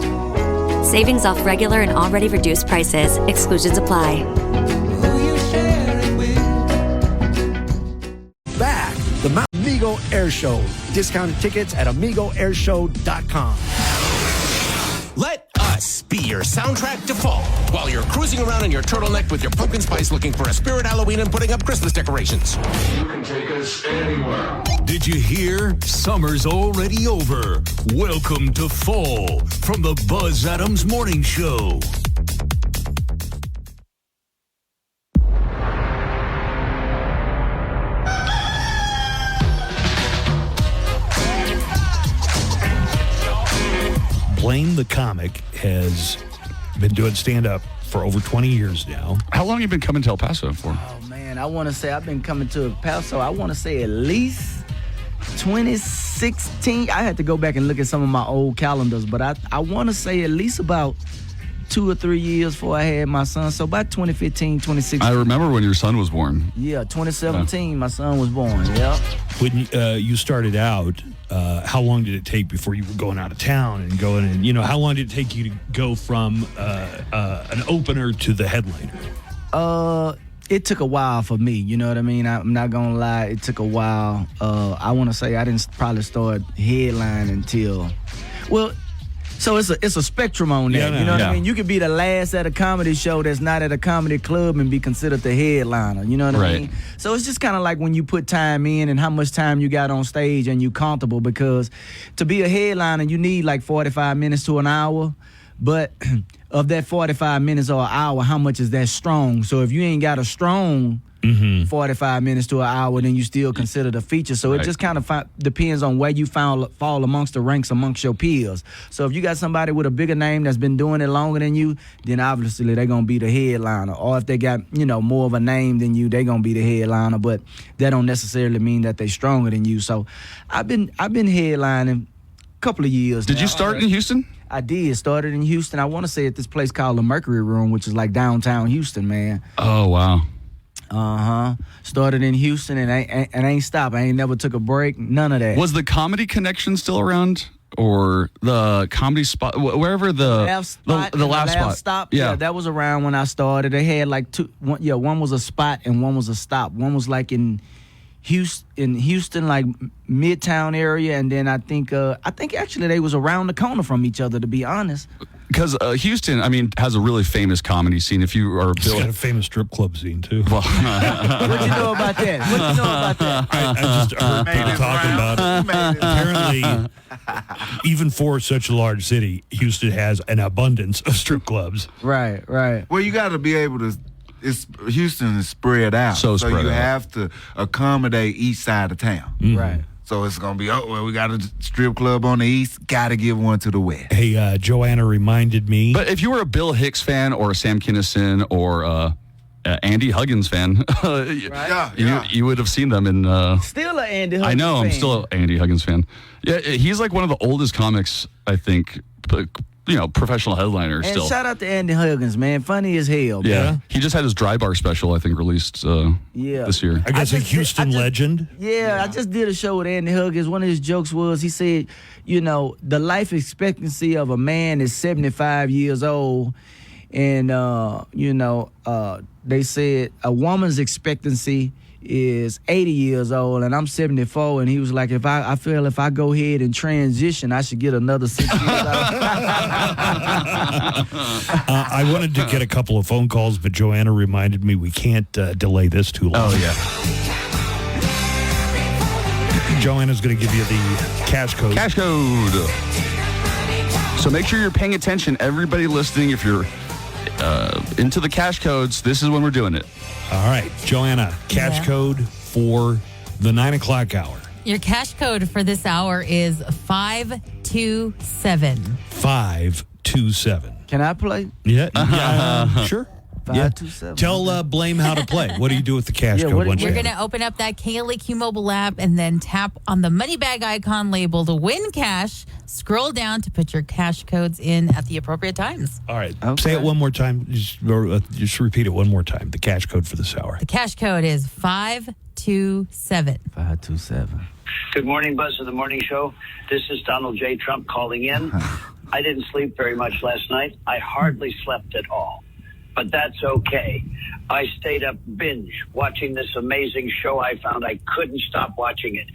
Savings off regular and already reduced prices. Exclusions apply. Back, the Amigo Air Show. Discounted tickets at AmigoAirShow.com. Let us be your soundtrack to fall while you're cruising around in your turtleneck with your pumpkin spice looking for a spirit Halloween and putting up Christmas decorations. You can take us anywhere. Did you hear? Summer's already over. Welcome to fall from the Buzz Adams Morning Show. Blame the Comic has been doing stand-up for over 20 years now. How long have you been coming to El Paso for? Oh, man, I want to say I've been coming to El Paso, I want to say at least 2016. I had to go back and look at some of my old calendars, but I want to say at least about 2 or 3 years before I had my son. So about 2015, 2016. I remember when your son was born. Yeah, 2017, my son was born. Yeah. When you started out, how long did it take before you were going out of town and going in? You know, how long did it take you to go from an opener to the headliner? It took a while for me. You know what I mean? I'm not gonna lie. It took a while. I want to say I didn't probably start headlining until, well. So it's a spectrum on that. You know what I mean? You could be the last at a comedy show that's not at a comedy club and be considered the headliner. You know what I mean? So it's just kind of like when you put time in and how much time you got on stage and you comfortable, because to be a headliner, you need like 45 minutes to an hour. But of that 45 minutes or an hour, how much is that strong? So if you ain't got a strong 45 minutes to an hour, then you still consider the feature. So it just kind of depends on where you fall amongst the ranks amongst your peers. So if you got somebody with a bigger name that's been doing it longer than you, then obviously they're going to be the headliner. Or if they got, more of a name than you, they're going to be the headliner. But that don't necessarily mean that they're stronger than you. So I've been headlining a couple of years now. Did you start in Houston? I did. Started in Houston. I want to say at this place called the Mercury Room, which is like downtown Houston, man. Oh, wow. Started in Houston and ain't stopped. I ain't never took a break. None of that. Was the Comedy Connection still around, or the comedy spot, wherever the laugh spot? Yeah, that was around when I started. They had like one was a spot and one was a stop. One was like in Houston, like Midtown area, and then I think actually they was around the corner from each other, to be honest. Because Houston, I mean, has a really famous comedy scene. If you are It's got a famous strip club scene, too. Well, What you know about that? What you know about that? I just heard people talking about it. Apparently, even for such a large city, Houston has an abundance of strip clubs. Right. Well, you got to be able to. Houston is spread out, So spread you out. have to accommodate each side of town. Right. So it's gonna be, we got a strip club on the east, got to give one to the west. Hey, Joanna reminded me. But if you were a Bill Hicks fan or a Sam Kinison or Andy Huggins fan, you would have seen them in. Still an Andy Huggins I know, I'm fan. still an Andy Huggins fan. Yeah, he's like one of the oldest comics, I think. Professional headliner And still. shout out to Andy Huggins, man. Funny as hell, Yeah. man. He just had his Dry Bar special, I think, released this year. I guess a Houston legend. Yeah, I just did a show with Andy Huggins. One of his jokes was, he said, the life expectancy of a man is 75 years old. And, they said a woman's expectancy is 80 years old, and I'm 74. And he was like, I feel if I go ahead and transition, I should get another 6 years out. I wanted to get a couple of phone calls, but Joanna reminded me we can't delay this too long. Oh, yeah. Joanna's going to give you the cash code. Cash code. So make sure you're paying attention. Everybody listening, if you're into the cash codes, this is when we're doing it. All right, Joanna, cash code for the 9 o'clock hour. Your cash code for this hour is 527. 527. Can I play? Yeah, sure. 527. Tell Blame how to play. What do you do with the cash code? Once You're you going have to open up that KLAQ mobile app and then tap on the money bag icon labeled Win Cash. Scroll down to put your cash codes in at the appropriate times. All right. Say it one more time. Just repeat it one more time. The cash code for this hour. The cash code is 527. 527. Good morning, Buzz of the Morning Show. This is Donald J. Trump calling in. I didn't sleep very much last night. I hardly slept at all. But that's okay. I stayed up binge watching this amazing show. I found I couldn't stop watching it.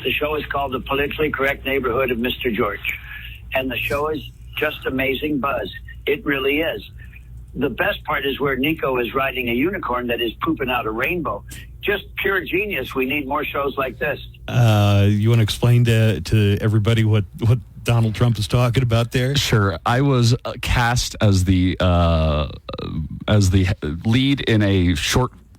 The show is called The Politically Correct Neighborhood of Mr. George. And the show is just amazing buzz. It really is. The best part is where Nico is riding a unicorn that is pooping out a rainbow. Just pure genius. We need more shows like this. You want to explain to everybody what Donald Trump is talking about there? Sure. I was cast as the lead in a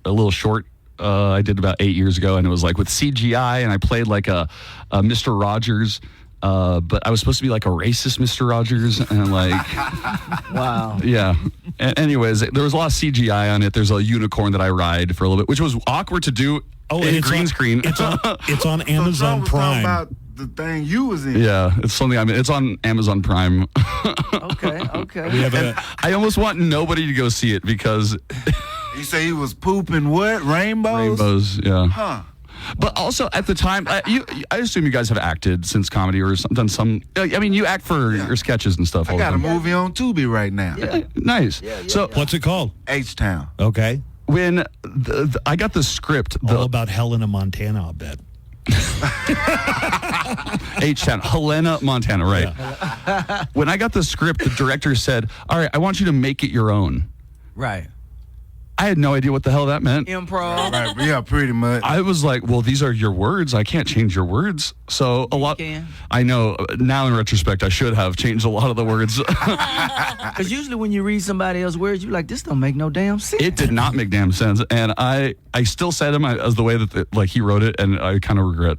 little short I did about 8 years ago, and it was like with CGI, and I played like a Mr. Rogers, but I was supposed to be like a racist Mr. Rogers, and like, wow, yeah. Anyways, there was a lot of CGI on it. There's a unicorn that I ride for a little bit, which was awkward to do. In green screen. It's on Amazon Prime. About the thing you was in. Yeah, it's something. It's on Amazon Prime. Okay. We have I almost want nobody to go see it because. You say he was pooping what? Rainbows? Rainbows, yeah. Huh. But also at the time, I assume you guys have acted since comedy or done some. I mean, you act for your sketches and stuff. I got a movie on Tubi right now. Yeah. Nice. So what's it called? H-Town. Okay. When I got the script, all about Helena, Montana, I'll bet. H-Town, Helena, Montana, right? Yeah. When I got the script, the director said, "All right, I want you to make it your own." Right. I had no idea what the hell that meant. Improv. Right, yeah, pretty much. I was like, well, these are your words. I can't change your words. So a lot. I know now in retrospect, I should have changed a lot of the words. Because usually when you read somebody else's words, you're like, this don't make no damn sense. It did not make damn sense. And I still said him as the way that he wrote it. And I kind of regret.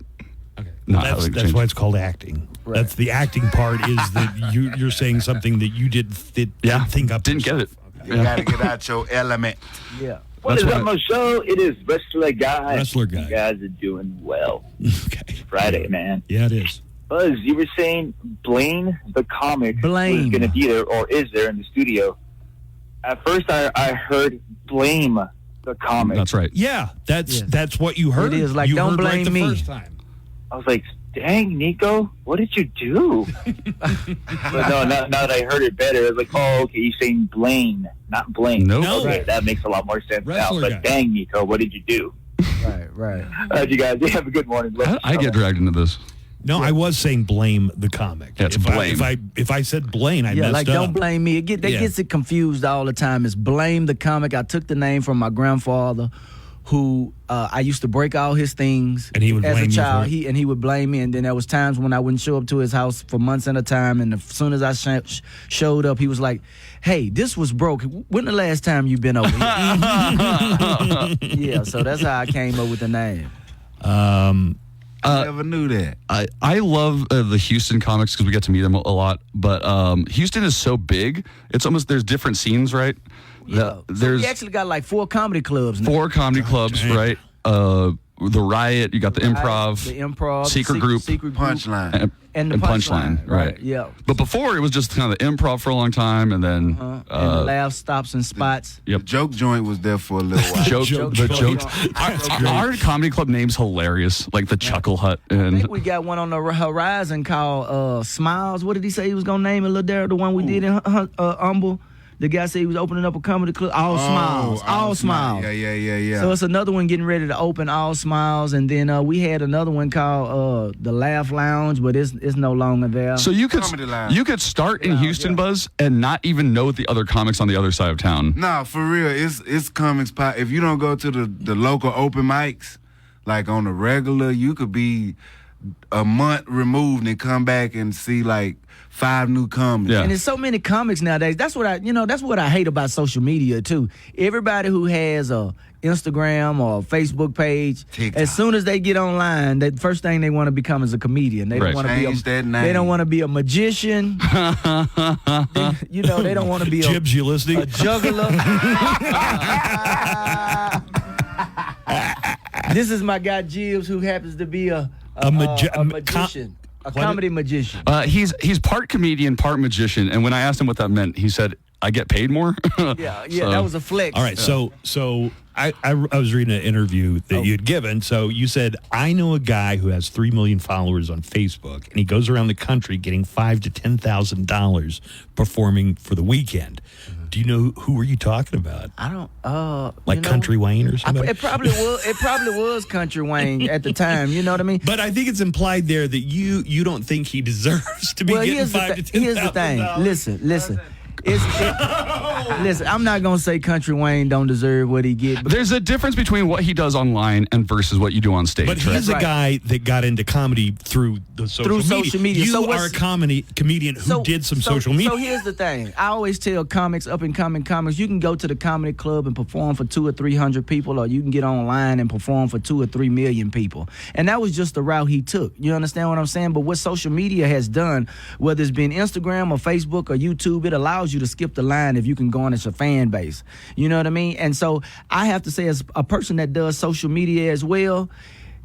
Okay. That's why it's called acting. Right. That's the acting part is that you're saying something that you didn't think up. Didn't get it. You got to get out your element. Yeah. What is up, my show? It is Wrestler Guy. Wrestler Guy. You guys are doing well. Okay. Friday, man. Yeah, it is. Buzz, you were saying Blaine the comic was going to be there, or is there in the studio. At first, I heard Blame the comic. That's right. Yeah, that's what you heard. It is like, don't blame the me. First time. I was like, dang, Nico, what did you do? But no, now that I heard it better, I was like, oh, okay, you're saying Blaine, not Blaine. No. Okay, that makes a lot more sense Wrestler now. guy. But dang, Nico, what did you do? Right. You guys have a good morning. I get dragged into this. No, I was saying blame the comic. Yeah, it's blame. If I said blame, I messed like up. don't blame me. That gets it confused all the time. It's blame the comic. I took the name from my grandfather, who I used to break all his things, and he would as blame a child. you for it? He would blame me, and then there was times when I wouldn't show up to his house for months at a time. And as soon as I showed up, he was like, "Hey, this was broke. When the last time you been over here?" Yeah, so that's how I came up with the name. I never knew that. I love the Houston comics because we get to meet them a lot. But Houston is so big; it's almost there's different scenes, right? Yeah. There's we actually got like 4 comedy clubs now. 4 comedy clubs, right? The Riot, you got the Improv, Secret Group, Punchline, and Punchline, right? Yeah. But before it was just kind of the Improv for a long time, and then and the laugh stops and spots. Yep. Joke Joint was there for a little while. Joke. Our comedy club name's hilarious, like the Chuckle Hut. I And think we got one on the horizon called Smiles. What did he say he was gonna name it, Lil Darryl? The one we did in Humble. The guy said he was opening up a comedy club. All Smiles. Yeah. So it's another one getting ready to open, All Smiles, and then we had another one called the Laugh Lounge, but it's no longer there. so you could start in Houston, Buzz, and not even know the other comics on the other side of town. Nah, for real, it's comics pop. If you don't go to the local open mics, like on the regular, you could be a month removed and come back and see like 5 new comics. And there's so many comics nowadays. That's what I hate about social media too. Everybody who has a Instagram or a Facebook page, TikTok. As soon as they get online, the first thing they want to become is a comedian. They don't want to be They don't want to be a magician. They don't want to be Jibs, you listening? A juggler. This is my guy Jibs, who happens to be a magician. A comedy magician. He's part comedian, part magician. And when I asked him what that meant, he said, "I get paid more." Yeah, that was a flex. All right, so I was reading an interview that you'd given. So you said, I know a guy who has 3 million followers on Facebook, and he goes around the country getting $5,000 to $10,000 performing for the weekend. Do you know who were you talking about? I don't. Country Wayne or something? It probably was Country Wayne at the time. You know what I mean? But I think it's implied there that you don't think he deserves to be getting $5,000 to $10,000. Here's the thing. Listen. Listen, I'm not gonna say Country Wayne don't deserve what he get. There's a difference between what he does online and versus what you do on stage. But he's a guy that got into comedy through the social media. You are a comedian who did some social media. So here's the thing. I always tell comics, up and coming comics, you can go to the comedy club and perform for 200 or 300 people, or you can get online and perform for 2 or 3 million people. And that was just the route he took. You understand what I'm saying? But what social media has done, whether it's been Instagram or Facebook or YouTube, it allows you to skip the line if you can go on as a fan base. You know what I mean? And so I have to say, as a person that does social media as well,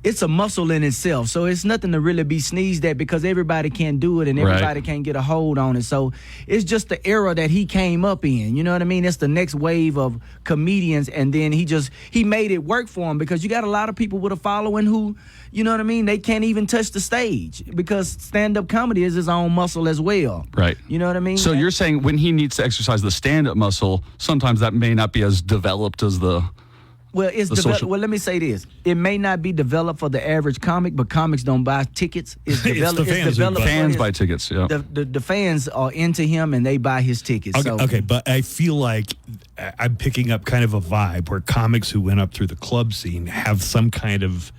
it's a muscle in itself. So it's nothing to really be sneezed at, because everybody can't do it and everybody can't get a hold on it. So it's just the era that he came up in. You know what I mean? It's the next wave of comedians. And then he made it work for him, because you got a lot of people with a following who, you know what I mean, they can't even touch the stage, because stand-up comedy is his own muscle as well. Right. You know what I mean? So you're saying when he needs to exercise the stand-up muscle, sometimes that may not be as developed as the... Well, let me say this. It may not be developed for the average comic, but comics don't buy tickets. It's developed. Fans buy tickets, yeah. The fans are into him and they buy his tickets. Okay, but I feel like I'm picking up kind of a vibe where comics who went up through the club scene have some kind of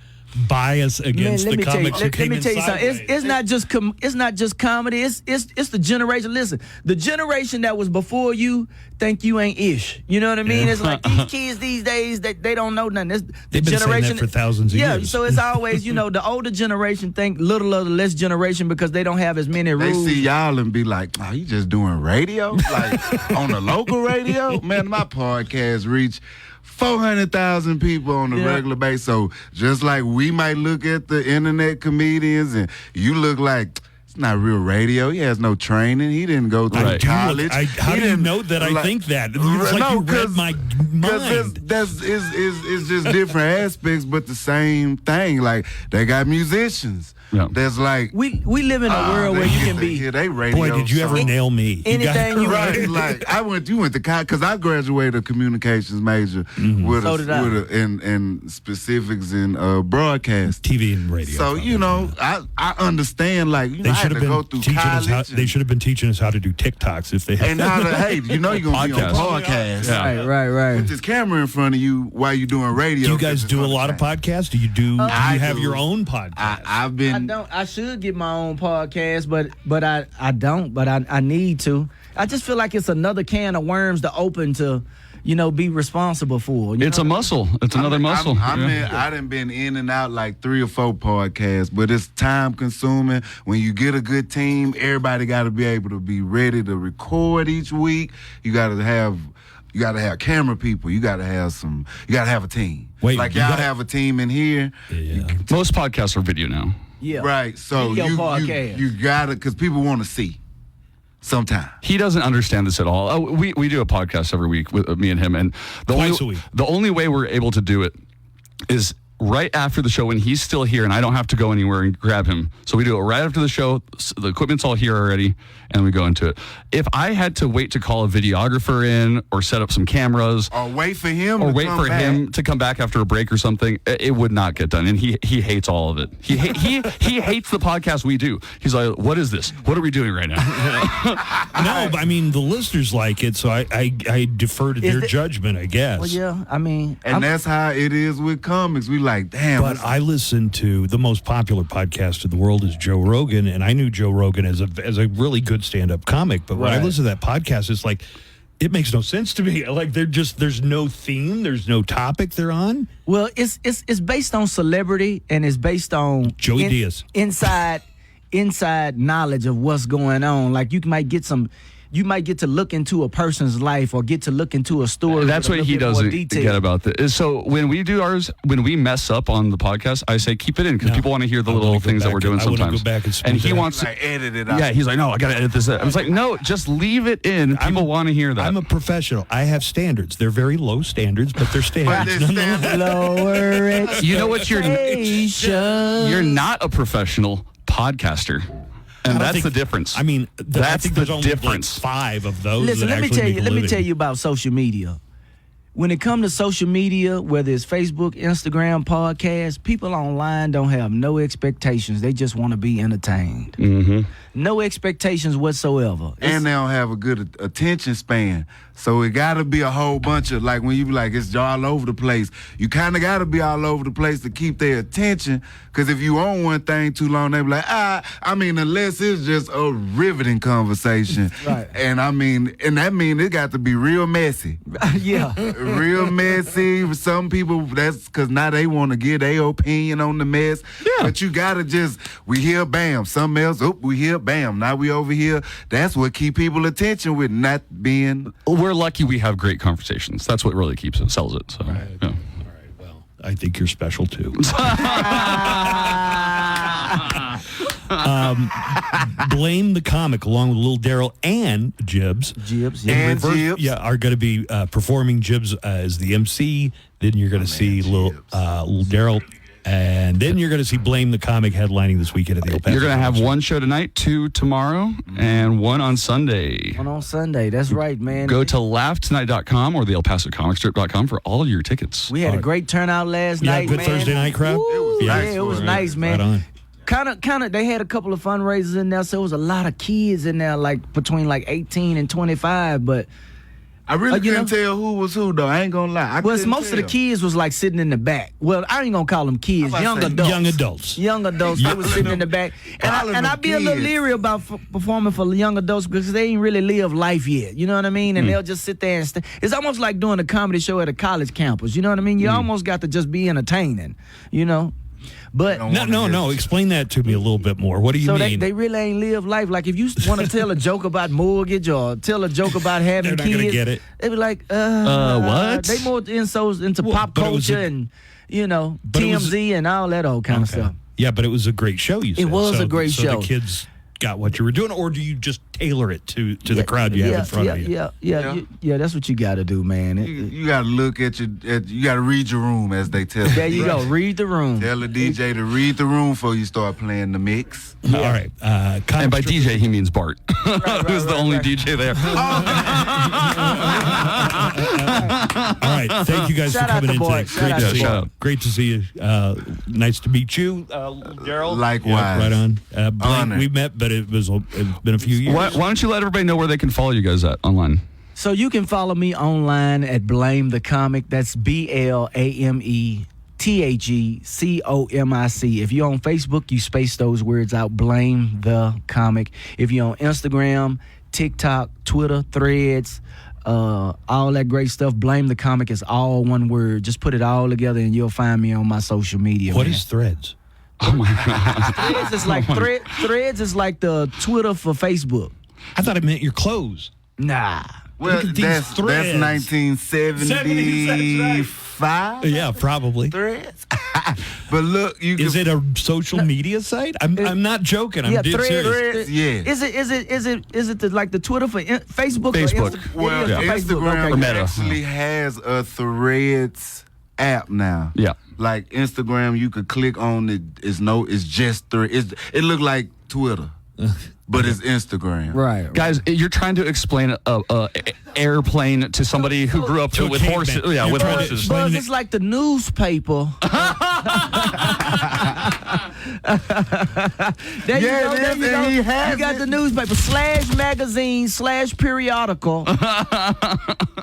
bias against the comics who came in sideways. Let me tell you something. It's not just comedy. It's the generation. Listen, the generation that was before you think you ain't ish. You know what I mean? It's like these kids these days that they don't know nothing. They've been saying that for thousands of years. Yeah, so it's always, the older generation think little of the less generation, because they don't have as many rules. They see y'all and be like, "Oh, you just doing radio? Like on the local radio? Man, my podcast reach 400,000 people on a regular basis." So just like we might look at the internet comedians and you look like It's not real radio. He has no training. He didn't go to college. How do you know that I think that? It's like you read my mind. It's just different aspects, but the same thing. Like, they got musicians. Yeah. There's like we live in a world where you can be. They radio. Boy, did you ever nail me? Anything you right? Like you went to college because I graduated a communications major with in specifics in broadcast, TV and radio. So I understand. Like they should have been go through teaching college. us how, they should have been teaching us how to do TikToks if they had. And how to you're gonna be on podcast. Yeah. Right. With this camera in front of you while you're doing radio. Do you guys do a lot of podcasts? Do you have your own podcast? I've been. I should get my own podcast, but I don't. But I need to. I just feel like it's another can of worms to open to, be responsible for. It's a muscle. It's another muscle. I done been in and out like 3 or 4 podcasts, but it's time consuming. When you get a good team, everybody got to be able to be ready to record each week. You got to have camera people. You got to have a team. Wait, like y'all have a team in here. Yeah. Most podcasts are video now. Yeah. Right. So you got to, because people want to see. Sometime. He doesn't understand this at all. We do a podcast every week with me and him, and the only way we're able to do it is right after the show when he's still here and I don't have to go anywhere and grab him. So we do it right after the show. The equipment's all here already, and we go into it. If I had to wait to call a videographer in or set up some cameras, or wait for him to come back after a break or something, it would not get done. And he hates all of it. He hates the podcast we do. He's like, "What is this? What are we doing right now?" No, but I mean the listeners like it, so I defer to their judgment, I guess. Well, yeah, I mean, that's how it is with comics. We like, damn. But I listen to the most popular podcast in the world is Joe Rogan, and I knew Joe Rogan as a really good stand-up comic. But when I listen to that podcast, it's like it makes no sense to me. Like there's no theme, there's no topic they're on. Well, it's based on celebrity and it's based on Joey Diaz inside knowledge of what's going on. Like you might get to look into a person's life or get to look into a story. That's what he doesn't get about this. So when we do ours, when we mess up on the podcast, I say keep it in because people want to hear the little things that we're doing sometimes. Go back and he wants to edit it out. Yeah, he's like, no, I got to edit this out. I was like, no, just leave it in. People want to hear that. I'm a professional. I have standards. They're very low standards, but they're standards. Lower it. You know what? You're not a professional podcaster. And that's the difference. I mean, that's the Like difference. 5 of those. Listen, let me tell you about social media. When it comes to social media, whether it's Facebook, Instagram, podcasts, people online don't have no expectations. They just want to be entertained. Mm-hmm. No expectations whatsoever. And they don't have a good attention span. So it got to be a whole bunch of, like when you be like, it's all over the place. You kind of got to be all over the place to keep their attention. Because if you own one thing too long, they be like, unless it's just a riveting conversation. Right. And that mean it got to be real messy. Yeah. Real messy. Some people, that's because now they want to give their opinion on the mess. Yeah. But you got to we hear, bam. Something else, we hear, bam. Now we over here. That's what keep people attention with not being... We're lucky we have great conversations. That's what really sells it. So, All right. Yeah. All right. Well, I think you're special too. Blame the Comic, along with Lil Daryl and Jibbs. Jibbs, yeah, are going to be performing. Jibbs as the MC. Then you're going to see Lil Daryl. And then you're going to see Blame the Comic headlining this weekend at the El Paso. You're going to have one show tonight, 2 tomorrow, and 1 on Sunday. One on Sunday. That's right, man. Go to LaughTonight.com or the ElPasoComicStrip.com for all your tickets. We had a great turnout last night, good man. Thursday night crowd? It was nice, man. Right on. Kind of. They had a couple of fundraisers in there, so it was a lot of kids in there, like between 18 and 25. But I really couldn't tell who was who, though. I ain't gonna lie. Most of the kids was sitting in the back. Well, I ain't gonna call them kids. Young adults. Young adults. They was sitting in the back, and I be a little leery about performing for young adults because they ain't really lived life yet. You know what I mean? And they'll just sit there and it's almost like doing a comedy show at a college campus. You know what I mean? You almost got to just be entertaining. You know. But no. Explain that to me a little bit more. What do you mean? So they really ain't live life. Like if you want to tell a joke about mortgage or tell a joke about having They're kids, not gonna get it. They be like, what? They more into pop culture and TMZ and all that old kind of stuff. Yeah, but it was a great show. You said it was a great show. The kids. got what you were doing, or do you just tailor it to the crowd you have in front of you? Yeah. That's what you got to do, man. You got to look at you got to read your room, as they tell you. There you go. Read the room. Tell the DJ to read the room before you start playing the mix. All right. And by DJ, he means Bart, who's the only DJ there. All right. Thank you guys Shout for coming in today. Shout Great to see you. Nice to meet you, Daryl. Likewise. Yeah, right on. Blaine, Honored. we met, but it's been a few years. Why don't you let everybody know where they can follow you guys at online? So you can follow me online at Blame the Comic. That's BLAMETHECOMIC. If you're on Facebook, you space those words out. Blame the Comic. If you're on Instagram, TikTok, Twitter, Threads, all that great stuff, Blame the Comic is all one word. Just put it all together and you'll find me on my social media. What is Threads? Oh my God. Threads is like Threads is like the Twitter for Facebook. I thought it meant your clothes. Nah. Well, Look at these that's threads. 1975. Yeah, probably. Threads. But look, Is it a social media site? I'm not joking. I'm dead serious. Yeah. Is it like the Twitter for Facebook? Facebook. Well, Instagram Okay. Meta. actually has a Threads app now. Yeah. Like Instagram, you could click on it. It's just Threads. It look like Twitter, but it's Instagram. Right. Guys, you're trying to explain a airplane to somebody who grew up To a with caveman. horses. Yeah, You're with trying to horses. explain- Buzz, it's like the newspaper. There you go. There you go. You got the newspaper / periodical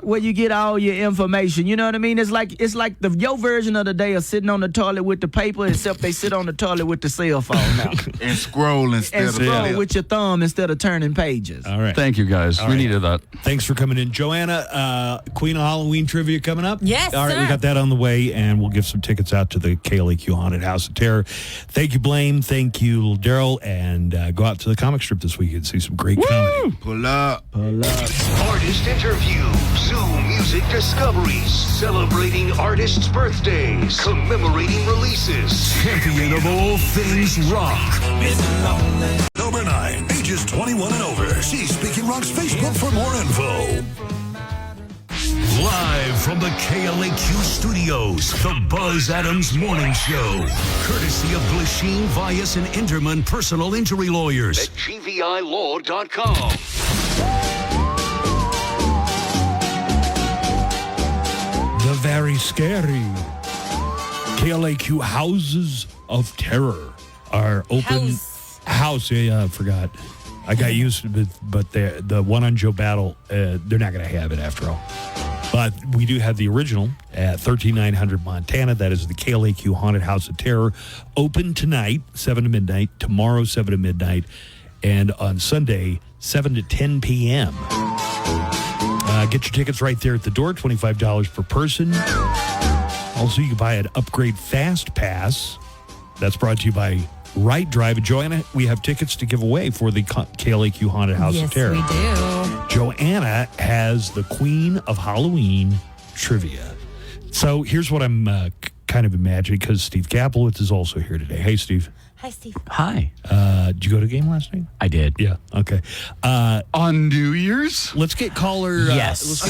where you get all your information. You know what I mean? It's like your version of the day of sitting on the toilet with the paper, except they sit on the toilet with the cell phone now And scroll instead and of scroll with your thumb instead of turning pages. All right. Thank you, guys. All We right. needed that. Thanks for coming in. Joanna, Queen of Halloween trivia coming up? Yes, All right, sir. we got that on the way, and we'll give some tickets out to the KLAQ Haunted House of Terror. Thank you, Blame. Thank you, Daryl. And go out to the comic strip this weekend and see some great comedy. Pull up. Artist interviews, Zoom music discoveries, celebrating artists' birthdays, commemorating releases, champion of all things rock. Number 9, ages 21 and over. See Speaking Rock's Facebook for more info. Live from the KLAQ studios, the Buzz Adams Morning Show. Courtesy of Glasheen, Vyas, and Inderman Personal Injury Lawyers. At GVILaw.com. The very scary KLAQ Houses of Terror are open. House, yeah, I forgot. I got used to it, but the one on Joe Battle, they're not going to have it after all. But we do have the original at 13900 Montana. That is the KLAQ Haunted House of Terror. Open tonight, 7 to midnight. Tomorrow, 7 to midnight. And on Sunday, 7 to 10 p.m. Get your tickets right there at the door, $25 per person. Also, you can buy an Upgrade Fast Pass. That's brought to you by Right Drive. Joanna, we have tickets to give away for the KLAQ Haunted House of Terror. Yes, we do. Joanna has the Queen of Halloween trivia. So here's what I'm kind of imagining, because Steve Kaplowitz is also here today. Hey, Steve. Hi, Steve. Hi. Did you go to a game last night? I did. Yeah. Okay. On New Year's? Let's get caller. Yes.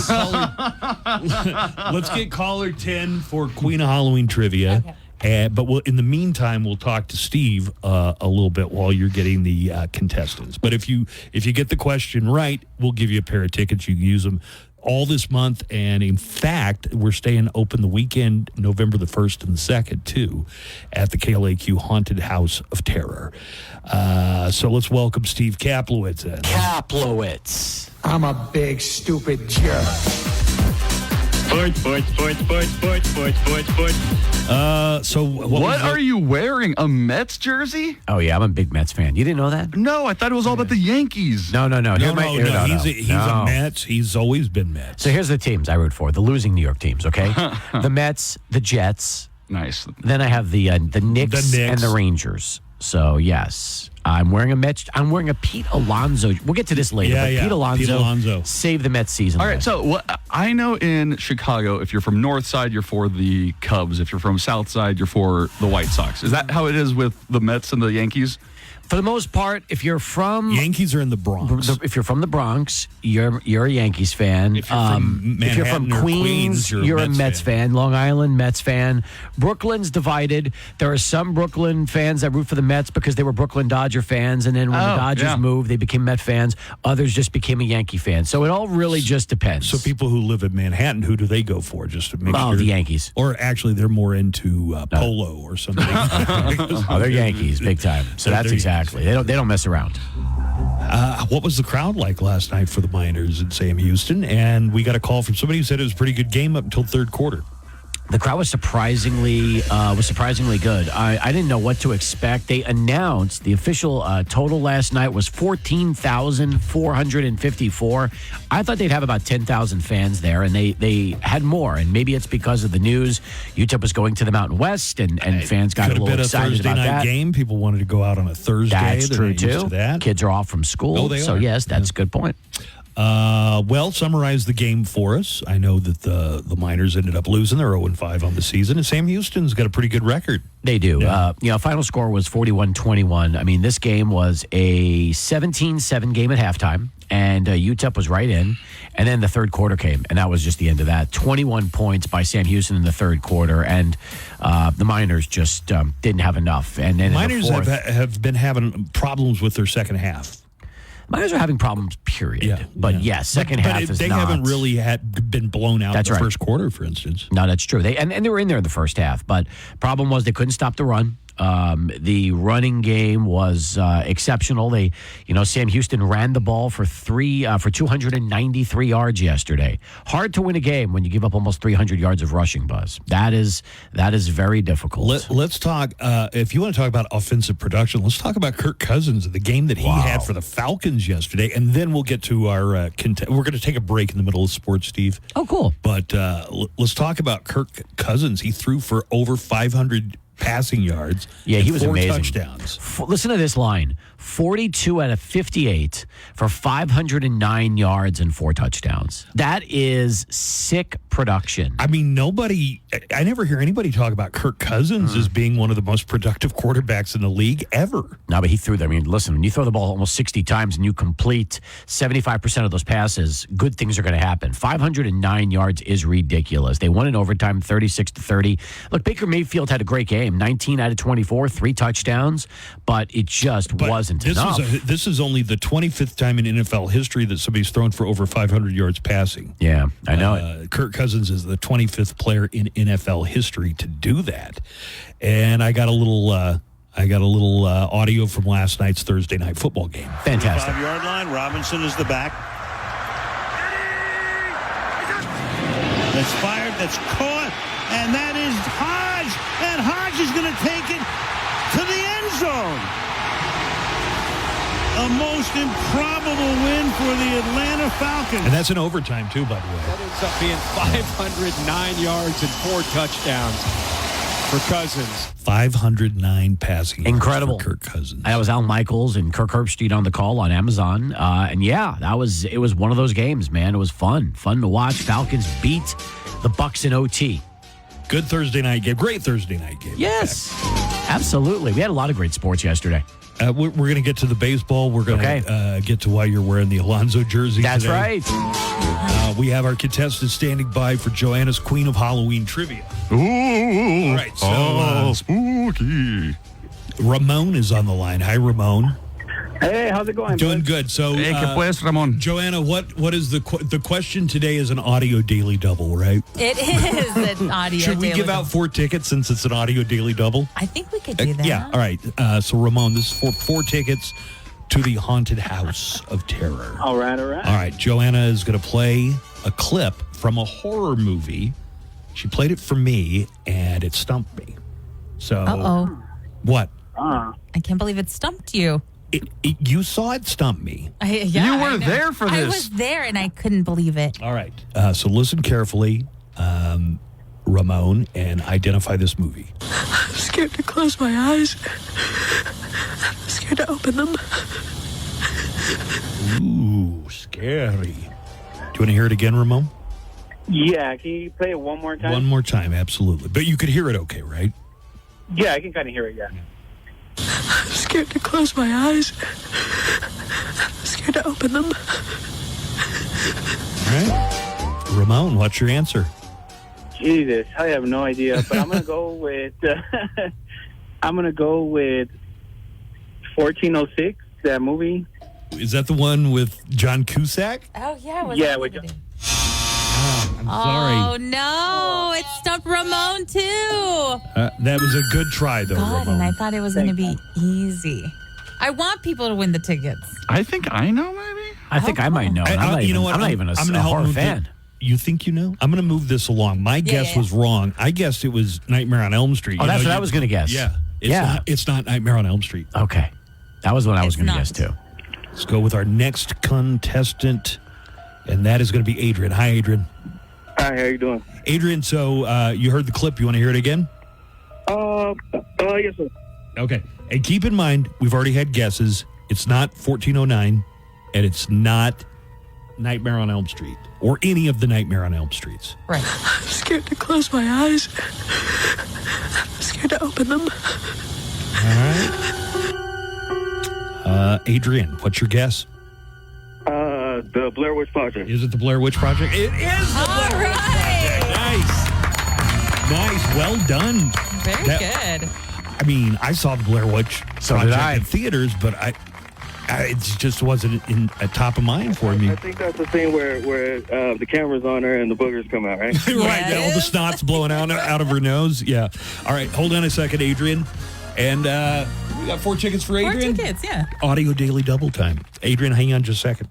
Let's get caller 10 for Queen of Halloween trivia. Okay. But in the meantime, we'll talk to Steve a little bit while you're getting the contestants. But if you get the question right, we'll give you a pair of tickets. You can use them all this month. And in fact, we're staying open the weekend, November the 1st and the 2nd, too, at the KLAQ Haunted House of Terror. So let's welcome Steve Kaplowitz in. Kaplowitz. I'm a big, stupid jerk. So what are you wearing? A Mets jersey? Oh, yeah, I'm a big Mets fan. You didn't know that? No, I thought it was all about the Yankees. No. No, he's a Mets. He's always been Mets. So here's the teams I root for, the losing New York teams, okay? The Mets, the Jets. Nice. Then I have the Knicks and the Rangers. So, yes. I'm wearing a Pete Alonso. We'll get to this later. Yeah. Pete Alonso saved the Mets season. All right, so I know in Chicago, if you're from North Side, you're for the Cubs. If you're from South Side, you're for the White Sox. Is that how it is with the Mets and the Yankees? For the most part, if you're from Yankees are in the Bronx. If you're from the Bronx, you're a Yankees fan. If you're from Queens, you're a Mets fan. Long Island, Mets fan. Brooklyn's divided. There are some Brooklyn fans that root for the Mets because they were Brooklyn Dodger fans, and then when the Dodgers moved, they became Met fans. Others just became a Yankee fan. So it all really just depends. So people who live in Manhattan, who do they go for? Just to make sure? The Yankees. Or actually, they're more into polo or something. They're Yankees, big time. So that's exactly. They don't mess around. What was the crowd like last night for the Miners in Sam Houston? And we got a call from somebody who said it was a pretty good game up until third quarter. The crowd was surprisingly good. I didn't know what to expect. They announced the official total last night was 14,454. I thought they'd have about 10,000 fans there, and they had more. And maybe it's because of the news. UTEP was going to the Mountain West, and fans got a little excited about that. Thursday night game. People wanted to go out on a Thursday. That's true too. Kids are off from school. Oh, they are. Yes, that's a good point. Well, summarize the game for us. I know that the Miners ended up losing. They're 0-5 on the season, and Sam Houston's got a pretty good record. They do. Yeah. Final score was 41-21. I mean, this game was a 17-7 game at halftime, and UTEP was right in. And then the third quarter came, and that was just the end of that. 21 points by Sam Houston in the third quarter, and the Miners just didn't have enough. And then Miners have been having problems with their second half. Miners are having problems, period. Second half is they not. haven't really been blown out in the first quarter, for instance. No, that's true. And they were in there in the first half, but problem was they couldn't stop the run. The running game was exceptional. Sam Houston ran the ball for 293 yards yesterday. Hard to win a game when you give up almost 300 yards of rushing, Buzz. That is very difficult. Let's talk. If you want to talk about offensive production, let's talk about Kirk Cousins, the game that he had for the Falcons yesterday, and then we'll get to our. We're going to take a break in the middle of sports, Steve. Oh, cool. But let's talk about Kirk Cousins. He threw for over 500 passing yards. Yeah, he was 4 amazing. Touchdowns. Listen to this line: 42 out of 58 for 509 yards and 4 touchdowns. That is sick production. I mean, I never hear anybody talk about Kirk Cousins as being one of the most productive quarterbacks in the league ever. No, but he threw them. I mean, listen, when you throw the ball almost 60 times and you complete 75% of those passes, good things are going to happen. 509 yards is ridiculous. They won in overtime, 36-30. Look, Baker Mayfield had a great game, 19 out of 24, 3 touchdowns, but it just wasn't enough. This is only the 25th time in NFL history that somebody's thrown for over 500 yards passing. Yeah, I know it. Kirk Cousins is the 25th player in NFL history to do that. And I got a little audio from last night's Thursday night football game. Fantastic. 5-yard line. Robinson is the back. That's fired. That's caught. And that is Hodge. And Hodge is going to take it to the end zone. A most improbable win for the Atlanta Falcons. And that's in overtime, too, by the way. That ends up being 509 yards and 4 touchdowns for Cousins. 509 passing yards Incredible. for Kirk Cousins. That was Al Michaels and Kirk Herbstreit on the call on Amazon. It was one of those games, man. It was fun to watch. Falcons beat the Bucs in OT. Good Thursday night game. Great Thursday night game. Yes, absolutely. We had a lot of great sports yesterday. We're going to get to the baseball. We're going to get to why you're wearing the Alonzo jersey That's today. right. We have our contestants standing by for Joanna's Queen of Halloween trivia. Ooh. All right, so spooky. Ramon is on the line. Hi, Ramon. Hey, how's it going? Doing bud? good. So, Hey, ¿qué pues, Ramon? Joanna, what is the question today? Is an audio daily double, right? It is an audio Should we daily give out 4 tickets since it's an audio daily double? I think we could do that. Yeah. All right. So, Ramon, this is for 4 tickets to the Haunted House of Terror. All right. All right. Joanna is going to play a clip from a horror movie. She played it for me, and it stumped me. So, what? I can't believe it stumped you. You saw it stump me. You were there for this. I was there, and I couldn't believe it. All right. So listen carefully, Ramon, and identify this movie. I'm scared to close my eyes. I'm scared to open them. Ooh, scary. Do you want to hear it again, Ramon? Yeah, can you play it one more time? One more time, absolutely. But you could hear it okay, right? Yeah, I can kind of hear it, yeah. I'm scared to close my eyes. I'm scared to open them. All right. Ramon, what's your answer? Jesus, I have no idea, but I'm gonna go with 1406. That movie. Is that the one with John Cusack? Oh, yeah. Yeah, with John. I'm sorry. Oh, no. It stumped Ramon, too. That was a good try, though, God, Ramon. and I thought it was going to be easy. I want people to win the tickets. I think I know, maybe. I think I might know. I'm not even a horror fan. You think you know? I'm going to move this along. My guess was wrong. I guessed it was Nightmare on Elm Street. Oh, that's what I was going to guess. Yeah. It's not Nightmare on Elm Street. Okay. That was what I was going to guess, too. Let's go with our next contestant, and that is going to be Adrian. Hi, Adrian. Hi, how you doing? Adrian, so you heard the clip. You want to hear it again? Yes, sir. Okay. And keep in mind, we've already had guesses. It's not 1409, and it's not Nightmare on Elm Street, or any of the Nightmare on Elm Streets. Right. I'm scared to close my eyes. I'm scared to open them. All right. Adrian, what's your guess? The Blair Witch Project. Is it the Blair Witch Project? It is the Blair Witch Project. Nice. Well done. Very good. I mean, I saw the Blair Witch Project in theaters, but it just wasn't in top of mind for me. I think that's the scene where the camera's on her and the boogers come out, right? Right, all the snot's blowing out of her nose. Yeah. All right, hold on a second, Adrian. And we got 4 tickets for Adrian. 4 tickets, yeah. Audio Daily Double Time. Adrian, hang on just a second.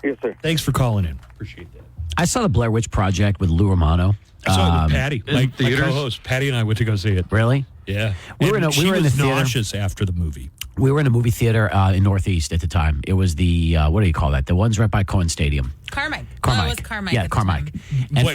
Yes, sir. Thanks for calling in. Appreciate that. I saw the Blair Witch Project with Lou Romano. I saw it with Patty, my co-host. Patty and I went to go see it. Really? Yeah. We were in the theater. Nauseous after the movie. We were in a movie theater in Northeast at the time. It was the, what do you call that? The ones right by Cohen Stadium. Carmike. Carmike. Oh, it was Carmike. Yeah, Carmike.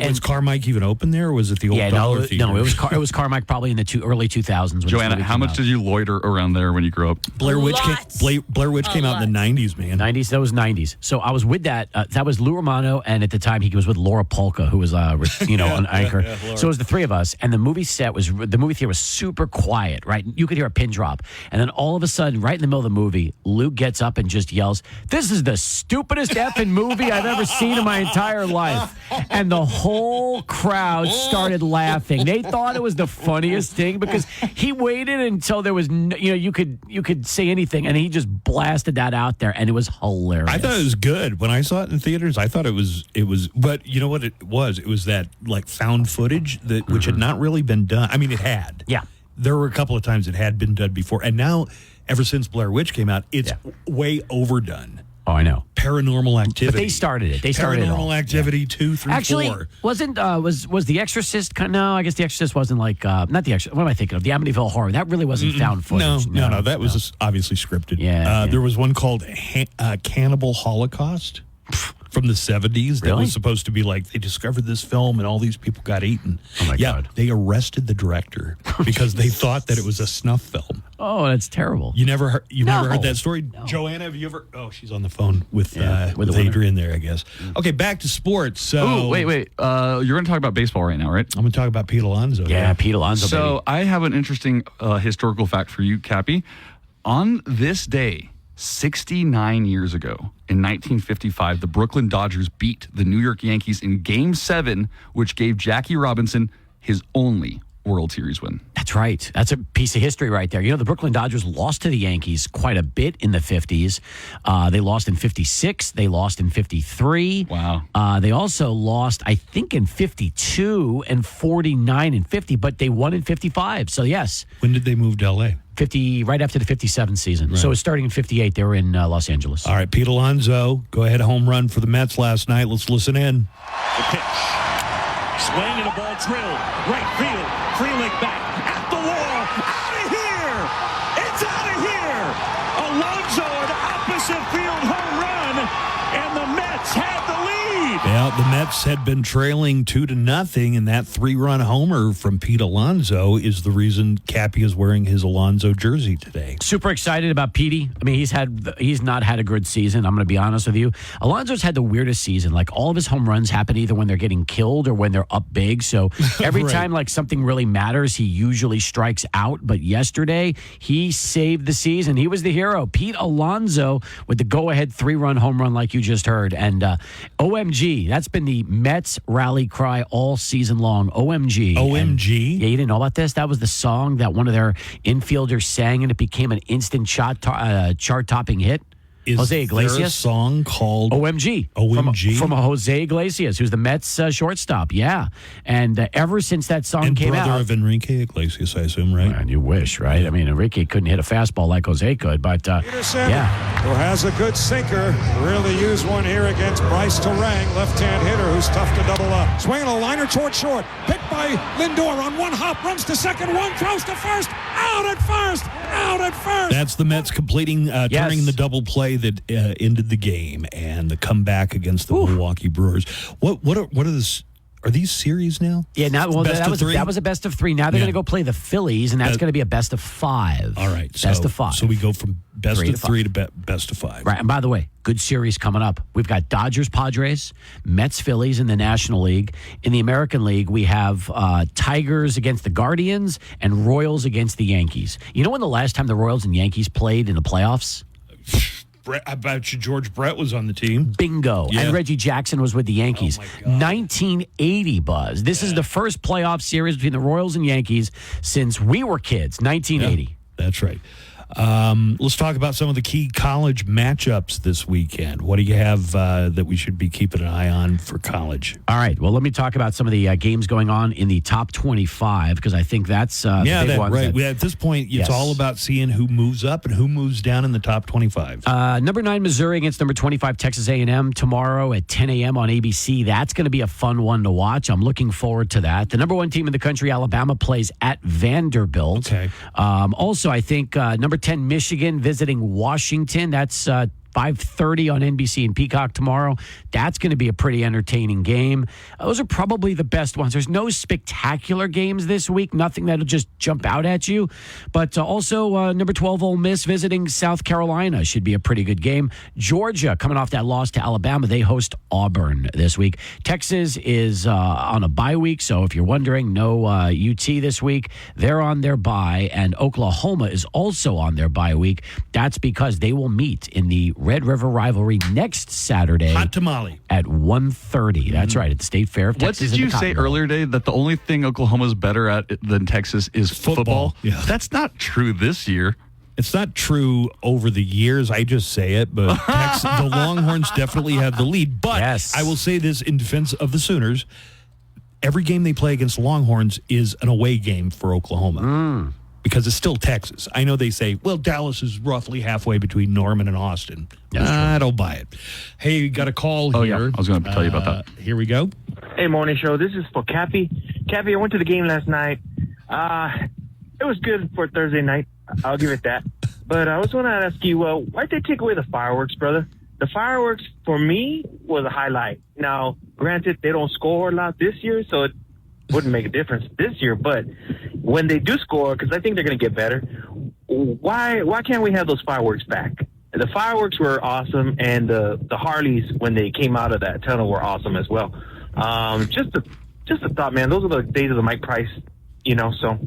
Was Carmike even open there, or was it the old Dollar Theater? No, it was Carmike probably in the early 2000s. Joanna, how much did you loiter around there when you grew up? Blair Witch came out in the 90s, man. 90s? That was 90s. So I was with that. That was Lou Romano, and at the time he was with Laura Polka, who was, an anchor. So it was the three of us, and the movie theater was super quiet, right? You could hear a pin drop. And then all of a sudden, right in the middle of the movie, Luke gets up and just yells, "This is the stupidest effing movie I've ever seen in my entire life." And the whole crowd started laughing. They thought it was the funniest thing because he waited until there was, you could say anything, and he just blasted that out there, and it was hilarious. I thought it was good. When I saw it in theaters, I thought it was, but you know what it was? It was that like found footage which had not really been done. I mean, it had. Yeah. There were a couple of times it had been done before, and now, ever since Blair Witch came out, it's way overdone. Oh, I know. Paranormal Activity. But they started it. Paranormal Activity 2 through 4. Actually, wasn't was The Exorcist? No, I guess The Exorcist wasn't like not The Exorcist. What am I thinking of? The Amityville Horror. That really wasn't found footage. No. That was obviously scripted. Yeah. There was one called Cannibal Holocaust from the 70s that was supposed to be like they discovered this film and all these people got eaten. Oh my God! They arrested the director because they thought that it was a snuff film. Oh, that's terrible. You never heard that story, no. Joanna? Have you ever? Oh, she's on the phone with Adrian there, I guess. Okay, back to sports. So, wait. You're going to talk about baseball right now, right? I'm going to talk about Pete Alonso. Yeah, Pete Alonso. So baby. I have an interesting historical fact for you, Cappy. On this day, 69 years ago, in 1955, the Brooklyn Dodgers beat the New York Yankees in Game 7, which gave Jackie Robinson his only World Series win. That's right. That's a piece of history right there. The Brooklyn Dodgers lost to the Yankees quite a bit in the 50s. They lost in 56. They lost in 53. Wow. They also lost, I think, in 52 and 49 and 50, but they won in 55. So, yes. When did they move to L.A.? Right after the 57 season. Right. So it's starting in 58. They were in Los Angeles. All right, Pete Alonso, go ahead, home run for the Mets last night. Let's listen in. The pitch. Swing and a ball drilled. Right field. Freelick back. At the wall. Out of here. It's out of here. Alonso, an opposite field home run. And the Mets had the lead. Yeah, the Mets had been trailing 2-0, and that 3-run homer from Pete Alonso is the reason Cappy is wearing his Alonso jersey today. Super excited about Petey. I mean, he's not had a good season. I'm going to be honest with you. Alonso's had the weirdest season. Like, all of his home runs happen either when they're getting killed or when they're up big. So every Right. time like something really matters, he usually strikes out. But yesterday, he saved the season. He was the hero. Pete Alonso with the go-ahead 3-run home run, like you just heard. And OMG, that's been the Mets rally cry all season long. OMG. OMG? And, yeah, you didn't know about this? That was the song that one of their infielders sang, and it became an instant chart-topping hit. Is Jose Iglesias? there a song called OMG. OMG? From Jose Iglesias, who's the Mets shortstop. Yeah. And ever since that song came brother out. of Enrique Iglesias, I assume, right? Man, you wish, right? I mean, Enrique couldn't hit a fastball like Jose could, but Peterson, yeah. who has a good sinker, really used one here against Bryce Terang, left-hand hitter who's tough to double up. Swinging a liner towards short, picked by Lindor on one hop, runs to second, one throws to first, out at first. That's the Mets completing, turning the double play that ended the game and the comeback against the Milwaukee Brewers. Are these series now? Yeah, now that was a best of 3. Now they're going to go play the Phillies, and that's going to be a best of 5. All right, best of 5. So we go from best of 3 to best of 5. Right, and by the way, good series coming up. We've got Dodgers, Padres, Mets, Phillies in the National League. In the American League, we have Tigers against the Guardians and Royals against the Yankees. You know when the last time the Royals and Yankees played in the playoffs? I bet you George Brett was on the team. Bingo. Yeah. And Reggie Jackson was with the Yankees. 1980, Buzz. This is the first playoff series between the Royals and Yankees since we were kids. 1980. Yeah, that's right. Let's talk about some of the key college matchups this weekend. What do you have that we should be keeping an eye on for college? All right. Well, let me talk about some of the games going on in the top 25 because I think that's the big ones. Right. At this point, it's all about seeing who moves up and who moves down in the top 25. Number 9 Missouri against number 25 Texas A&M tomorrow at 10 a.m. on ABC. That's going to be a fun one to watch. I'm looking forward to that. The number 1 team in the country, Alabama, plays at Vanderbilt. Okay. Also, I think number 10 Michigan visiting Washington. That's 5:30 on NBC and Peacock tomorrow. That's going to be a pretty entertaining game. Those are probably the best ones. There's no spectacular games this week, nothing that'll just jump out at you. But also number 12 Ole Miss visiting South Carolina should be a pretty good game. Georgia, coming off that loss to Alabama, they host Auburn this week. Texas is on a bye week, so if you're wondering, no UT this week. They're on their bye, and Oklahoma is also on their bye week. That's because they will meet in the Red River rivalry next Saturday. Hot tamale. At 1:30. That's right, at the State Fair of What Texas. did you say earlier today? That the only thing Oklahoma's better at than Texas is football? Yeah. That's not true this year. It's not true over the years. I just say it, but the Longhorns definitely have the lead. But I will say this in defense of the Sooners. Every game they play against the Longhorns is an away game for Oklahoma. Because it's still Texas. I know they say, well, Dallas is roughly halfway between Norman and Austin. I don't buy it. Hey, we got a call here. Yeah. I was going to tell you about that. Here we go. Hey, morning show. This is for Cappy. Cappy, I went to the game last night. It was good for Thursday night. I'll give it that. But I was going to ask you, why'd they take away the fireworks, brother? The fireworks, for me, was a highlight. Now, granted, they don't score a lot this year, so it wouldn't make a difference this year. But when they do score, because I think they're going to get better, why can't we have those fireworks back? The fireworks were awesome, and the Harleys, when they came out of that tunnel, were awesome as well. Just a thought, man. Those are the days of the Mike Price, so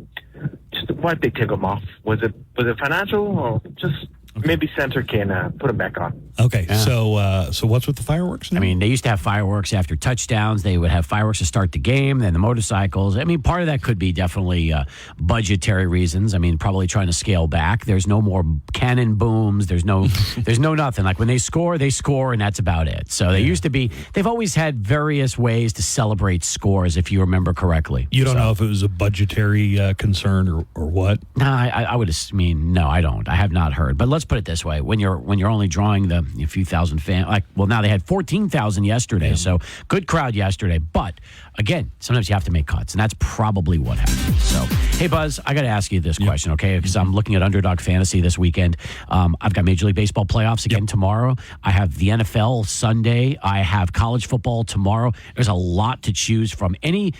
just why'd they take them off? Was it financial, or just maybe Center can put them back on? Okay, so what's with the fireworks now? I mean, they used to have fireworks after touchdowns. They would have fireworks to start the game, then the motorcycles. I mean, part of that could be definitely budgetary reasons. I mean, probably trying to scale back. There's no more cannon booms. There's no nothing. Like when they score, and that's about it. So they used to be, they've always had various ways to celebrate scores, if you remember correctly. You don't know if it was a budgetary concern or what? No, I would mean, no, I don't. I have not heard. But let's put it this way. When you're only drawing the A few thousand fans. Now they had 14,000 yesterday, so good crowd yesterday. But again, sometimes you have to make cuts, and that's probably what happened. So, hey, Buzz, I got to ask you this question, okay? Because I'm looking at Underdog Fantasy this weekend. I've got Major League Baseball playoffs again tomorrow. I have the NFL Sunday. I have college football tomorrow. There's a lot to choose from. Any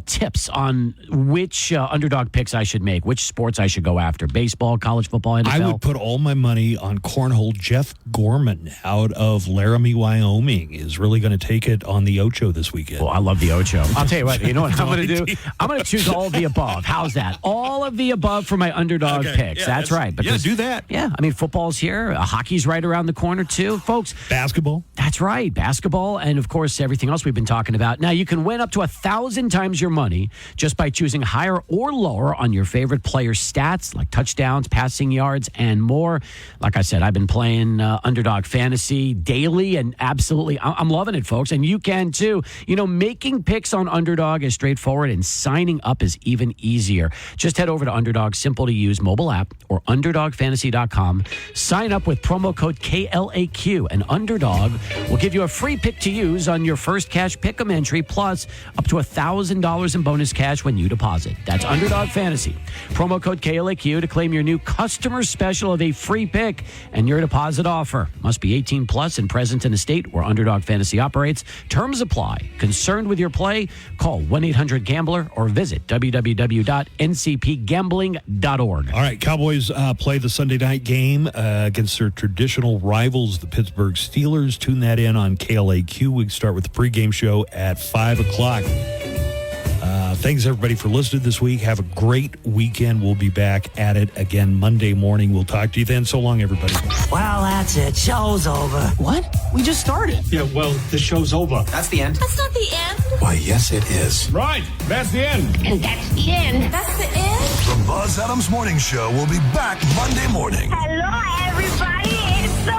tips on which underdog picks I should make, which sports I should go after? Baseball, college football, NFL? I would put all my money on cornhole. Jeff Gorman out of Laramie, Wyoming is really going to take it on the Ocho this weekend. Well, I love the Ocho. I'll tell you what, you know what I'm going to do? I'm going to choose all of the above. How's that? All of the above for my underdog picks. Yeah, that's right. Because, do that. Yeah, I mean, football's here. Hockey's right around the corner, too. Folks. Basketball. That's right. Basketball and, of course, everything else we've been talking about. Now, you can win up to 1,000 times your money just by choosing higher or lower on your favorite player stats like touchdowns, passing yards, and more. Like I said, I've been playing Underdog Fantasy daily, and absolutely, I'm loving it, folks. And you can too. You know, making picks on Underdog is straightforward, and signing up is even easier. Just head over to Underdog's simple-to-use mobile app or UnderdogFantasy.com. Sign up with promo code KLAQ, and Underdog will give you a free pick to use on your first cash pick'em entry, plus up to $1,000 in bonus cash when you deposit. That's Underdog Fantasy. Promo code KLAQ to claim your new customer special of a free pick and your deposit offer. Must be 18 plus and present in a state where Underdog Fantasy operates. Terms apply. Concerned with your play? Call 1-800-GAMBLER or visit www.ncpgambling.org. All right, Cowboys play the Sunday night game against their traditional rivals, the Pittsburgh Steelers. Tune that in on KLAQ. We start with the pregame show at 5 o'clock. Thanks, everybody, for listening this week. Have a great weekend. We'll be back at it again Monday morning. We'll talk to you then. So long, everybody. Well, that's it. Show's over. What? We just started. Yeah, well, the show's over. That's the end. That's not the end. Why, yes, it is. Right. That's the end. And that's the end. That's the end. The Buzz Adams Morning Show will be back Monday morning. Hello, everybody. It's so